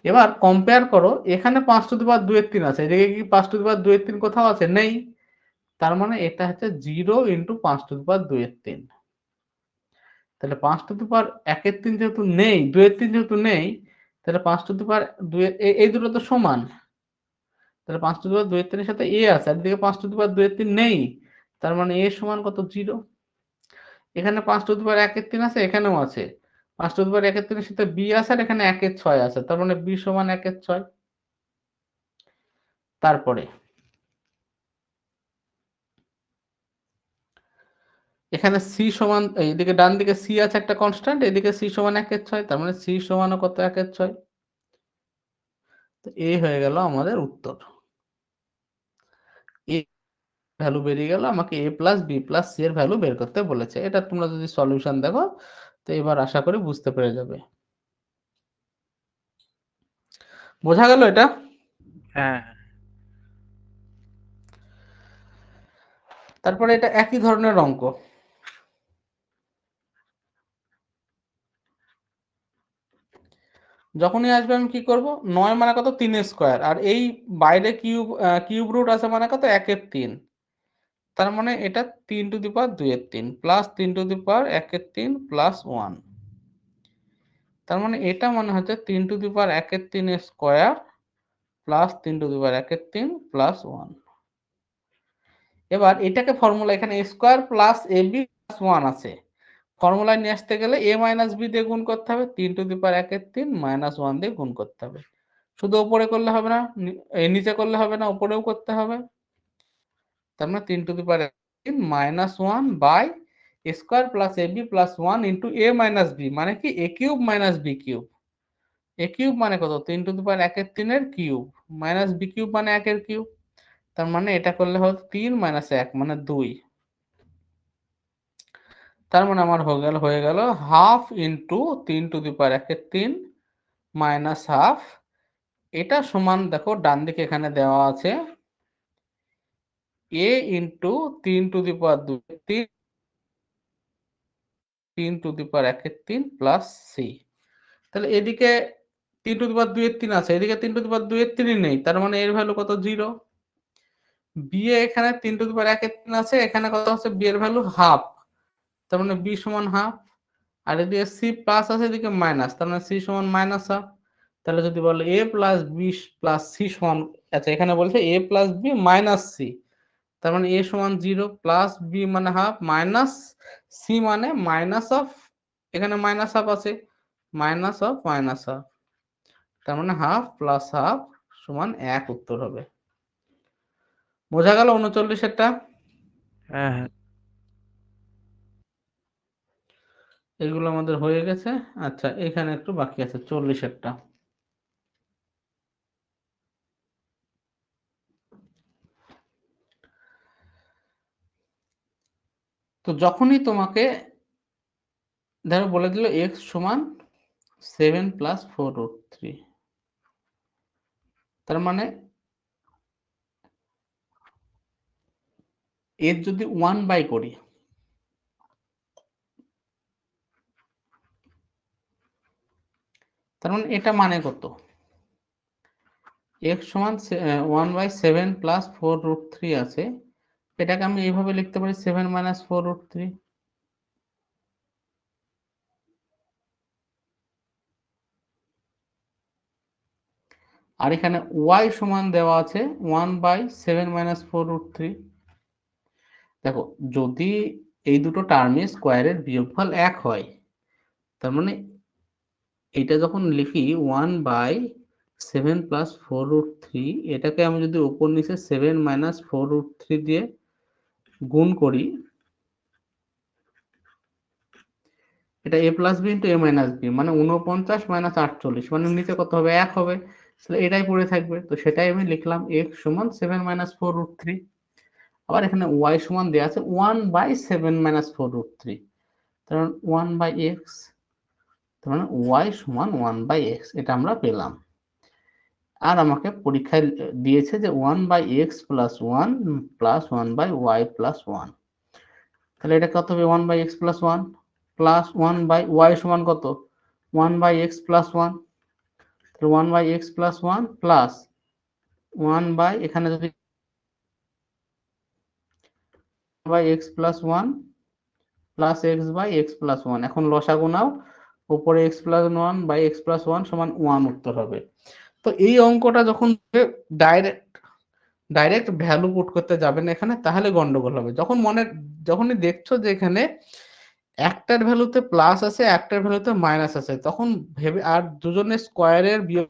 এবার কম্পেয়ার করো, এখানে 5 টু দি পাওয়ার 2 এর 3 আছে, এদিকে কি 5 টু দি পাওয়ার 2 এর 3 কোথাও আছে? নেই। তার মানে এটা হচ্ছে 0 ইন্টু 5 টু দি পাওয়ার 2 এর 3। তাহলে 5 টু দি পাওয়ার 1 এর 3 যেহেতু নেই, 2 এর 3 যেহেতু নেই, তাহলে 5 টু দি পাওয়ার 2 এর এই দুটো তো সমান। তাহলে 5 টু দি পাওয়ার 2 এর 3 এর সাথে a আছে, আর এদিকে 5 টু দি পাওয়ার 2 এর 3 নেই। তার মানে a সমান কত? 0। এখানে 5 টু দি পাওয়ার 1 এর 3 আছে, এখানেও আছে। 5 টু দি পাওয়ার 1 এর 3 এর সাথে b আছে, আর এখানে 1 এর 6 আছে। তার মানে b সমান 1 এর 6। তারপরে এখানে c সমান, এইদিকে ডান দিকে c আছে একটা কনস্ট্যান্ট, এদিকে c সমান 1 এর 6, তার মানে c সমানও কত? 1 এর 6। তো এই হয়ে গেল আমাদের উত্তর। a ভ্যালু বেরিয়ে গেল, আমাকে a plus B plus C এর ভ্যালু বের করতে বলেছে। এটা তোমরা যদি সলিউশন দেখো, তো এবার আশা করি বুঝতে পেরে যাবে। বোঝা গেল এটা? হ্যাঁ তারপরে এটা একই ধরনের অঙ্ক। যখনই আসবে আমি কি করব, 9 মানে কত? 3 স্কোয়ার, আর এই বাইরে কিউব রুট আছে মানে কত? 1 এর 3। তার মানে এটা 3 টু দি পাওয়ার 2 এর 3 প্লাস 3 টু দি পাওয়ার 1 এর 3 প্লাস 1। তার মানে এটা মনে হচ্ছে 3 টু দি পাওয়ার 1 এর 3 square plus 3 to the power 1 এর 3 প্লাস 1। এবার এটাকে ফর্মুলা, এখানে a square plus ab plus 1 আছে, ফর্মুলায় নিয়ে আসতে গেলে a মাইনাস b দিয়ে গুণ করতে হবে, 3 টু দি পাওয়ার 1 এর 3 মাইনাস 1 দিয়ে গুণ করতে হবে। শুধু উপরে করলে হবে না, নিচে করলে হবে না, উপরেও করতে হবে। তার মানে 3 to the power 3 minus 1 by a square plus ab plus 1 into a minus b, মানে কি a cube minus b cube. a cube মানে কত? 3 টু দি পাওয়ার 1 এর 3 এর কিউব মাইনাস b কিউব মানে 1 এর কিউব। তার মানে এটা করলে হলো 3 মাইনাস 1 মানে 2। তার মানে আমার হয়ে গেল half into 3 to the power 1 এর 3 মাইনাস হাফ। এটা সমান, দেখো ডান দিকে এখানে দেওয়া আছে a into 3 to the power 2 এর 3 3 টু দি পাওয়ার 1 এর 3 প্লাস সি। তাহলে এদিকে 3 টু দি পাওয়ার 2 এর 3 আছে, এদিকে 3 টু দি পাওয়ার 2 এর 3 নেই। তার মানে এর ভ্যালু কত? 0। বি এ এখানে 3 টু দি পাওয়ার 1 এর 3 আছে, এখানে কত আছে? বি এর ভ্যালু হাফ। তার মানে বি সমান হাফ। আর এদিকে সি প্লাস আছে, এদিকে মাইনাস, তার মানে সি সমান মাইনাস হাফ। তাহলে যদি বলে এ প্লাস বি প্লাস সি সমান, আচ্ছা এখানে বলছে এ প্লাস বি মাইনাস সি, তার মানে এ সমান 0 প্লাস বি মানে হাফ মাইনাস সি মানে মাইনাস অফ, এখানে মাইনাস হাফ আছে, মাইনাস অফ মাইনাস হাফ। তার মানে হাফ প্লাস হাফ সমান 1 উত্তর হবে। বোঝা গেল 39-এরটা? হ্যাঁ হ্যাঁ এগুলো আমাদের হয়ে গেছে। আচ্ছা এখানে একটু বাকি আছে 40-এরটা। তো যখনই তোমাকে ধরো বলে দিল x সমান 7 প্লাস 4 রুট 3, তার মানে এর যদি 1 বাই করি, তার মানে এটা মানে কত? x সমান 1/7 প্লাস 4√3 আছে, এটাকে আমি এইভাবে লিখতে পারি 7 মাইনাস 4√3। আর এখানে y সমান দেওয়া আছে 1/7 মাইনাস 4√3। দেখো, যদি এই দুটো টার্মের স্কোয়ারের বিয়োগফল 1 হয়, তার মানে এইটা যখন লিখি 1/7 প্লাস 4√3, এটাকে আমি যদি উপর নিচে 7 মাইনাস 4√3 দিয়ে গুণ করি, এটা a plus B into a minus B, মানে 49 মাইনাস 48, মানে নিচে কত হবে? 1 হবে। তাহলে এটাই পড়ে থাকবে, তো সেটাই আমি লিখলাম x সমান 7 মাইনাস 4√3। আবার এখানে y সমান দেওয়া আছে 1/7 মাইনাস 4√3, তার মানে 1/x, তার মানে y সমান 1/x, এটা আমরা পেলাম। আর আমাকে পরীক্ষায় দিয়েছে যে 1/x plus 1 plus 1/y plus 1, তাহলে এটা কত হবে? 1/x প্লাস 1 প্লাস 1/y সমান কত? 1/x প্লাস 1, তাহলে 1/x প্লাস 1 প্লাস 1 এখানে যদি x plus 1 plus x plus 1, এখন লসাগু নাও, উপরে x plus 1 by x plus 1 সমান 1 উত্তর হবে। তো এই অঙ্কটা যখন ডাইরেক্ট ডাইরেক্ট ভ্যালু পুট করতে যাবেন এখানে, তাহলে গন্ডগোল হবে। যখনই দেখছো যে এখানে একটার ভ্যালুতে প্লাস আছে, একটার ভ্যালুতে মাইনাস আছে, তখন ভেবে, আর দুজনের স্কোয়ারের বিয়োগ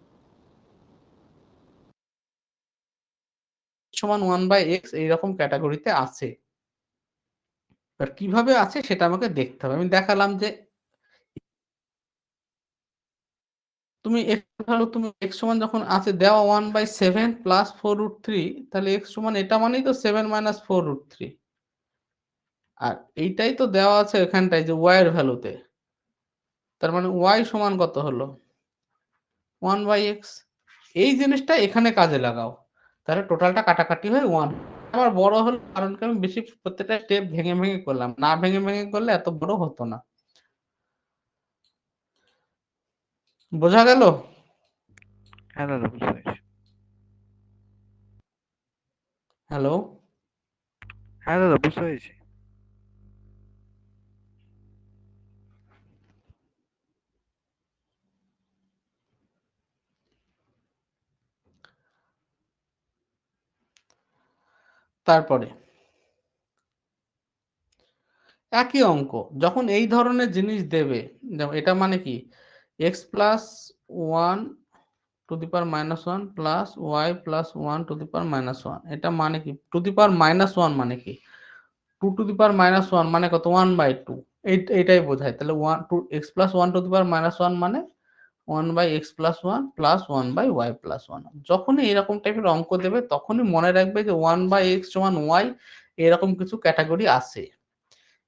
সমান 1/x এইরকম ক্যাটাগরিতে আছে। আর কিভাবে আছে সেটা আমাকে দেখতে হবে। আমি দেখালাম যে তুমি x সমান যখন আছে দেওয়া 1/7 প্লাস 4√3, তাহলে x সমান এটা মানেই তো 7 মাইনাস 4√3, আর এইটাই তো দেওয়া আছে এখানটায় যে y এর ভ্যালুতে, তার মানে y সমান কত হলো? 1/x। এই জিনিসটা এখানে কাজে লাগাও, তাহলে টোটালটা কাটাকাটি হয়ে 1। আমার বড় হলো কারণ কি আমি বেশি প্রত্যেকটা স্টেপ ভেঙে ভেঙে করলাম, না ভেঙে ভেঙে করলে এত বড় হতো না। বোঝা গেল? হ্যাঁ দাদা, বুঝতে পেরেছি। হ্যালো? হ্যাঁ দাদা, বুঝতে পেরেছি। তারপরে একই অঙ্ক যখন এই ধরনের জিনিস দেবে, যেমন এটা মানে কি x plus 1 to the power minus 1 plus y plus 1 to the power minus 1, এটা মানে কি? টু দি পাওয়ার মাইনাস 1 মানে কি? 2 টু দি পাওয়ার মাইনাস 1 মানে কত? 1/2, এইটাই বোঝায়। তাহলে x plus 1 to the power minus 1 মানে 1/x plus 1 plus 1/y plus 1। যখনই এরকম টাইপের অঙ্ক দেবে তখনই মনে রাখবে যে 1/x সমান y, এরকম কিছু ক্যাটাগরি আছে।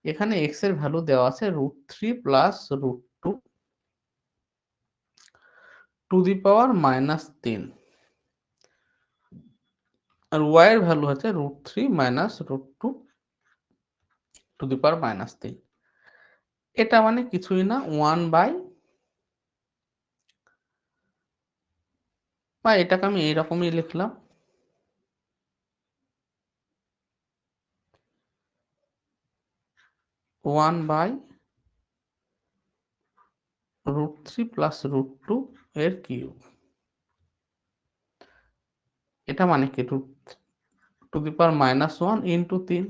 এখানে x এর ভ্যালু দেওয়া আছে √3 plus √2 to the power minus 3, আর y এর ভ্যালু হচ্ছে √3 minus √2 to the power minus 3। এটা মানে কিছুই না, 1 বাই, বা এটাকে আমি এইরকমই লিখলাম, 1 বাই √3 প্লাস √2 এর কিউব। এটা মানে কি? Two the power minus 1 into 3।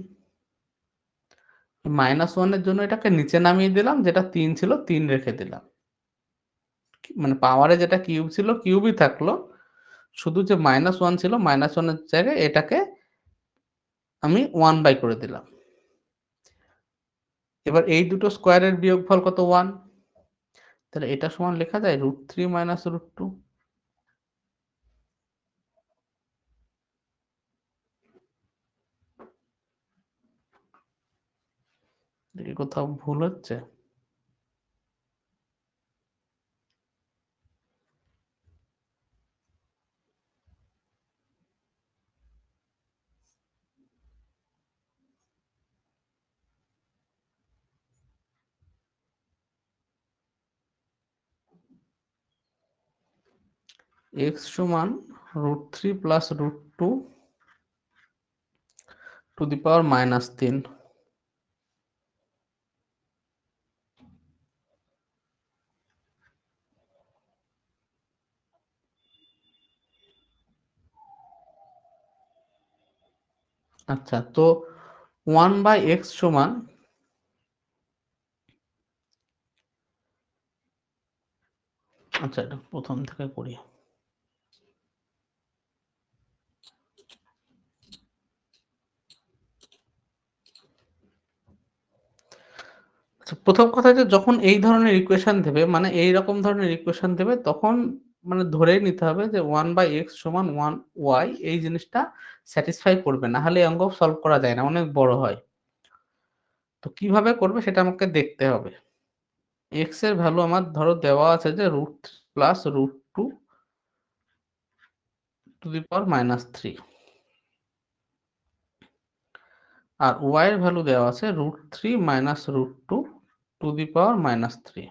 Minus 1 এর জন্য এটাকে নিচে নামিয়ে দিলাম, যেটা 3 ছিল 3 রেখে দিলাম, মানে পাওয়ারে যেটা কিউব ছিল কিউবই থাকলো, শুধু যে মাইনাস 1 ছিল মাইনাস 1 এর জায়গায় এটাকে আমি 1 বাই করে দিলাম। এবার এই দুটো স্কোয়ারের বিয়োগফল কত? 1। তাহলে এটা সমান লেখা যায় √3 মাইনাস √2। দেখি কোথাও ভুল হচ্ছে। x সমান √3 প্লাস √2 টু দি পাওয়ার -3। আচ্ছা, তো 1/x সমান আচ্ছা, এটা প্রথম থেকে করি। আচ্ছা, প্রথম কথা যে যখন এই ধরনের ইকুয়েশন দেবে, মানে এইরকম ধরনের ইকুয়েশন দেবে, তখন মানে ধরেই নিতে হবে যে 1/x সমান 1y এই জিনিসটা স্যাটিসফাই করবে, না হলে এই অঙ্ক সলভ করা যায় না, অনেক বড় হয়। তো কিভাবে করবে সেটা আমাকে দেখতে হবে। x এর ভ্যালু আমার ধরো দেওয়া আছে যে √3 প্লাস √2 টু দি পাওয়ার -3, আর y এর ভ্যালু দেওয়া আছে √3 মাইনাস √2 টু দি পাওয়ার -3।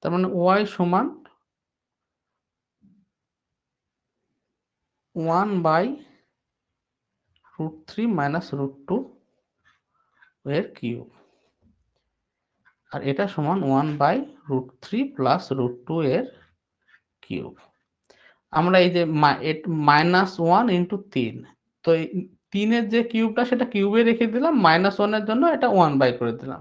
তার মানে y সমান 1/√3 মাইনাস √2 এর কিউব, আর এটা সমান 1/√3 প্লাস √2 এর কিউব। আমরা এই যে -1 ইন্টু 3, তো এই 3 এর যে কিউবটা সেটা কিউবে রেখে দিলাম, -1 এর জন্য এটা 1 করে দিলাম।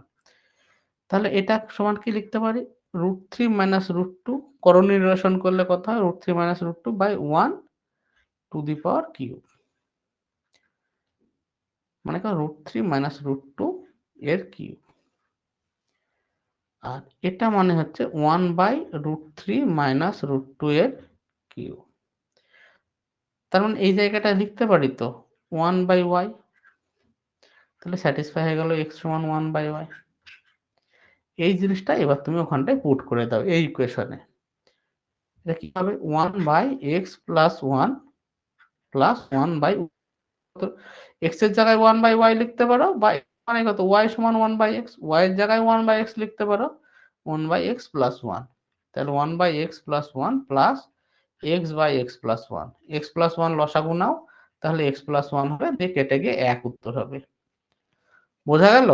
তাহলে এটা সমান কি লিখতে পারি? √3 মাইনাস √2 করণীয় নিরসন করলে কত হয়? √3 minus √2 by 1 to the power cube, মানে √3 মাইনাস √2 এর কিউব। আর এটা মানে হচ্ছে 1/√3 মাইনাস √2 এর কিউব। তার মানে এই জায়গাটা লিখতে পারি তো 1/y, তাহলে স্যাটিসফাই হয়ে গেল x সমান 1/y। এই জিনিসটা এবার তুমি ওখানটায় পুট করে দাও এই ইকুয়েশনে। এটা কি হবে? 1/x plus 1 plus 1/y, x এর জায়গায় 1/y লিখতে পারো, বা মানে কত y সমান 1/x, y এর জায়গায় 1/x লিখতে পারো, 1/x প্লাস 1। তাহলে 1/x plus 1 plus x/x plus 1, x plus 1 লসাগু নাও, তাহলে x প্লাস 1 হবে, দিয়ে কেটে গিয়ে 1 উত্তর হবে। বোঝা গেল?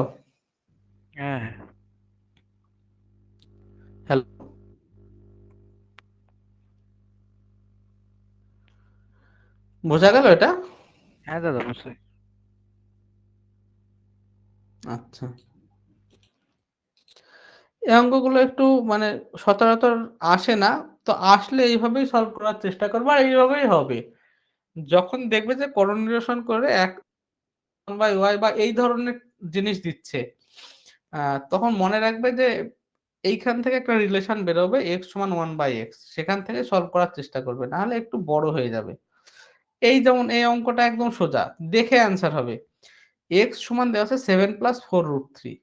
হ্যাঁ হ্যালো, বোঝা গেল এটা? হ্যাঁ দাদা অবশ্যই। আচ্ছা, এই অঙ্কগুলো একটু মানে সচরাচর আসে না, তো আসলে এইভাবেই সলভ করার চেষ্টা করবো, আর এইভাবেই হবে। যখন দেখবে যে করণ নিরসন করে 1/y বা এই ধরনের জিনিস দিচ্ছে, তখন মনে রাখবে যে এইখান থেকে একটা রিলেশন বেরোবে x সমান 1/x, সেখান থেকে সলভ করার চেষ্টা করবে, না হলে একটু বড় হয়ে যাবে। এই যেমন এই অঙ্কটা একদম সোজা, দেখে অ্যান্সার হবে। x সমান দেওয়া আছে 7 প্লাস 4√3,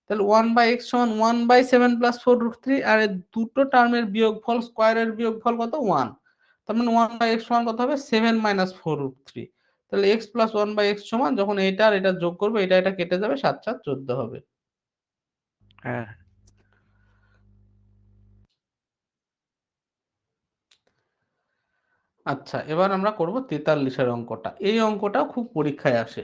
তাহলে 1/x সমান 1/7 প্লাস 4√3, আর এই দুটো টার্মের বিয়োগফল, স্কয়ারের বিয়োগফল কত? 1। তার মানে 1/x সমান কত হবে? 7 মাইনাস 4√3। তাহলে x প্লাস 1/x সমান, যখন এটা আর এটা যোগ করবে, এটা কেটে যাবে, 7 7 14 হবে। হ্যাঁ আচ্ছা, এবার আমরা করব 43 এর অঙ্কটা। এই অঙ্কটাও খুব পরীক্ষায় আসে।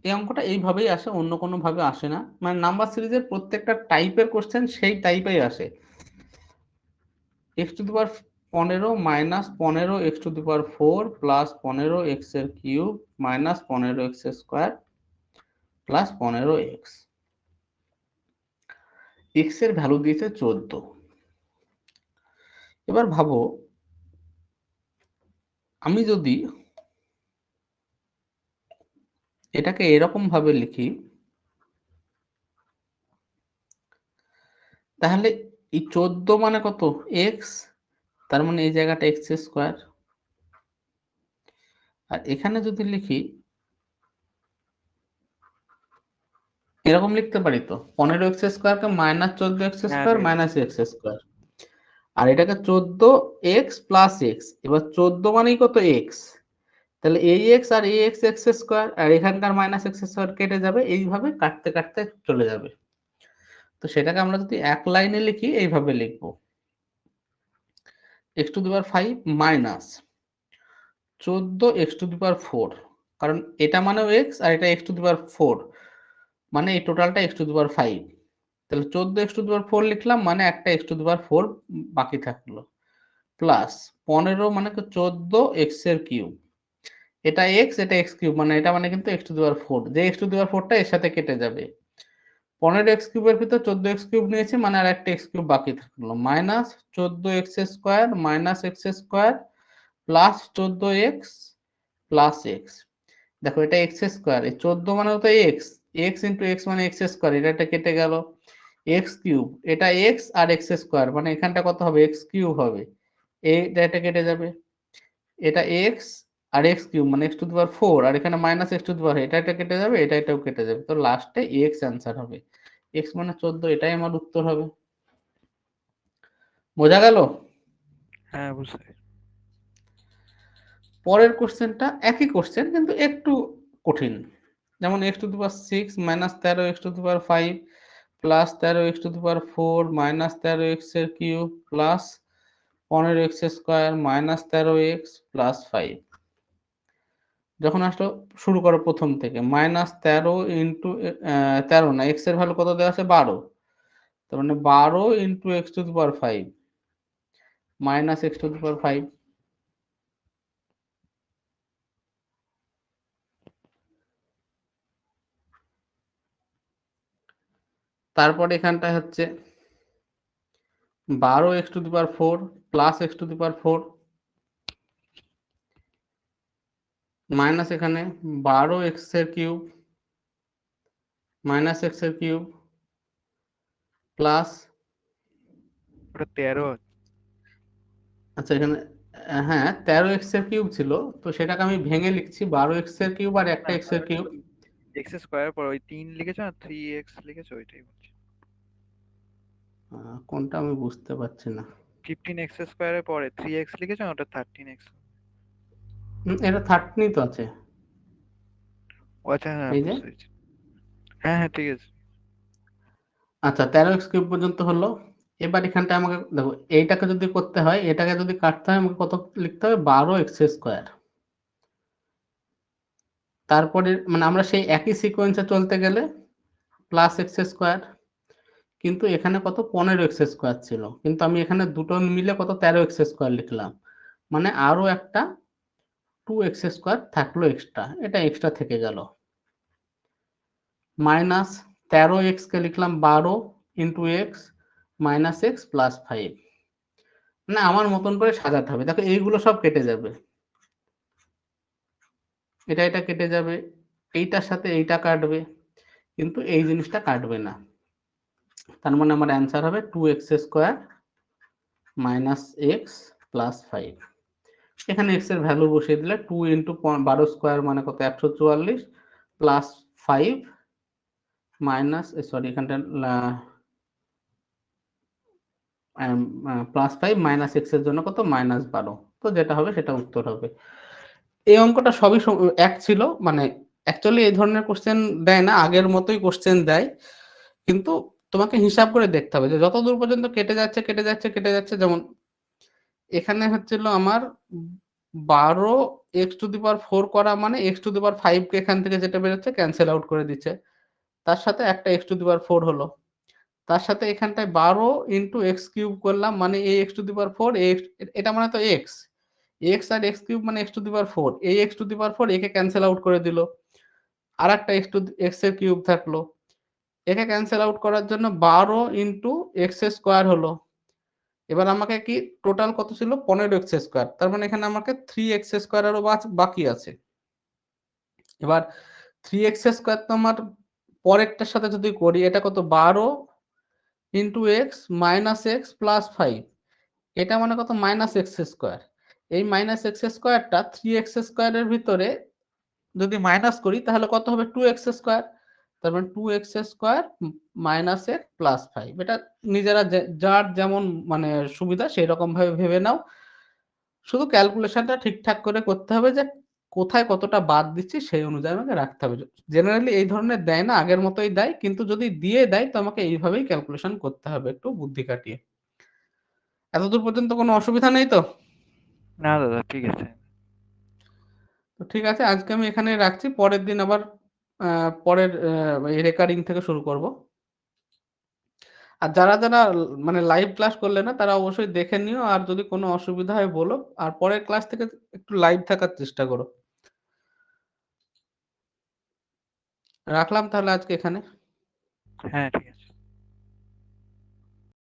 এই অঙ্কটা এইভাবেই আসে, অন্য কোনো ভাবে আসে না, মানে নাম্বার সিরিজের প্রত্যেকটা টাইপের কোশ্চেন সেই টাইপেই আসে। x two the power 15 minus 15 x two the power 4 plus 15 x এর cube minus 15 x square plus 15x। x এর ভ্যালু দিয়েছে 14। এবার ভাবো, আমি যদি এটাকে এরকম ভাবে লিখি, তাহলে এই 14 মানে কত? x, তার মানে এই জায়গাটা x স্কয়ার। আর এখানে যদি লিখি, এরকম লিখতে পারি তো, 15x স্কয়ারকে মাইনাস 14x হ্যাঁ স্কয়ার হ্যাঁ মাইনাস x স্কয়ার, আর এটাকে 14x প্লাস x। এবার 14 মানেই কত? x, তাহলে এই x আর এই x x স্কয়ার, আর এখানকার মাইনাস x স্কয়ার কেটে যাবে, এইভাবে কাটতে কাটতে চলে যাবে। তো সেটাকে আমরা যদি এক লাইনে লিখি, এইভাবে লিখবো, X to the power 5 minus 14 X to the power 4, কারণ এটা মানেও এক্স আর এটা এক্স টু দি পাওয়ার 4, মানে এই টোটালটা এক্স টু দি পাওয়ার 5। তাহলে 14 এক্স টু দি পাওয়ার 4 লিখলাম, মানে একটা এক্স টু দি পাওয়ার 4 বাকি থাকলো, প্লাস 15 মানে তো 14 এক্স এর কিউব, এটা এক্স এটা এক্স কিউব, মানে এটা মানে কিন্তু এক্স টু দি পাওয়ার 4, যে এক্স টু দি পাওয়ার 4টা এর সাথে কেটে যাবে। 15 এক্স কিউবের ভিতর 14 এক্স কিউব নিয়েছি, মানে আর একটা এক্স কিউব বাকি থাকলো, minus 14 x square minus x square plus 14 x plus x. দেখো এটা এক্স স্কোয়ার, এই 14 মানে তো এক্স, এক্স ইন্টু এক্স মানে এক্স স্কোয়ার, এটা কেটে গেল, এক্স কিউব, এটা এক্স আর এক্স স্কোয়ার, মানে এখানটা কত হবে, এক্স কিউব হবে, এটা কেটে যাবে, এটা এক্স আর এক্স কিউব মানে এক্স টু দি পাওয়ার 4, আর এখানে মাইনাস এক্স টু দি পাওয়ার, এটা কেটে যাবে, এটাও কেটে যাবে, তো লাস্টে এক্স অ্যান্সার হবে, এক্স মানে 14, এটাই আমার উত্তর হবে। বোঝা গেল? হ্যাঁ বুঝতে পেরেছি। পরের কোশ্চেনটা একই কোশ্চেন কিন্তু একটু কঠিন, যেমন X to the power 6 minus 13 X to the power 5 plus 13 X to the power 4 minus 13 X এর cube plus 15 X square minus 13 X plus 5। যখন আসলো শুরু করো প্রথম থেকে, মাইনাস 13 ইন্টু 13 না, এক্স এর ভ্যালু কত দেওয়া আছে 12, তার মানে 12 into X to the power 5 minus X to the power 5। তারপর এখানটা হচ্ছে 12 X to the power 4 plus X to the power 4 minus এখানে 12 এক্স এর কিউব মাইনাস এক্স এর কিউব প্লাস, ওটা 13। আচ্ছা এখানে হ্যাঁ 13 এক্স এর কিউব ছিল, তো সেটাকে আমি ভেঙে লিখছি 12 এক্স এর কিউব আর একটা না এক্স এর কিউব। এক্স স্কোয়ার পর ওই 3 লিখেছো না, 3x লিখেছো, ওইটাই বলছি। কোনটা আমি বুঝতে পারছি না। 15x স্কোয়ারের পরে 3x লিখেছো না, ওটা 13x। এটা 13 তো আছে, ও আচ্ছা, হ্যাঁ এই যে, বুঝতে পেরেছি। হ্যাঁ হ্যাঁ ঠিক আছে। আচ্ছা 13 এক্স কিউব পর্যন্ত হলো। এবার এখানটা আমাকে দেখো, এইটাকে যদি করতে হয়, এটাকে যদি কাটতে হয়, আমাকে কত লিখতে হবে 12 এক্স স্কোয়ার, তারপরে মানে আমরা সেই একই সিকোয়েন্সে চলতে গেলে প্লাস এক্স স্কোয়ার, কিন্তু এখানে কত 15 এক্স স্কোয়ার ছিল, কিন্তু আমি এখানে দুটো মিলে কত 13 এক্স স্কোয়ার লিখলাম, মানে আরো একটা 2 এক্স স্কোয়ার থাকলো এক্সট্রা, এটা এক্সট্রা থেকে গেল, মাইনাস 13 এক্স কে লিখলাম 12 into x minus x plus 5, মানে আমার মতন করে সাজাতে হবে। দেখো এইগুলো সব কেটে যাবে, এটা কেটে যাবে, এইটার সাথে এইটা কাটবে, কিন্তু এই জিনিসটা কাটবে না, তার মানে আমার অ্যান্সার হবে 2 x square minus x plus 5। এখানে এক্স এর ভ্যালু বসিয়ে দিলে 2 ইন্টু 12 স্কোয়ার মানে কত 144 প্লাস 5 মাইনাস, সরি এখানটা প্লাস 5 মাইনাস এক্স এর জন্য কত মাইনাস 12, তো যেটা হবে সেটা উত্তর হবে। এই অঙ্কটা সবই এক ছিল, মানে অ্যাকচুয়ালি এই ধরনের কোশ্চেন দেয় না, আগের মতোই কোশ্চেন দেয়, কিন্তু তোমাকে হিসাব করে দেখতে হবে যে যত দূর পর্যন্ত কেটে যাচ্ছে, যেমন এখানে হচ্ছিল আমার 12 এক্স টু দি পাওয়ার 4 করা, মানে এক্স টু দি পাওয়ার 5 কে এখান থেকে যেটা বেরোচ্ছে ক্যান্সেল আউট করে দিচ্ছে, তার সাথে একটা এক্স টু দি পাওয়ার 4 হলো, তার সাথে এখানটায় 12 ইন্টু এক্স কিউব করলাম, মানে এই এক্স টু দি পাওয়ার 4, এটা মানে তো এক্স, এক্স আর এক্স কিউব মানে এক্স টু দি পাওয়ার 4, এই এক্স টু দি পাওয়ার 4 একে ক্যান্সেল আউট করে দিল, আর একটা এক্স এর কিউব থাকলো, একে ক্যান্সেল আউট করার জন্য 12 ইন্টু এক্স স্কোয়ার হলো, এবার আমাকে কি টোটাল কত ছিল 15 এক্স স্কোয়ার, তার মানে এখানে আমাকে 3 এক্স স্কোয়ার আরো বাকি আছে। এবার 3 এক্স স্কোয়ার তো আমার পরেরটার সাথে যদি করি, এটা কত 12 into x minus x plus 5, এটা মানে কত মাইনাস এক্স স্কোয়ার, এই মাইনাস এক্স স্কোয়ারটা 3 এক্স স্কোয়ারের ভিতরে যদি মাইনাস করি তাহলে কত হবে 2 এক্স স্কোয়ার, তার মানে 2 x square minus x plus 5, এটা নিজেরা যার যেমন মানে সুবিধা সেই রকম ভাবে ভেবে নাও, শুধু ক্যালকুলেশনটা ঠিকঠাক করে করতে হবে যে কোথায় কতটা বাদ দিচ্ছি সেই অনুযায়ী আমাকে রাখতে হবে। জেনারেলি এই ধরনের দেয় না, আগের মতোই দেয়, কিন্তু যদি দিয়ে দেয় তো আমাকে এইভাবেই ক্যালকুলেশন করতে হবে একটু বুদ্ধি কাটিয়ে। এতদূর পর্যন্ত কোনো অসুবিধা নেই তো? না দাদা, ঠিক আছে। তো ঠিক আছে, আজকে আমি এখানেই রাখছি। পরের দিন আবার পরের এই রেকর্ডিং থেকে শুরু করব। আর যারা মানে লাইভ ক্লাস করলে না, তারা অবশ্যই দেখে নিও। আর যদি কোনো অসুবিধা হয় বলো। আর পরের ক্লাস থেকে একটু লাইভ থাকার চেষ্টা করো। রাখলাম তাহলে আজকে এখানে। হ্যাঁ, ঠিক আছে।